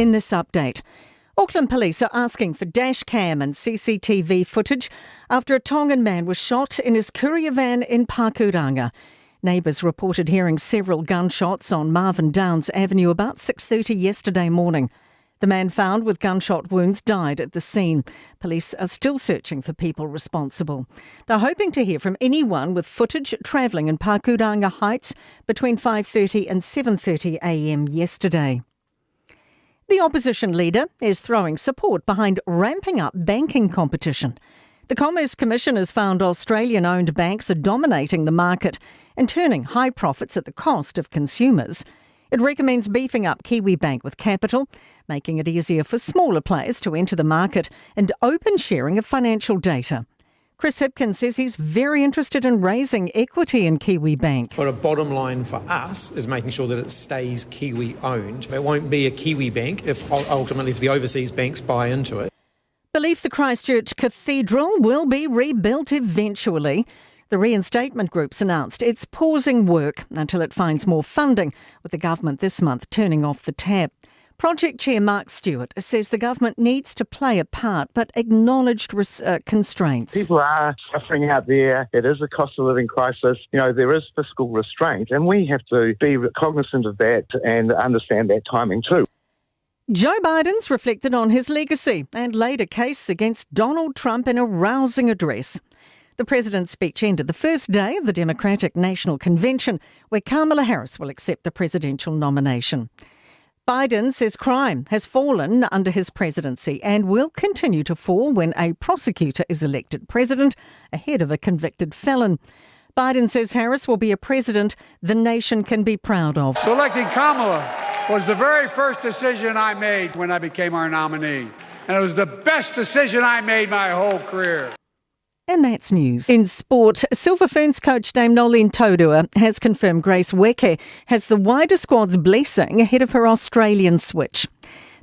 In this update, Auckland police are asking for dash cam and CCTV footage after a Tongan man was shot in his courier van in Pakuranga. Neighbours reported hearing several gunshots on Marvin Downs Avenue about 6:30 yesterday morning. The man found with gunshot wounds died at the scene. Police are still searching for people responsible. They're hoping to hear from anyone with footage travelling in Pakuranga Heights between 5:30 and 7:30 a.m. yesterday. The opposition leader is throwing support behind ramping up banking competition. The Commerce Commission has found Australian-owned banks are dominating the market and turning high profits at the cost of consumers. It recommends beefing up Kiwibank with capital, making it easier for smaller players to enter the market, and open sharing of financial data. Chris Hipkins says he's very interested in raising equity in Kiwibank. But a bottom line for us is making sure that it stays Kiwi-owned. It won't be a Kiwi bank if the overseas banks buy into it. Believe the Christchurch Cathedral will be rebuilt eventually. The reinstatement group's announced it's pausing work until it finds more funding, with the government this month turning off the tap. Project Chair Mark Stewart says the government needs to play a part but acknowledged constraints. People are suffering out there. It is a cost of living crisis. There is fiscal restraint and we have to be cognizant of that and understand that timing too. Joe Biden's reflected on his legacy and laid a case against Donald Trump in a rousing address. The president's speech ended the first day of the Democratic National Convention, where Kamala Harris will accept the presidential nomination. Biden says crime has fallen under his presidency and will continue to fall when a prosecutor is elected president ahead of a convicted felon. Biden says Harris will be a president the nation can be proud of. Selecting Kamala was the very first decision I made when I became our nominee. And it was the best decision I made my whole career. And that's news. In sport, Silver Ferns coach Dame Nolene Taurua has confirmed Grace Weke has the wider squad's blessing ahead of her Australian switch.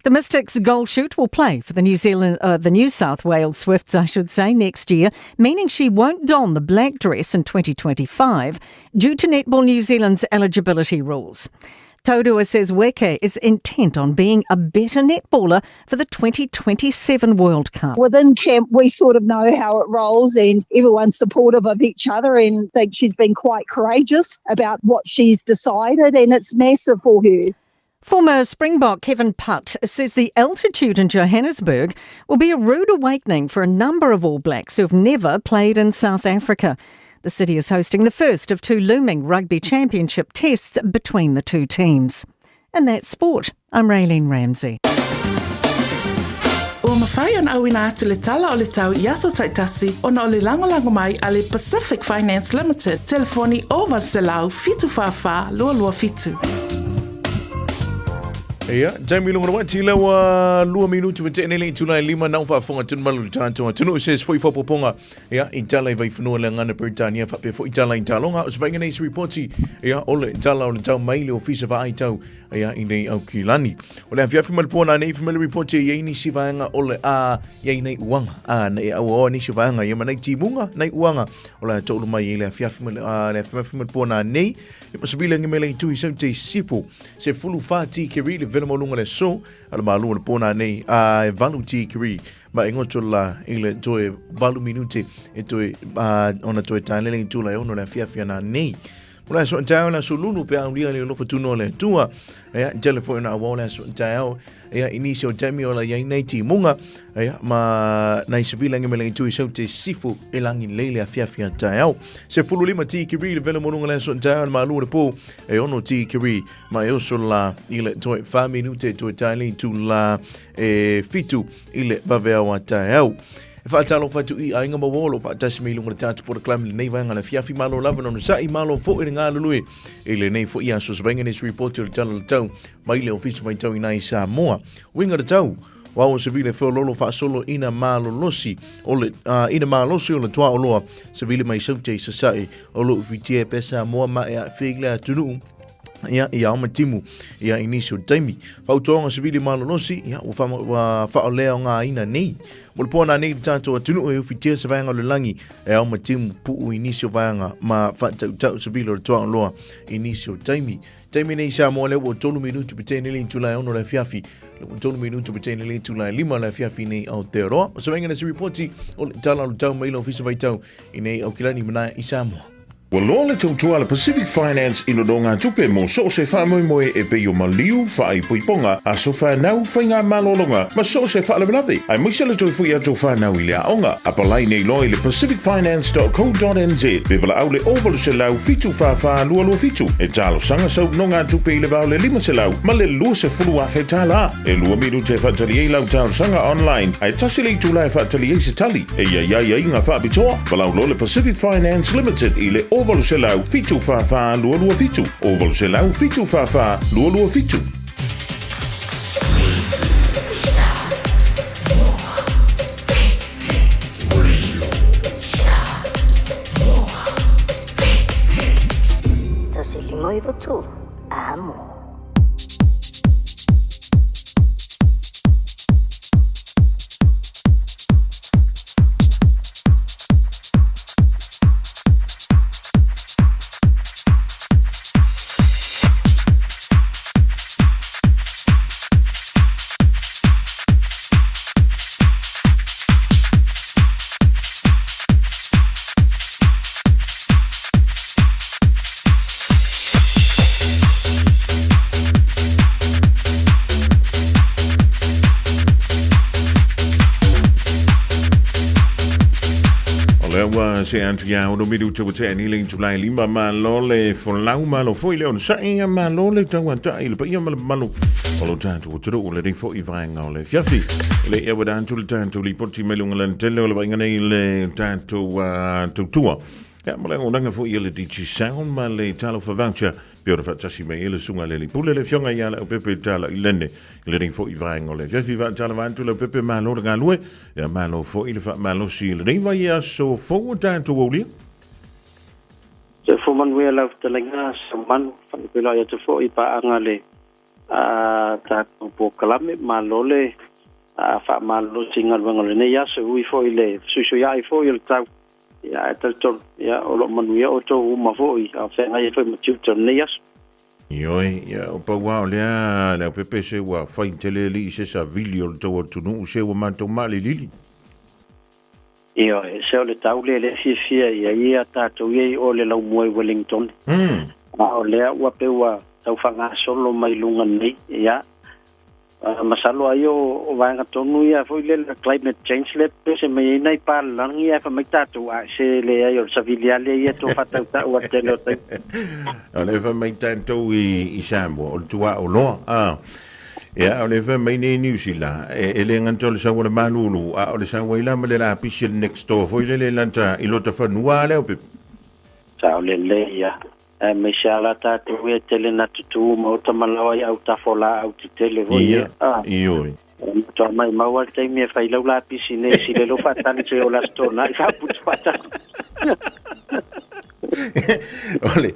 The Mystics goal shoot will play for the New South Wales Swifts, next year, meaning she won't don the black dress in 2025 due to Netball New Zealand's eligibility rules. Taurua says Weke is intent on being a better netballer for the 2027 World Cup. Within camp, we sort of know how it rolls and everyone's supportive of each other and think she's been quite courageous about what she's decided and it's massive for her. Former Springbok Kevin Putt says the altitude in Johannesburg will be a rude awakening for a number of All Blacks who have never played in South Africa. The city is hosting the first of two looming rugby championship tests between the two teams. And that's sport. I'm Raylene Ramsey. Ua mawhai ona auina atu le tala o le tau I aso taitasi ona o le lango mai a le Pacific Finance Limited. Telefoni o Valselau fitu whawha lua lua fitu. Ia, taimi lunga wa tila wa 2 minutu wa tenele tula 5 na ufafonga tunmalu tanto tunu says foi fo poponga ia itala vai funua le ngana Britania fa pe fo itala intalonga os vai ngene reporti ia ole itala ole tau maile ofisa va aitau ia ine au kilani ole afia fimal pona nei fimal reporti ia ini sivanga ole a ia nei uanga a nei au ni sivanga ia manai timunga nei uanga ole tolu mai ile afia fimal le fimal pona nei e pasabile ngemele tu isante sifu se fulu fati ke really vele molunga le so ala malu le pona nei a valu tikiri ma ingotola ile toe valu minute e toe ona toe tanele tula ono la fia na nei Ola so tau la sululu pe au lia le no fatuno le tua ya telefone na wala so tau ya inicio temi ola ya inati munga ya ma na isvila ngemele tu so te sifu elangi lele afia tau se fululi mati kiri le vele monunga le so tau ma lu le po e ono ti kiri ma yo so la ile to 5 minute to tali tu la fitu ile vavea wa tau fa talo fa tu I ainga mawolo fa tasmi lunga tatu por clam le nei vanga le fiafi malo lava no sa I malo fo I nga lui ile nei fo ia so venga nes report to talo tau mai le office mai tau ina isa moa winga tau wa o se vile fo lolo fa solo ina malo losi ole ina malo losi ole toa oloa se vile mai so te sa sai olo vitie pesa moa ma e figla tunu ia o matimu ia inisio taimi fautonga sivili malolosi ia o fa leo nga ina nei mo pona nei tanto atunu e fitia se vanga le langi e o matimu pu inisio vanga ma fa tau sivili o toa loa inisio taimi nei sa mo le o tolu minutu petene le tula ono la fiafi le tolu minutu petene le tula lima la fiafi nei au tero so venga se reporti o tala tau mai lo fisa vai tau inei au kilani mana isamo. Waloa le tautua le Pacific Finance ino donga tupe mo so se wha moe e pe o maliu wha i puiponga a so wha nau whainga malolonga ma so se wha lewelawe. Ai mwisa le toi fui ato wha nau i lea onga. A palai nei loi le pacificfinance.co.nz me wala au le ovalu se lau fitu wha lua fitu. E talo sanga sau nonga tupe i le vau le 5 se lau ma le lua se fulu a whetala. E lua miru te whatali e lau talo sanga online. Ai tasi le tu lai whatali e se tali. E ia inga wha bitoa. Walau lo le Pacific Finance Limited i le ovalu se lau fitu wha lua fitu. Ovalu se lau fitu wha lua fitu. Tasi lima i watu, amo. Se antu ya ono midu tu te ni ling tu lai lima ma lole fo lau ma lo fo ile on sa ia ma lole tawa ta ile pa ia ma lo lo tantu tu le ring fo i vanga ole fiafi le e wadan tu tantu li porti melunga lan tele le vanga nei le tantu tu tua ya ma le onanga fo ile di ci sound ma le talo fa voucher Pio fa tasi me ele sunga le li pule le fionga ya le pepe tala ilene le ring fo i vanga ole fiafi va tala vantu le pepe ma lo nga lue ya ma lo fo ile fa ma lo si le ring va ya so fo tantu oli se fo man we la telenga saman fa pelo ya te fo i pa angale ta po kalame ma lo le fa ma lo singa vanga le ne ya se ui fo ile su ya i fo il tau ya tal ya o lo manu ya o to uma foi a fe ngai foi matiu to neas Ioi, ya o pa wa le pepe se wa fai tele li se sa vilio to tu no se wa manto mali lili io se o le taule le fifia ia ta to ye o le lau moi Wellington ma o le wa pe wa tau fanga solo mai lunga nei ya masalo ayo o vanga tonu ia foi le climate change le se me nei pa langi fa mai tatu se le ayo savilia le ia to fata ta o tele te ale fa mai tanto i sambo o tua o lo ya ale fa mai nei New Zealand e le ngantol sa wala malulu o le sa waila male la official next door foi le lanta i lo ta fa nuale o pe sa le ya me shala ta te we tele na tutu mo ta malawa ya uta fola au te tele vo ia io to mai ma wa te me fa ila la piscine si le lo fa tan se o la stona fa put pata ole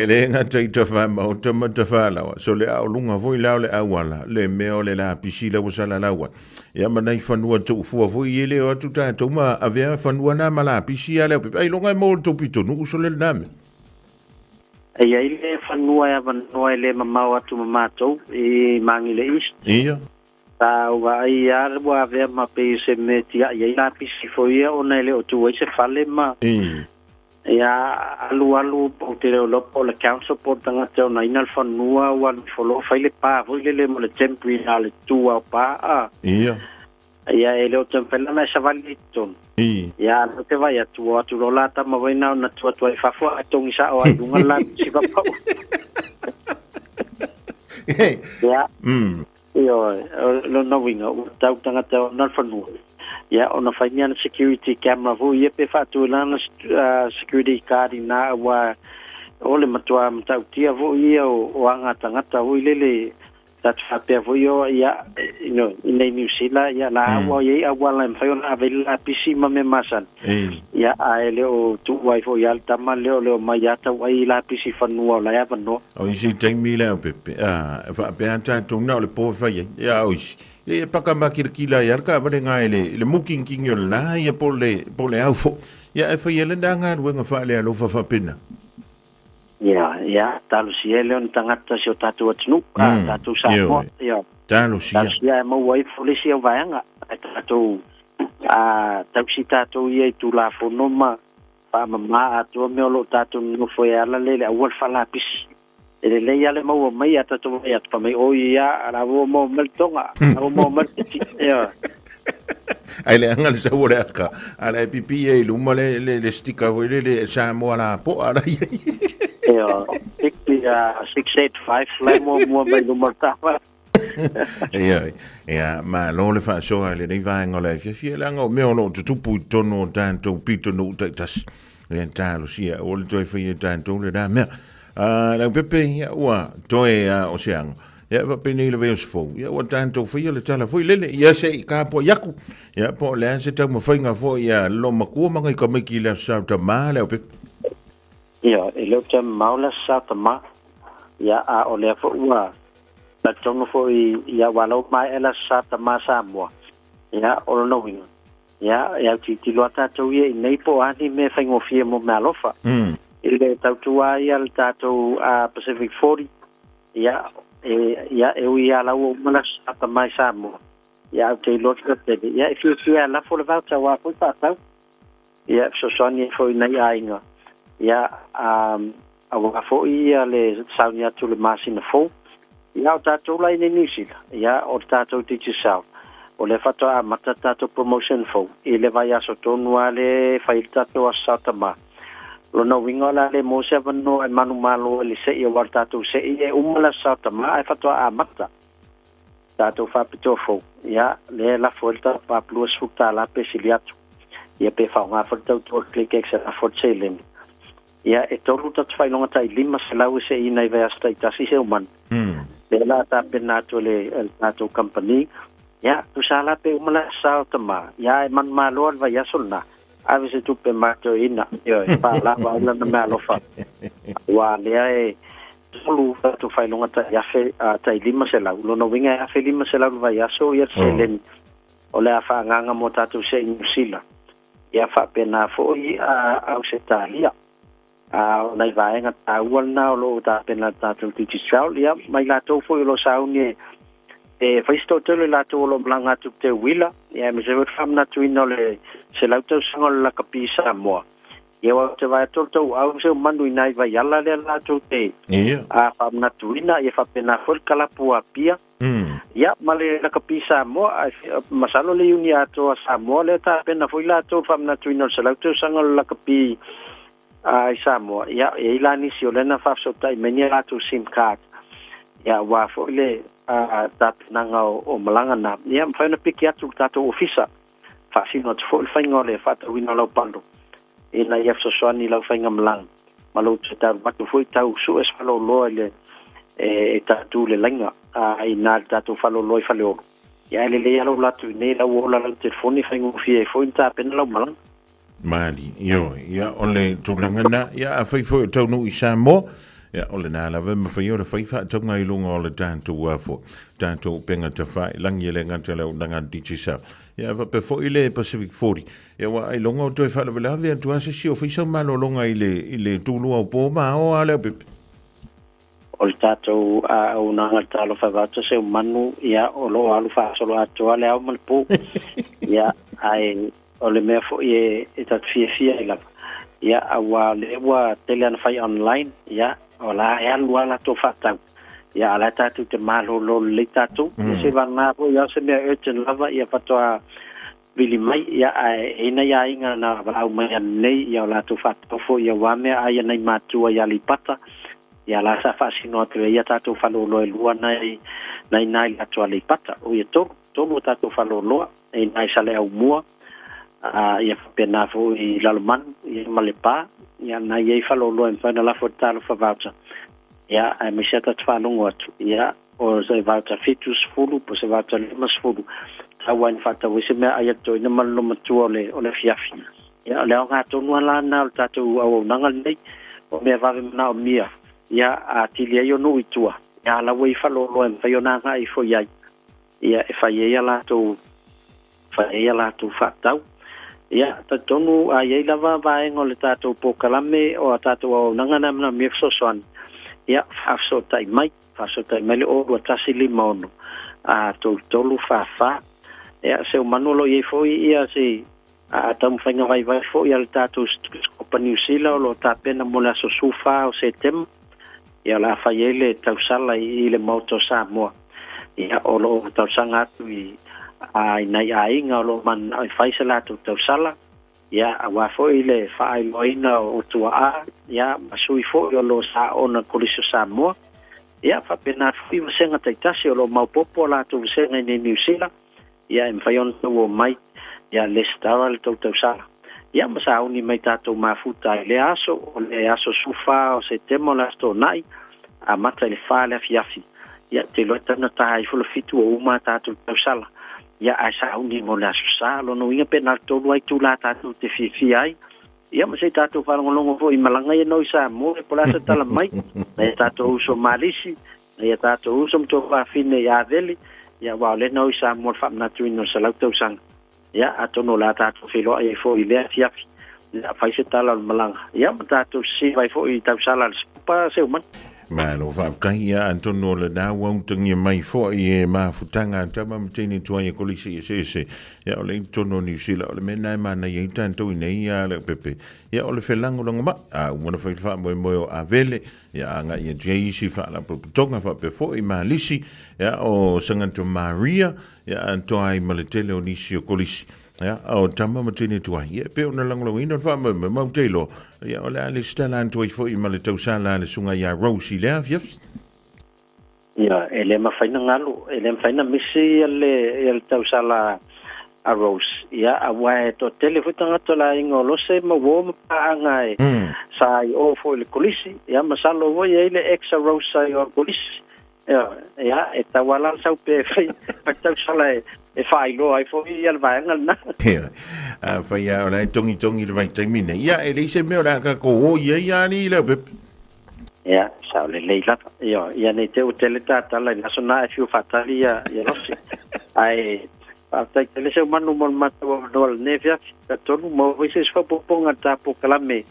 le nga te to fa mo to mo to fa la so le au lunga vo ila le awala le me o le la piscina o sala lawa ya mana i fanua tu fu vo ile o tu ta to ma avea fanua na mala piscina le ai longa mo to pito no so le name ia ile fanua ya vanua ile mama atu mamato i mangile east ia ta wa ia wa ve ma pe se metia ia la pisi foi ona ile o tu se fale ma ia alu po te lo po le council po tanga te ona inal fanua wa follow faile pa foi le mo le temporary ale tu pa ia ia ele o tempela na savaliton ya no te vai atu lo lata ma vai na tu ai fa fo atongi sa o dunga la si va pa ya io lo no winga o tau tanga te na fanu ya ona fanya security camera vo ye pe fa tu la security card na wa ole matua mtau tia vo ye o anga tanga vo ile tatwhapea fo yo ia nei New Zealand ia la awa ye awa la mfai ona avela pisi ma me masan ia ai leo tu wai fo ia tama leo mai ata wai la pisi fanua la ia vano o isi taimi leo pepe fa pe anta tuna le po fa ia o isi ia paka makirkila ia ka vale ngai le muking king yo la ia po le au fo ia e fa ia le ndanga wenga fa le alo fa pena ia talo sia leon tangata sio tatu atnu tatu sa mo ia talo sia mo wai polisi o vaanga tatu tau si tatu ia tu la fonoma pa mama atu me lo tatu no foi ala le awal fala pis ele ia le mo mai ata to ia pa mai o ia ala mo meltonga mo melti ia ai le anga le sa ora ka ala pipi e lu mo le stika vo le sa mo ala po ala ia 685 le mo mai no martava ia ma lo le fa so le nei va ngole fia la ngo me ono tu pu tono tanto pito no tas le talo sia o le toi fia tanto le da me la pepe ia wa toi o seang ia va peni le veos fo ia wa tanto fia le tala foi le ia se ka po yaku ia po le se tau mo fainga fo ia lo maku manga ka me ki le sa ta ma le pepe ia e lo te maula sa ta ma ia a o le fo wa la tongo fo ia walo mai ela sa ta ma sa mo ia o no winga ia ti lo ta to ia nei po ani me faingo fia mo malofa ile tau tua ia le tato a Pacific 40 ia ia la o mana sa ta mai sa mo ia te lo te ia if you la fo le voucher wa po ta ia so ni fo nei ainga ia a fo ia le saunia tu le masina fo ia o tatou lai nei nisila ia o tatou teacher sao o le fato a mata tatou promotion fo i le vai aso tonu ale fai tatou a satama lo no winga la le mo se vano e manu malo le se i o tatou se i e umala satama e fato a mata tatou fa pito fo ia le la folta pa plus futa la pesiliatu ia pe fa nga folta tu click ex a fortselem ia e tolu ta fai longa tai lima se lau se i nei vai asta tasi se uman la ta penato le tato company ya tu sala pe umala sao tama ya man malor va ya solna ave se tu pe mato ina yo pa la va la na lo fa wa le ai sulu tu fai longa ta ya fe ta lima se la lo no winga ya fe lima se la va ya so ya selen o le fa nganga mo tatu se insila ya fa pena fo i a Australia nei vai nga taual na lo ta pena tatu ti chau ya mai la to fo lo sau ni e faisto tele la to lo blanga tu te wila ya me se fam na tu no le se la to sangol la kapisa mo ye wa te vai to au se mandu nai vai ala le la to te a fam na tu ina ye fa pena fo kala pua pia ya male la kapisa mo masalo le unia to sa mo le ta pena fo la to fam na tu no se la to sangol la kapi ai samo ya ila ni si olena fa so tai menia la tu sim card ya wa fo le ta nanga o malanga na ya fa na piki atu tato ofisa fa si no fo fa ngole fa tu no lo pando ina ya so so ni lo fa ngamlang malo ta ba tu fo ta su es fa lo le ta tu le langa ai na ta tu fa lo fa le ya le ya lo la tu ne la wo la telefoni fa ngo fi fo ta pen lo malang mali yo ya ole tulangana ya afai fo tonu isamo ya ole na la ve fa yo fa fa tonga ilunga ole tanto wafo tanto penga te fa langiele ngata le ndanga dichisa ya va pe fo ile Pacific 40 ya wa ilunga to fa le la ve tu ase si ofisa malo longa ile tulu au po ma o ale pe ol tato a una ngata lo fa va to se manu ya o lo alu fa solo ato ale au mal po ya ai o le mea fo e tat fia ila ya awa le wa telean fai online ya ola ya lua la to fata ya ala tatu te malo lo le tatu se va na po ya se me urgent lava ya fatwa bili mai ya ina ya inga na va mai nei ya la to fata fo ya wa me ai nei matu ya li pata ya la sa fa sino te ya tatu fa lo lua nei nai la to li pata o ye to mo tatu fa lo e nai sale au mua ia pena fo i lalman ia malepa ia na ia fa lo en fa na la fota lo fa voucher ia ai me seta tfalongo atu ia o se vata fitus fulu po se vata limas fulu tawa ni fata wese me ayato ina malo matua ole fiafi ia le nga tonu ala na tatu au nangal nei o me vave na o mia ia atilia yo no itua ia la wei falo lo en fayona nga I fo ia ia e fai ia la to fatau ia tatonu ai lava vai ngole tatu po kalame o tatu au nangana na mi sosoan ia faso tai mai le o tasi limono a tolu fafa ia se o manolo ye foi ia se a tam fanga vai foi al tatu company sila lo tapena mola so sufa o se tem ia la faiele tausala I le moto Samoa ia o lo tausanga tu ai nai ainga lo man ai faisala tu tausala ia awa foi le fai loina o tua ia masui foi lo sa ona koliso Samoa ia fa pena fui senga taitasi o lo maupopo la tu senga ni New Zealand ia em fayon to mai ia le stara le tausala ia masa uni mai tato mafuta le aso sufa o se temo la sto nai a mata le fale fiafi ia te lo tana tai fulo fitu o uma tato tausala ia ai sa uni mo la sa lo no inga pena to ai tu la tato te fifi ai ia masa tato falongolongo fo I malanga ia no sa mo e pola sa tala mai e tato uso malisi ia tato uso mto fa fine ia veli ia wa le no sa mo fa na tu no sa la tausanga ia atono la tato filo ai fo I le fiafi ia fai se tala malanga ia tato si vai fo I tausala pa se man Malo whakaia antono le nā wauntangia mai fo I mafutanga tama mtene tua I kolisi I sese. Ia ole tono New Zealand ole mena mana I tanto I nei ia le pepe. Ia ole whelango lango ma. Umana whaiwha moe o avele. Ia anga ia jeisi wha la proputonga wha pe fo I malisi. Ia o sanganto Maria. Ia antoa I maletele o nisi o kolisi. Ya, o tama matene tua. Ia pe ona lango ina fa me mautelo. Ya ole ale stela anto I fo I male tausala le sunga ya Rosie le afiaf. Ya, ele ma faina ngalo, ele faina misi ele tausala a Rose. Ya, a wae to telefutanga to la ingolo se ma wo pa ngai. Sai o fo le kolisi. Ya masalo wo ele exa Rose sai o kolisi. Ya, eta wala sau pe fa tausala e fai lo ai fo I al vai ngal na. Ya. Fa ya ona tongi le vai termine. Ya, ele se me ora ka ko ya ni le pe. Ya, sao le leila. Ya ne te uteleta tala na sona e fiu fatali ya losi. Ai After tele se manu mon mato no ne via tonu mo se fa poponga ta po kalame.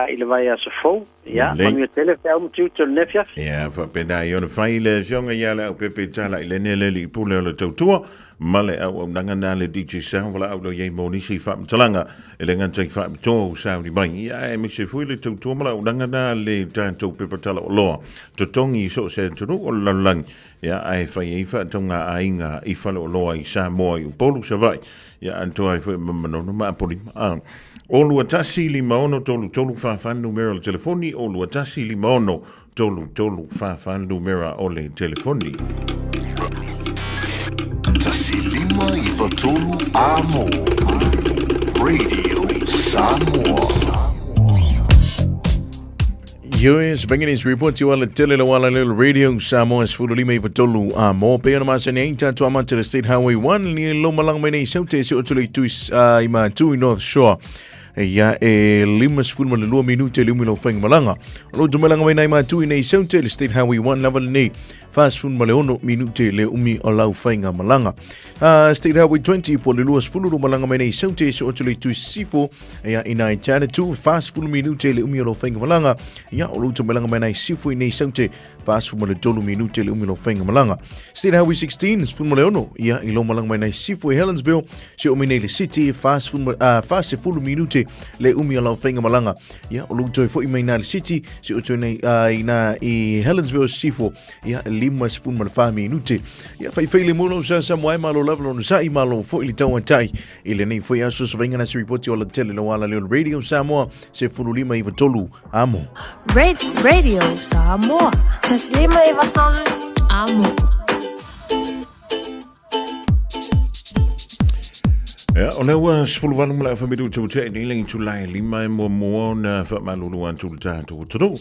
Ile vai a se fo. Ya, manu tele fa tutor ne via. Ja, fa pena yo no faile jonga ya la pepe tala ile ne le pu le totua. Male au nanga na le DJ sound wala au ye monisi fa talanga ele ngantai fa to sound I bai ya me se fu le to mala nanga na le tanto pepe tala lo to tongi so se to o lang ya ai fa ye fa tonga ainga I fa lo ai sa mo I polu se vai ya anto ai fa no ma poli o lu tasi limono tolu fa fan numero le telefoni o lu tasi limono tolu fa fan numero o le telefoni Tasilima Ivatolu Amo Radio Samoa. US Banginis report you all tele la wala little radio Samoa Fululima Ivatolu Amo Peana Masani ain't to Amant to the State Highway 1 near Lomalang Mene Saute so to Ima 2 North Shore. Ya limas fulma le 2 minute le umilo feng malanga. Lo dumalanga mai ma tu nei Saute State Highway 1 level nei. Fast fulma le 1 minute le umi o lau fenga malanga. State Highway 20 po le luas fulu malanga mai nei Saute so to le tu sifo ya ina tana 2 fast full minute le umi o lau fenga malanga. Ya lo dumalanga mai nei sifo nei Saute fast fulma le 2 minute le umi o lau fenga malanga. State Highway 16 fulma le 1 ya ilo malanga mai nei sifo Helensville se umi nei le city fast full minute le umi o lau fenga malanga. Ya o luto fo i na le city se o tone ina I Helensville sifo ya limas fun mal fa minute ya fai le mono sa moai malo level on sa I malo fo I tau tai ile nei fo ya so venga na report o la tele no wala le radio Samoa se fulu lima I tolu amo Radio Samoa taslima I tolu amo Ja, o lewa sfulu wanu mla fa bidu tu te ni ling tu lai lima mo na fa malulu an tu ta tu tu.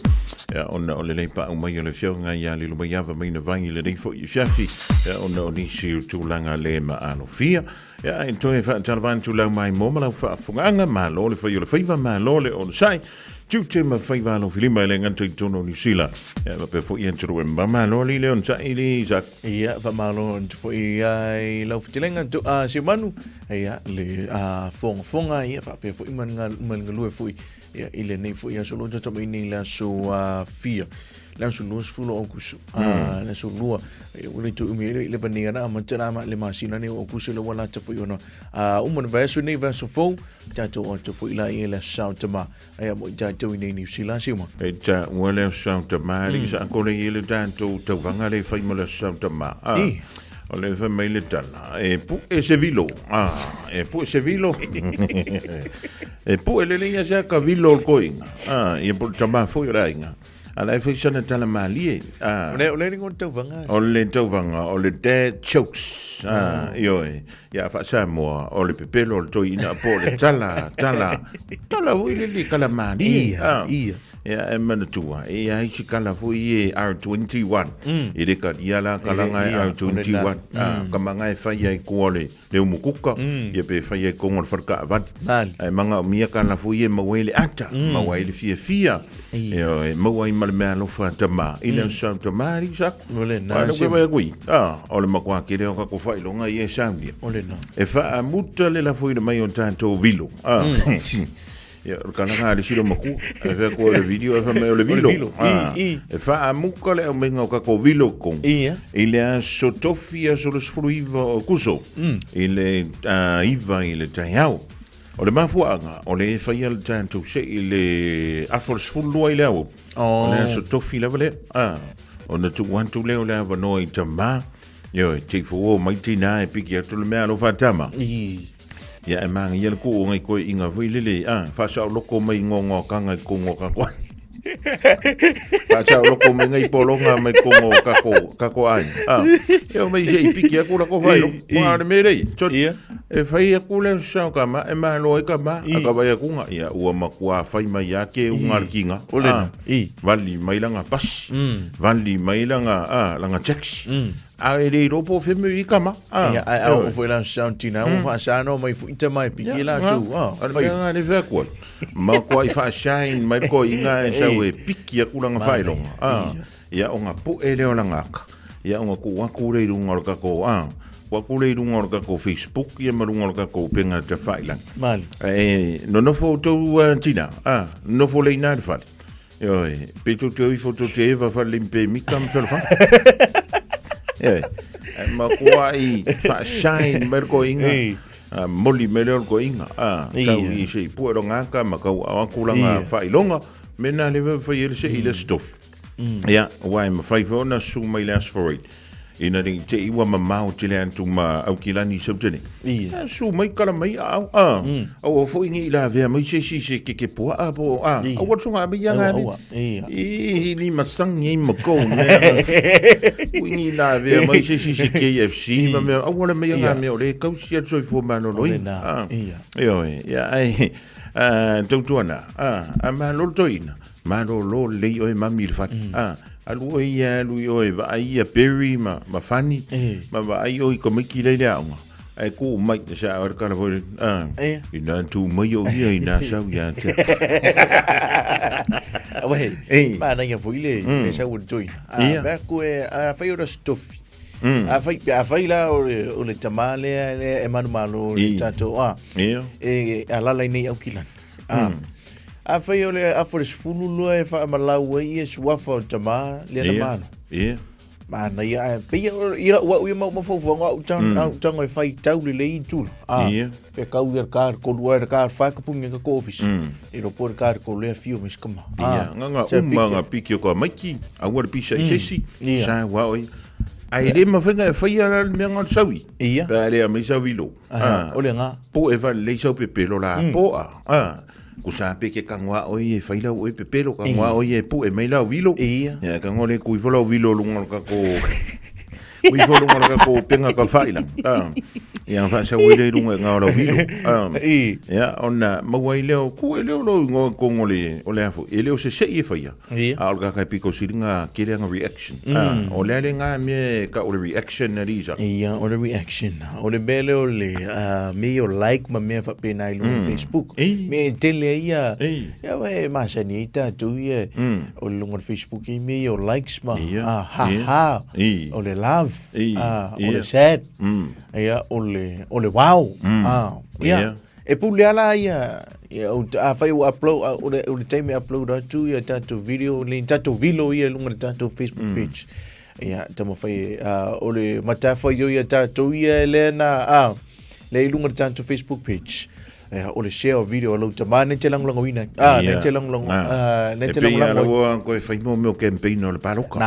Ja, on o le pa o mai le fio nga ya lilu mai va mai na vangi le fo i fiafi. Ja, on ni si tu langa le ma alo fia. Ja, en toe fa tal van tu la mai mo mala fa funganga ma lo le fa yo le fa ma lo le on sai. Tu te ma fa va lo filima le ngan tu no ni sila. Ja, va pe fo i entro ma ma lo li le on sai li za. Ia va ma lo fo i ai lo fitilenga tu a si manu. Ia le a fonga ia fa pe fo i man ngalu fo ia ile nei fo ia solo to me ni la so fia. La so no fulo o kusu. La so lua ule tu mi le bani na ma tana ma le masina ne o kusu le wala te fo yo no. Man va so nei va so fo ta to on to fo ila ile sound ma. Ia mo ta to ni ni sila si mo. E ta wala sound ma li sa ko le ile tanto to vanga le fa mo le sound ma. O le fa mai le tala e se vilo e pu se vilo e pu le linea sa ka vilo koinga e pu tama fo rainga ala e fixana tala mali o le ringo tau vanga o le dead chokes yo ya fa sa mo o le pepelo to ina po le tala wi le kala mali ya e mana tua e ai chikala fu i R21 i le ka iala kalanga R21 kamanga e fai ai kuole le umukuka ye pe fai ai kongol farka van ai manga mia kana fu i mawele ata mawele fia e mawai mal me lo fa tama i le santa mari sa ole na se vai gui ole makwa kire o ka fai longa i e samdia ole na e fa mutta le la fu i mai on tanto vilo ya kana le siro maku e ve ko le video e fa me le vilo e fa amuka le o menga ka ko vilo con ile a sotofia solo sfruiva kuso ile iva ile taiao o le mafuanga o le fa ia tanto se ile afol sfulu ile o le sotofia le o na tu want to le va no itama yo te fo mai tina e piki atu le me lo fatama ya emang ia ko ngai ko inga foi lele fa sa loko mai ngongo ka ngai ko ngoka ko fa sa loko mai ngai polonga mai ko ngoka ko ai eu mai sei piki aku la ko vai lo ma me rei e fai aku le sa ka ma e ma lo ka ma ka vai aku nga ia u ma kwa fai mai ya ke un arkinga vali mai langa pas vali mai langa checks ai re ropo fe me kama o foi lá santina o fa sa no mai fuita mai pikila tu fa nga ne ve ko ma ko i fa shine mai ko inga e sa we piki aku langa fai lo ia o nga pu ele o langa ia o nga ku wa ku re runga ka ko wa ku re runga ka ko Facebook ia marunga ka ko penga te fai lang mal no foto tina no fo le ina fa yo pe tu i foto te va fa limpe mi kam fa ma kuai fa shine merko inga moli melor ko inga tau i se puero ngaka ma kau akulanga fa ilonga mena le fa yel se ile stof ya wai ma fa fona su mai las for it ina ring te iwa ma mau te le antu ma au kilani subtene su mai kala mai au fo ingi la ve mai se ke po po au wat sunga bi yanga i ni masang ni mo ko ingi la ve mai se KFC ma me au wala mai yanga me le kau sia soi fo ma no loi yo ya ai tautuana ma lo toina ma lo le o ma mil fat alu ia va ia berry ma fani ma va ai o ko miki le ya ai ku mai sa ar kana vo ina tu mai o ia ina sa ya te ma na ia foile me sa un toi ba ku a fa yo stuff a fai la o le tamale e manu malo tato ala la ni au kilan a fai ole a for fulu lo e fa malau e suafa o tama le na mano mana ia pe ia wa u mo fo fo au tang e fai tau le tu pe kau ia kar ko luar kar fa ka punga ka office e ro por kar ko le fio mes kama nga nga piki ko maki a war pisa sesi sa wa oi ai le ma fenga fai ala me ngon sawi pe ale me sawi lo ole nga po e va le so pe pelo la po ku sa pe ke kangwa o ye faila o pe pelo kangwa o ye pu e mai la vilo ya kangole ku volo vilo lunga ka ko wi fo lunga ka ko penga ka faila ia fa sa wele lunga nga ro vilo ia ona mawai leo ku leo lo ngo ko ngole o le afo ele o se e fa ia alga ka piko siringa kirenga reaction o le nga me ka o reaction na risa ia o reaction o le bele o le me o like ma me fa pena i Facebook me tele ia ia we ma sa ni ta tu ia o lunga Facebook i me o likes ma ha o le love o le sad ia o le wow ia e pule ala ia o a fai o upload o le time upload tu ia tato video le tato vilo ia lunga tato Facebook page ia tamo fai o le mata fai ia tato ia lena le lunga tato Facebook page o le share video lo tama ne telang long wina ne telang long ne telang long ko fai mo campaign no le paloka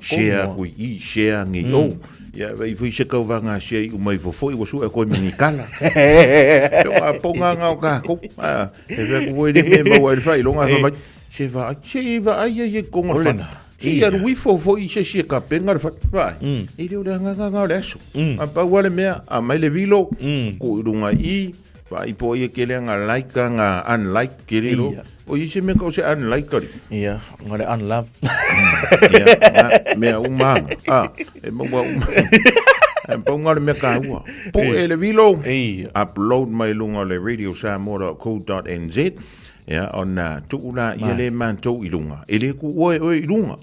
share ku share ngi ia vai fui se kau vanga sei o mai fofo i wasu e ko mingi kala yo a ponga nga ka ko e ve ko we me mo wa fai longa fa se va ai ko ngol ia wi fofo i se ka penga fa vai i ru nga leso a pa wale me a mai le vilo ko runga i vai po i ke le nga like nga unlike kirilo o i se me ko se unlike kari ia ngare unlove me uma e mo wa ponga me ka wa po ele vilo upload my lunga le radiosamoa.co.nz ya ona tuuna ile man to ilunga ele ku o ilunga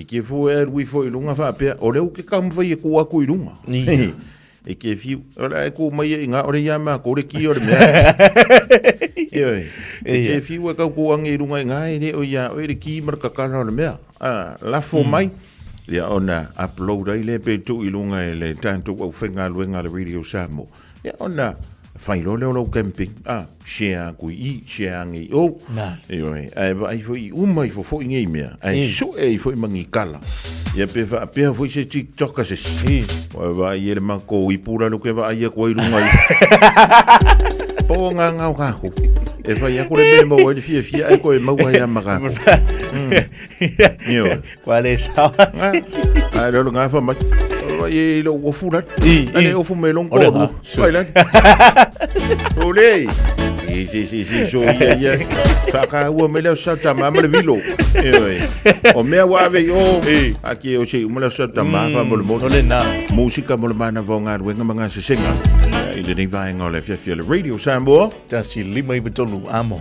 e ke fu we fo ilunga fa pe o le ke kam fa ye ku aku ilunga e ke fi ora ku mai nga ore ya ma ko re ki ore me e ke fi we ka ku ang ilunga nga ele o ya o re ki mar ka ka ore me la fo mai ya ona upload ile pe tu ilunga ile tanto o fenga luenga le Radio Samoa ya ona fai lo camping share ku i share ngi o ai foi uma i fo ngi mea ai so e foi mangi kala ya pe foi se TikTok se va i le manco i pura lo que va ai ko i lunga po nga ka ko e vai ko le mo i fia ai ko e mau ai maga qual é essa ai lo nga fa ma e lo o fura ale o fu melon ko vai lá olé si so ia saka o mele sata mama le vilo o me wa ve yo aqui o sei mele sata mama mo le na música mo le mana vonga wenga manga se singa ile ni vai ngole fia le Radio Samoa tasi lima i betonu amo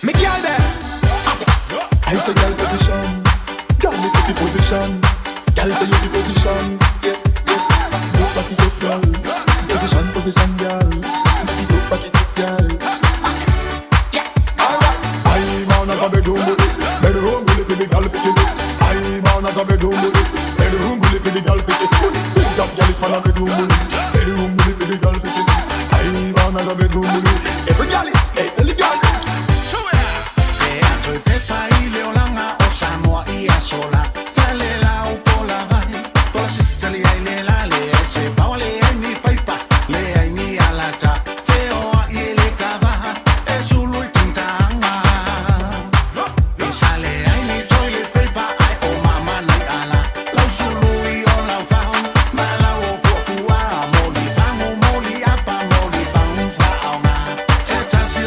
Me girl there. I say girl position. Tell me say the position. Girl say you the position. Yeah, yeah. Move back it up, girl. Position, position, girl. Move back it up, girl. I man as a bedroom bully for the girl pick it. I man as a bedroom bully for the girl pick it. Put up girl is man a bedroom bully for the girl pick it. I man as a bedroom bully. Every girl is tell the girl. Tasi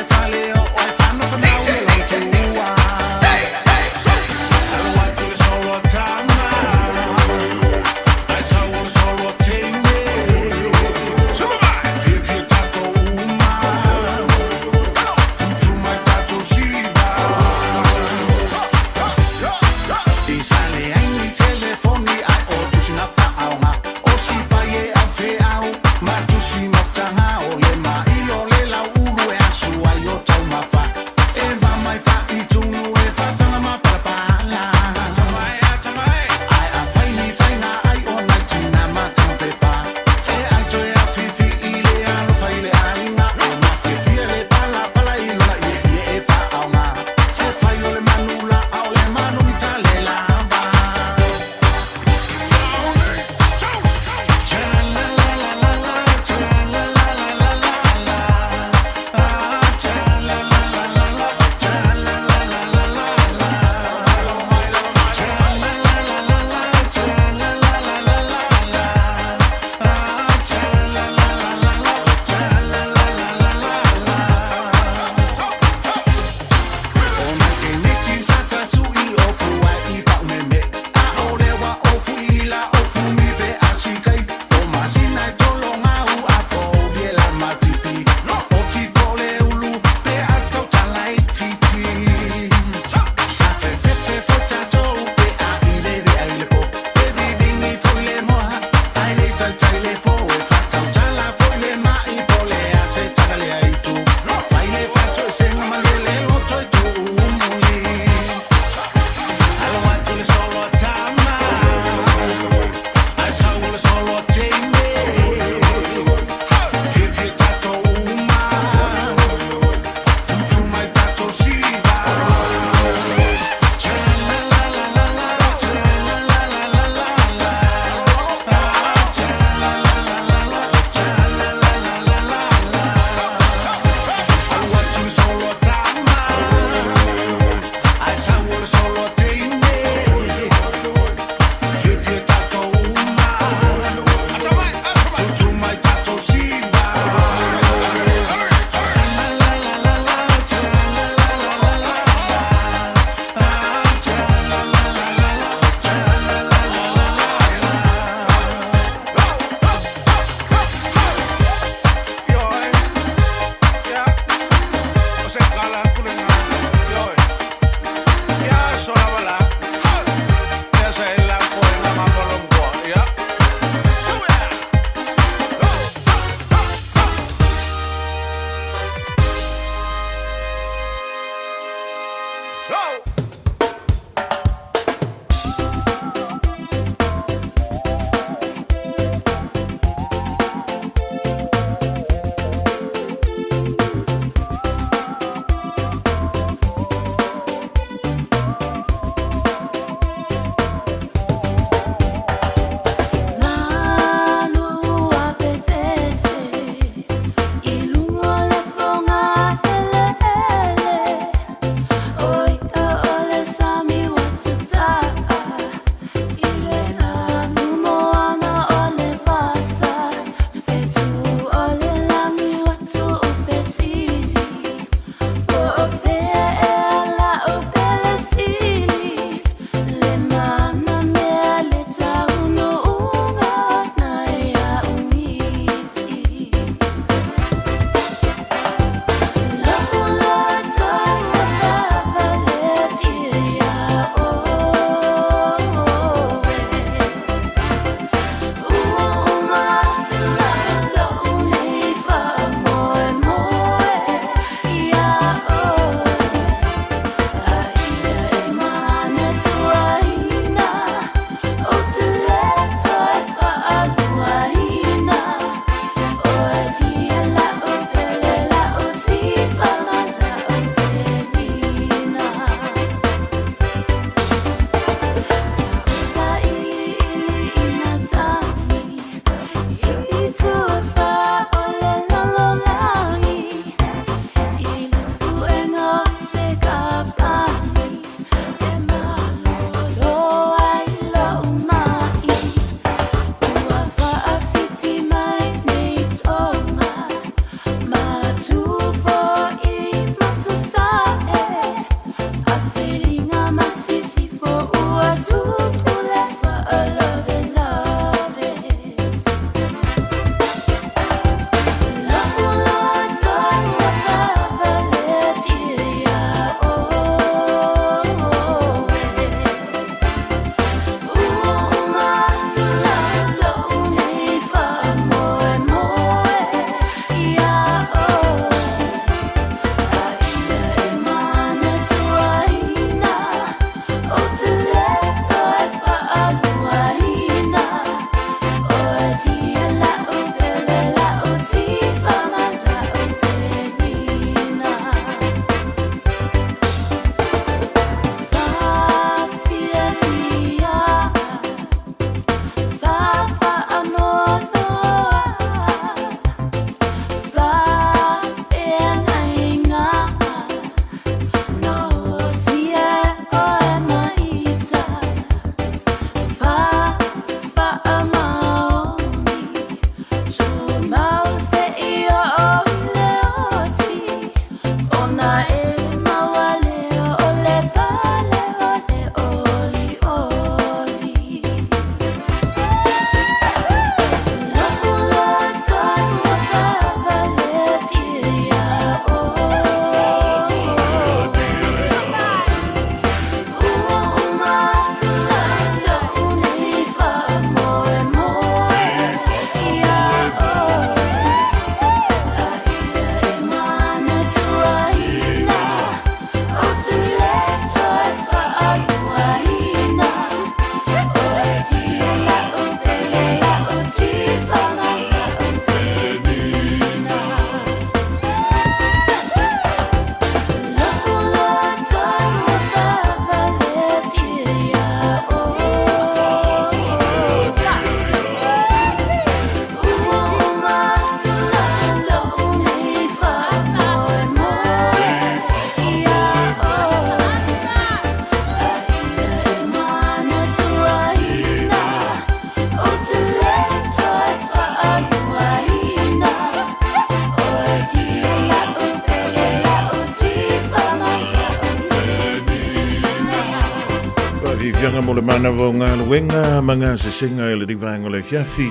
fianga mo le mana vo ngā luenga, manga se singa e le divanga le fiafi,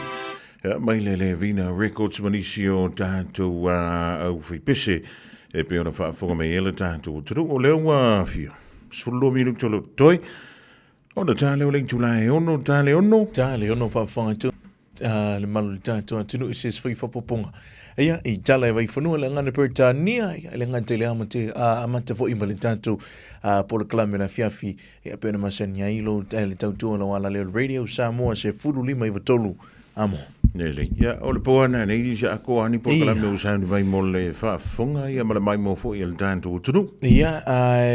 mai le Vina Records manisi o tātou au whipese, e pe ona whaafonga me ele tātou turu o leo fia. Sfullo minu tolo toi, ona tā leo leng tulai ono, tā leo ono. Tā leo ono whaafonga tu, le malu tātou tunu i ses whi whapoponga. Ia, i tala e vai whanua le ngana Peritania, le ngana te le amata fo ima le tātou pola kalame na fiafi, ia pēna masani a ilo, le tautua la wala leo Radio Samoa se furu lima i watolu amo. Nele, ia, o le poana, ne ili se ako ani pola kalame o sauni vai mo le whaafonga, ia mala mai mo fo i le tātou tunu. Ia,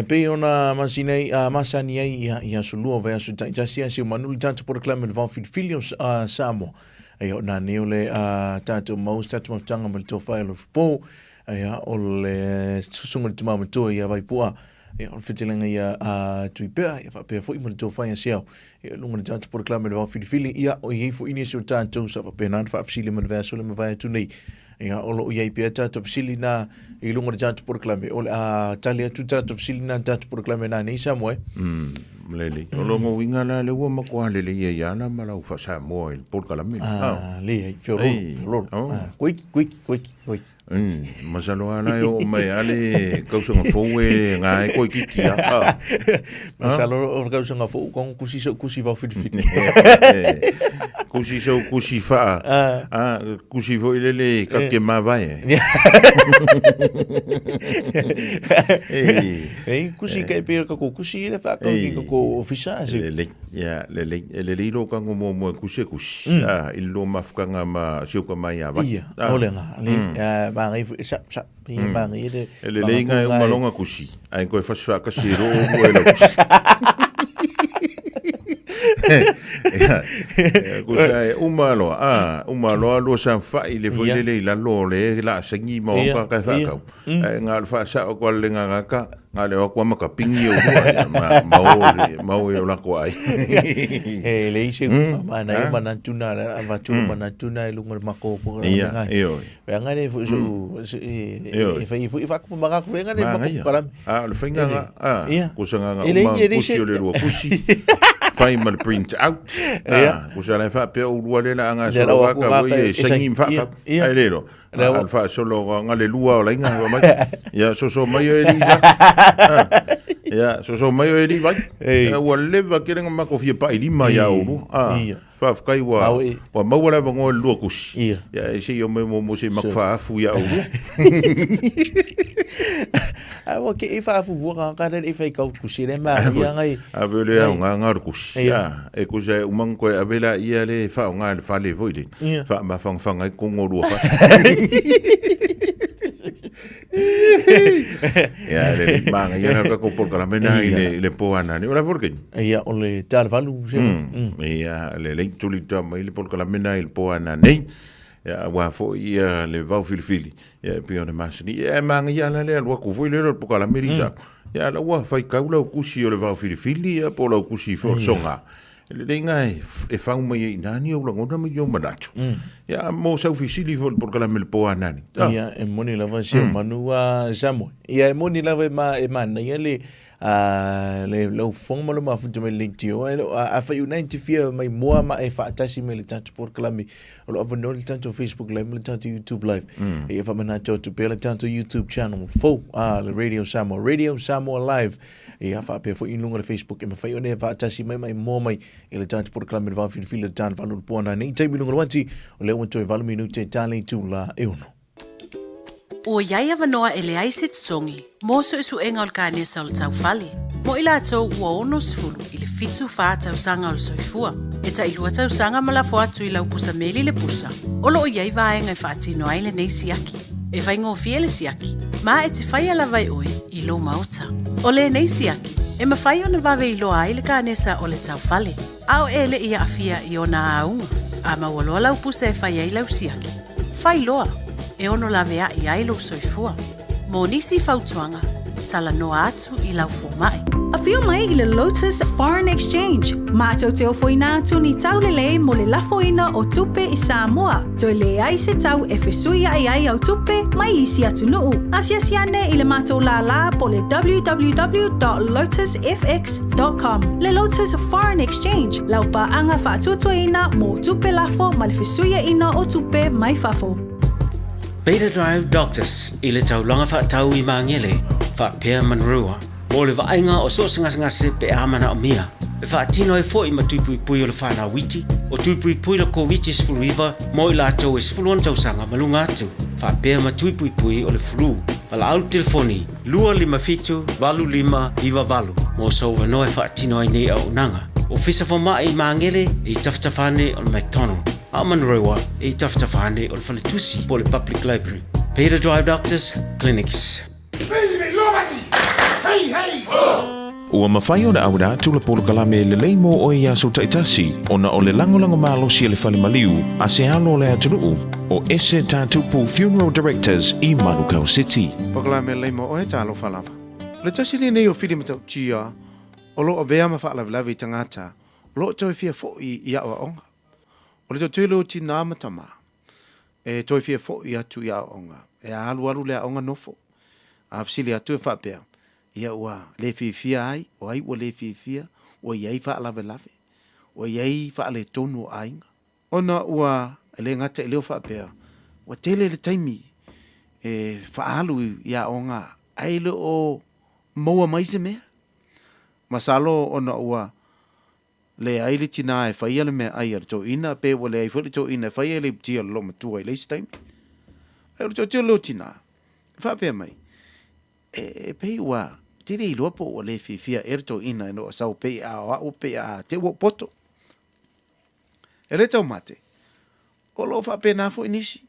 pe ona masani ai, ia sulua vai asu taitasia si o manu le tātou pola kalame le vawhid filio Samoa. Ai o nā neo le tātou maus, tātou maftanga ma le tō whae lo fpo, ai o le susunga le tumama toa ia vai pua, ai o le whitilenga ia tui pēa, ia whapea fo ima le tō whae a siau, ia lunga le tātou pora klame le wau whirifili, ia o i hei fo ini esi o tātou sa whapea nāna whaafisili ma le vea sole ma vai atu nei, ia o lo i hei pēa tātou fisili nā i lunga le tātou pora klame, o le tali atu tātou fisili nā tātou pora klame nā nei Samoa Lele, o longo winga la le ua makua lele ia iana ma lau fa Samoa il por kalame. Le, fiorolo. Koiki. Masalo ana o mai ale kausanga foue ngai koiki kia. Masalo o kausanga foue kon kusi va fit. Kusi fa. Kusi vo lele ka ke ma vai. Kusi ka pe ka kusi le fa ka ofisage le lilo ka mo kusi ilo mafkanga ma siuka mai ava olenga le ba ngai sa ba ngai le lenga o malonga kusi ai ko fa sa ka siro o elo kusi umalo lo san fa ile fo le la lo le la sengi mo ka fa ka ngal fa sa ko lenga ka ngale o kwa makapingi o mau e la ko ai le ise mana mana tuna avatuna mana tuna e lunga mako po nga ve ngale fu e fa ko maka ko ngale mako kala le finga ko sanga kusi le ro kusi fai mal print out ko sala fa pe o le la nga so ka we sengi fa ai lero alfa solo ngale lua o la inga mai ya so mai e lisa ya so mai e li vai o leva que nga mako fie pa ili mai ya o fa kai wa mau la ngo lua kus ya ese yo mo se makfa fu ya o o ke ifa fu voa ka le ifa ka kusile ma ya ngai avele nga kus ya e ko se o manko avela ia le fa nga le fa le voide fa ma fanga ko ngolu fa ya le manga ya ka ko por kala mena le poana ni ora porque ya o le tal valu se ya le tulita mai le por kala mena il poana nei ya wa fo ia le vau filfili ya pe ona masini ya manga ya le lo ku foi le por kala merisa ya la wa fai kaula ku si o le vau filfili ya por la ku si fo songa le ngai e fa un mai nani o ngona me yo manacho ya mo sa ufisili vol por kala mel po anani ya e moni la va se manua Samoa ya e moni la ma e mana ya le lo fong malo ma fu me lintio a fa unite fear mai moa ma e fa tasi me le tanto por kala mi lo ava no le tanto Facebook live le tanto YouTube live e fa mana to pela tanto YouTube channel fo le Radio Samoa live e fa pe fo inunga le Facebook e ma fa one fa tasi mai mo mai ele tanto por kala mi va fil le tanto valu pona nei te milunga wanti o le wanto e valu minute tali tu la e uno o iai avanoa e le ai se tutongi, mo so e su enga o le kāne sa o le tau whale. Mo i lātou ua ono sifuru i le fitu wha tau sanga o le soifua. E ta ilua tau sanga ma la fo atu i lau pusa meli le pusa. O lo o iai vaenga e whaatino ai le nei siaki. E whai ngō fie le siaki. Ma e te whai ala vai oi i lo mauta. O le nei siaki. E ma whai ona vawe i loa ai le kāne sa o le tau whale. Ao e le ia afia i ona aunga. A ma waloa lau pusa e whai ai lau siaki. Whai loa. E ono la vea i ailo soifua. Mo nisi fautuanga, tala noa atu i lau fo mai. A fio mai i le Lotus Foreign Exchange. Mātou te ofoina tuni taulele mo le lafoina o tupe i Samoa. Toi le ai se tau e fesuia ai au tupe mai isi atu nuu. Asiasiane i le mātou la po le www.lotusfx.com. Le Lotus Foreign Exchange. Laupa anga whaatuatuaina mo tupe lafo ma le fesuia ina o tupe mai fafo. Beta Drive Doctors i le taulanga whaatau i mangele, whaapea manrua. Mo le vainga o so ngase pe amana o mia. E whaatino e fo i matuipui o le whana witi, o tuipui le COVID-19 mo i lātou e sfuluan tausanga malunga atu. Whaapea matuipui o le flu. Pala au telefoni, 255-25 mo sa uvanoe whaatino ai nei au nanga. O fisa whamai i mangele i taftafane o le McDonald. A Manrewa i taftafane o le Whaletusi po le Public Library. Beta Drive Doctors Clinics. Ua mawhai o na aura tula polo kalame le leimo o ia so taitasi o na o le langolango malosi le whale maliu a se alo le atunuu o ese tātupu Funeral Directors i Manukau City. Pakalame leimo o e talo whalava. Le tasi ni nei o whiri matau tia o lo o vea ma whaalavilavi tangata o lo toi fia fo i awa onga. O le tō o tina matama e toi fia fo i atu i awa onga. E alu le onga nofo. A fsili atu e whapea. Ia ua le fifia ai, o ai ua le fifia, o iai wha lave lave, o iai wha le tonu o ainga. Ona ua le ngata leo wha pēr, ua tele le taimi e wha alu ia o ngā aile o maua maise mea. Masalo ona ua le aile tina e whaia le mea ai ar tō ina, pē ua le ai whali tō ina e whaia le tia lo matua i leisi taimi. Ai ar tō tia leo tina, wha pēr mai. E pei ua tere i loa po o le fifia erto ina e no sau pei a o pei a te wo poto. E re tau mate. O lo wha pena fo inisi.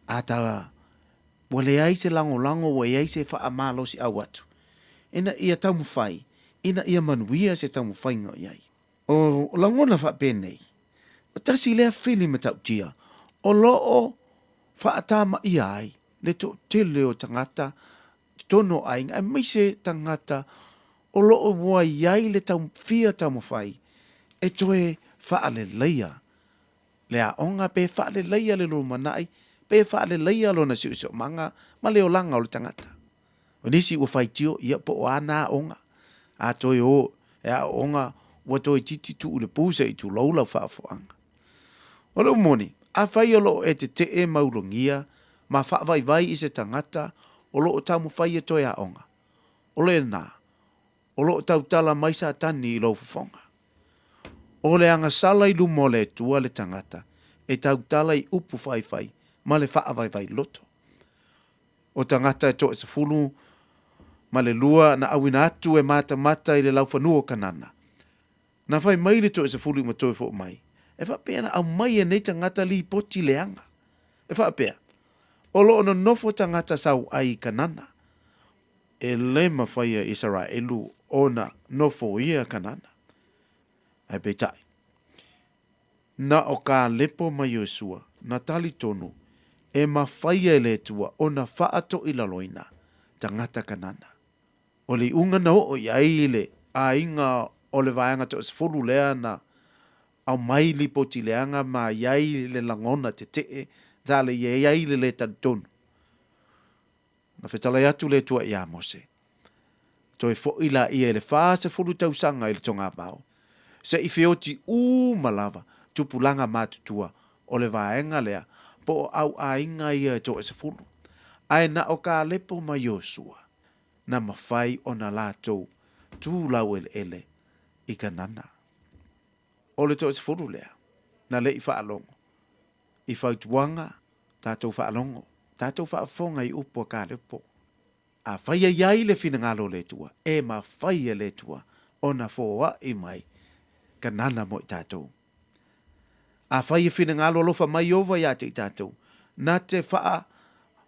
A ta wale ai se lango wa ai se wha amalo si au atu. Ina ia tau mwhai. Ina ia manuia se tau mwhai ngā iai. O langona wha penei. O tasi lea whili me tau tia. O lo o wha atama ia ai. Le to te leo tangata tono ai ai mai se tangata o loo mua iai le tau fia tau mawhai e toe whaale leia le a onga pe whaale leia le lo manai pe whaale leia lo na siu manga ma leo langa o le tangata o nisi ua whai tio ia po o ana onga a toe o e a onga ua toe titi tu ule pūsa i tu laula whaafoanga o leo moni a whai o loo e te e maulongia ma whaavai vai i se tangata o lo tau mwhai e toi a onga. O le nā. O lo tau tala mai sa tani i lau whafonga. O le anga sala i lumo le tua le tangata. E tau tala i upu whai ma le wha vai loto. O tangata e to e sa fulu ma le lua na awina atu e mata i le lau whanua kanana. Na whai mai le to e sa fulu ma toi fo mai. E wha pēna au mai e nei tangata li poti le anga. E wha pēna. O lo no nofo tangata sau ai kanana. E le mawhaia Israelu ona nofo ia kanana. Ai peitai. Na o ka lepo mai Yosua, na tali tonu, e mawhaia le tua ona whaato i laloina tangata kanana. O le unga na o iai le a inga o le vaianga to esfolu lea na au mai li poti leanga ma iai le langona te tee zale ye ai le tonu. Na whetala atu le tua ia mose. Toi fo ila ia le whaase furu tau sanga i le tonga pao. Se i whioti malava tupulanga matutua o le vaenga lea po au a inga ia to e se furu. Ai na o ka lepo ma Yosua. Na mawhai o na lātou tū lau ele i kanana. O le to e se furu lea. Na le i whaalongo. I whautuanga, tātou whaalongo, tātou whaafonga i upo ka lepo. A whaia iai le whina ngalo le tua, e ma whaia le tua, o na whoa i mai, ka nana mo i tātou. A whaia whina ngalo lofa mai ova i ate i tātou, na te whaa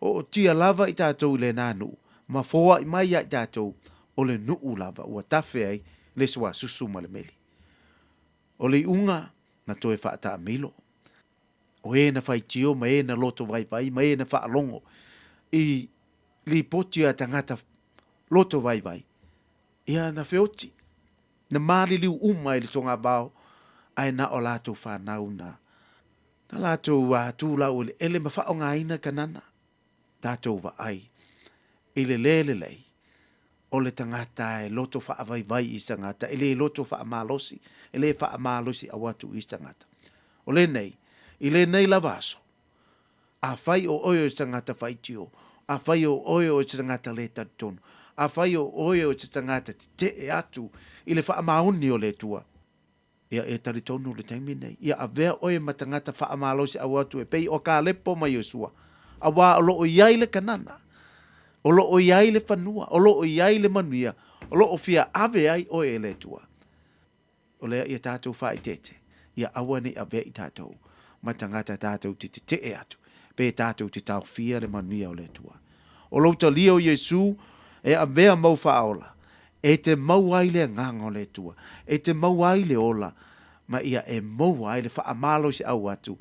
o tia lava i tātou le nānu, ma whoa i mai i tātou, o le nuu lava, ua tawhi ai, le sua susu ma le meli. O le unga, na toe whaata milo. O e na whai tio, ma e na loto vai, ma e na whaalongo i li poti a tangata loto vai. ia na feoti. Na maliliu uma i le tonga bao, ai na o lātou whanau na. Na lātou tūlau ele mawhao ngā ina kanana. Tātou wa ai. I le lei. O le tangata e loto whaavai i tangata. E le loto whaamalosi. E le whaamalosi a watu i tangata. O le nei. I le nei lavaso. A whai o oio i tangata whaitio. A whai o oio i tangata le tatonu. A whai o oio i tangata te e atu. I le whaamauni o le tua. Ia e taritonu le taimi nei. Ia a vea oe matangata whaamalosi a watu e pei o ka lepo mai o sua. A wā o loo iai le kanana. O loo iai le whanua. O loo iai le manuia. O loo fia ave ai oe le tua. O lea ia tātou whai tete. Ia awane a vea i tātou. Matangata tātou te e atu. Pe tātou te tau fia le manuia o le tua. O loo ta lio Jesu e a vea mau whaola. E te mau ai le nganga o le tua. E te mau ai le ola. Ma ia e mau ai le whaamalo si au atu.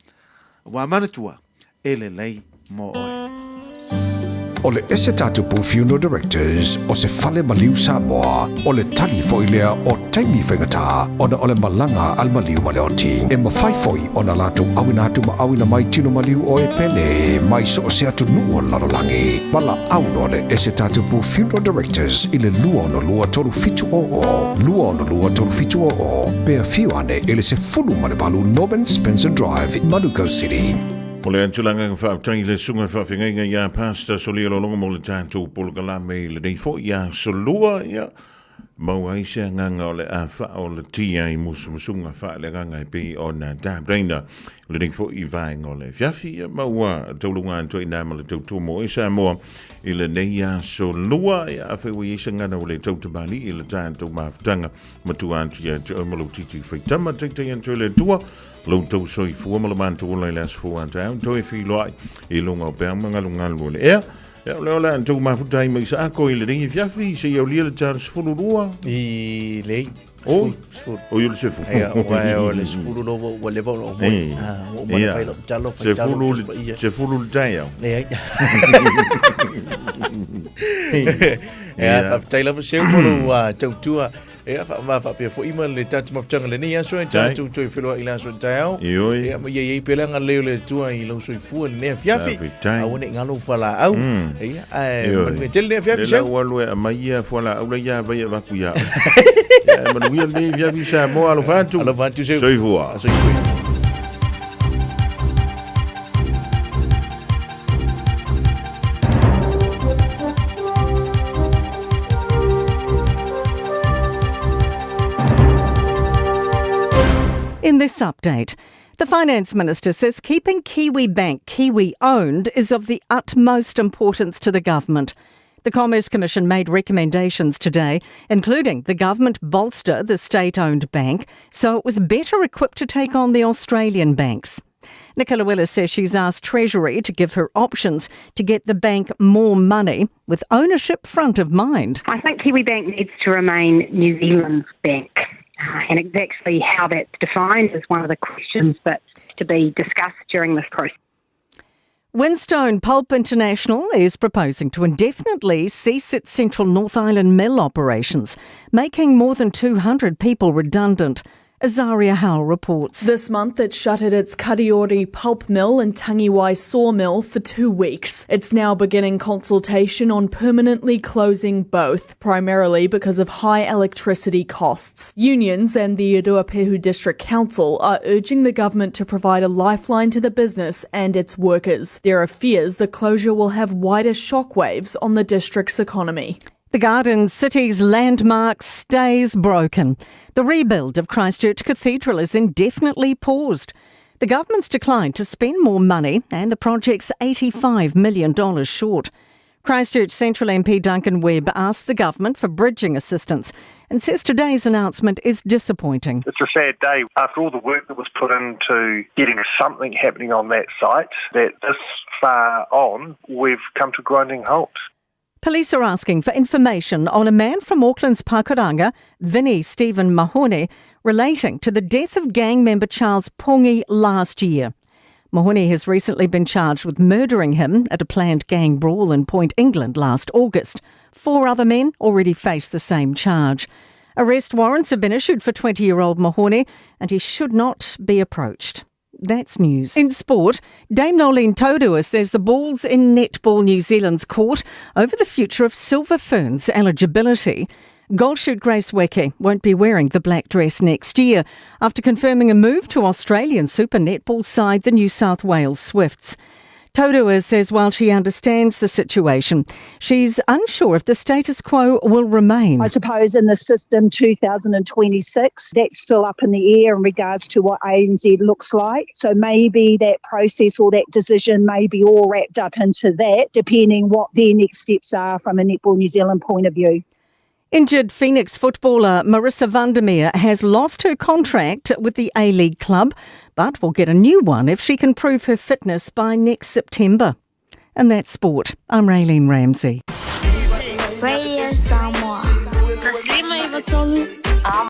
Wa manatua, e le lei mo oe. O le ese tatu pu funeral directors o se fale maliu Samoa o le tali foilea o taimi whengata o na o le malanga al maliu maleoti e mawhaifoi o na latu awinatu ma awina mai tino maliu o e pele mai so o se atu nua lalolangi wala auno le ese tatu pu funeral directors i le lua no lua tolu fitu lua no lua tolu fitu pea fiuane i le se fulu malebalu Norman Spencer Drive in Manuka City. O le antulanga ka whaaftai le sunga whaafenga ia pasta soli alo longa mo le tātou polukala me le nei fo ia solua ia mau aise nganga o le a wha o le tia i musunga wha le nganga i pi o na tābreina le nei fo i vaenga o le fiafi ia mau a taulunga anto i nama le tautu mo i sa moa i le nei ia solua ia a whewa i isa ngana o le tautamani i le tātou mawhtanga matua anto ia te omalo titi whaitama teitei anto le tua Long tau soi fua malaman tu lai las fua tau toi fi loi I longa pe mangalunga le e ya le ola tu ma futai mai sa ko ile ringi fiafi se yo le Charles fulurua I le o yo le se fu ya o le fulu lo o le volo o ma fai lo talo se fulu tayo ya fa tailo se mo tau tua e fa pe fo ima le tatu mafutanga le ni aso tatu to filo ila so tao e ma ye pelanga le tua I lo so fu le fiafi a wona ngalo fala au e ma tel le fiafi se wa lo ma ia fala au ya va ya ku ya ma wi le fiafi sa mo alo fantu se so fu In this update, the Finance Minister says keeping Kiwi Bank Kiwi-owned is of the utmost importance to the government. The Commerce Commission made recommendations today, including the government bolster the state-owned bank so it was better equipped to take on the Australian banks. Nicola Willis says she's asked Treasury to give her options to get the bank more money with ownership front of mind. I think Kiwi Bank needs to remain New Zealand's bank. And exactly how that's defined is one of the questions that's to be discussed during this process. Winstone Pulp International is proposing to indefinitely cease its Central North Island mill operations, making more than 200 people redundant. Azaria Howell reports. This month it shuttered its Kariori pulp mill and Tangiwai sawmill for 2 weeks. It's now beginning consultation on permanently closing both, primarily because of high electricity costs. Unions and the Ruapehu District Council are urging the government to provide a lifeline to the business and its workers. There are fears the closure will have wider shockwaves on the district's economy. The Garden City's landmark stays broken. The rebuild of Christchurch Cathedral is indefinitely paused. The government's declined to spend more money and the project's $85 million short. Christchurch Central MP Duncan Webb asked the government for bridging assistance and says today's announcement is disappointing. It's a sad day after all the work that was put into getting something happening on that site, that this far on we've come to grinding halt. Police are asking for information on a man from Auckland's Pakuranga, Vinnie Stephen Mahone, relating to the death of gang member Charles Pongi last year. Mahoney has recently been charged with murdering him at a planned gang brawl in Point England last August. 4 other men already face the same charge. Arrest warrants have been issued for 20-year-old Mahoney, and he should not be approached. That's news. In sport, Dame Nolene Taurua says the ball's in Netball New Zealand's court over the future of Silver Ferns eligibility. Gold shoot Grace Weke won't be wearing the black dress next year after confirming a move to Australian Super Netball side the New South Wales Swifts. Taurua says while she understands the situation, she's unsure if the status quo will remain. I suppose in the system 2026, that's still up in the air in regards to what ANZ looks like. So maybe that process or that decision may be all wrapped up into that, depending what their next steps are from a Netball New Zealand point of view. Injured Phoenix footballer Marissa Vandermeer has lost her contract with the A-League club, but will get a new one if she can prove her fitness by next September. And that's sport. I'm Raylene Ramsey. Radio Samoa.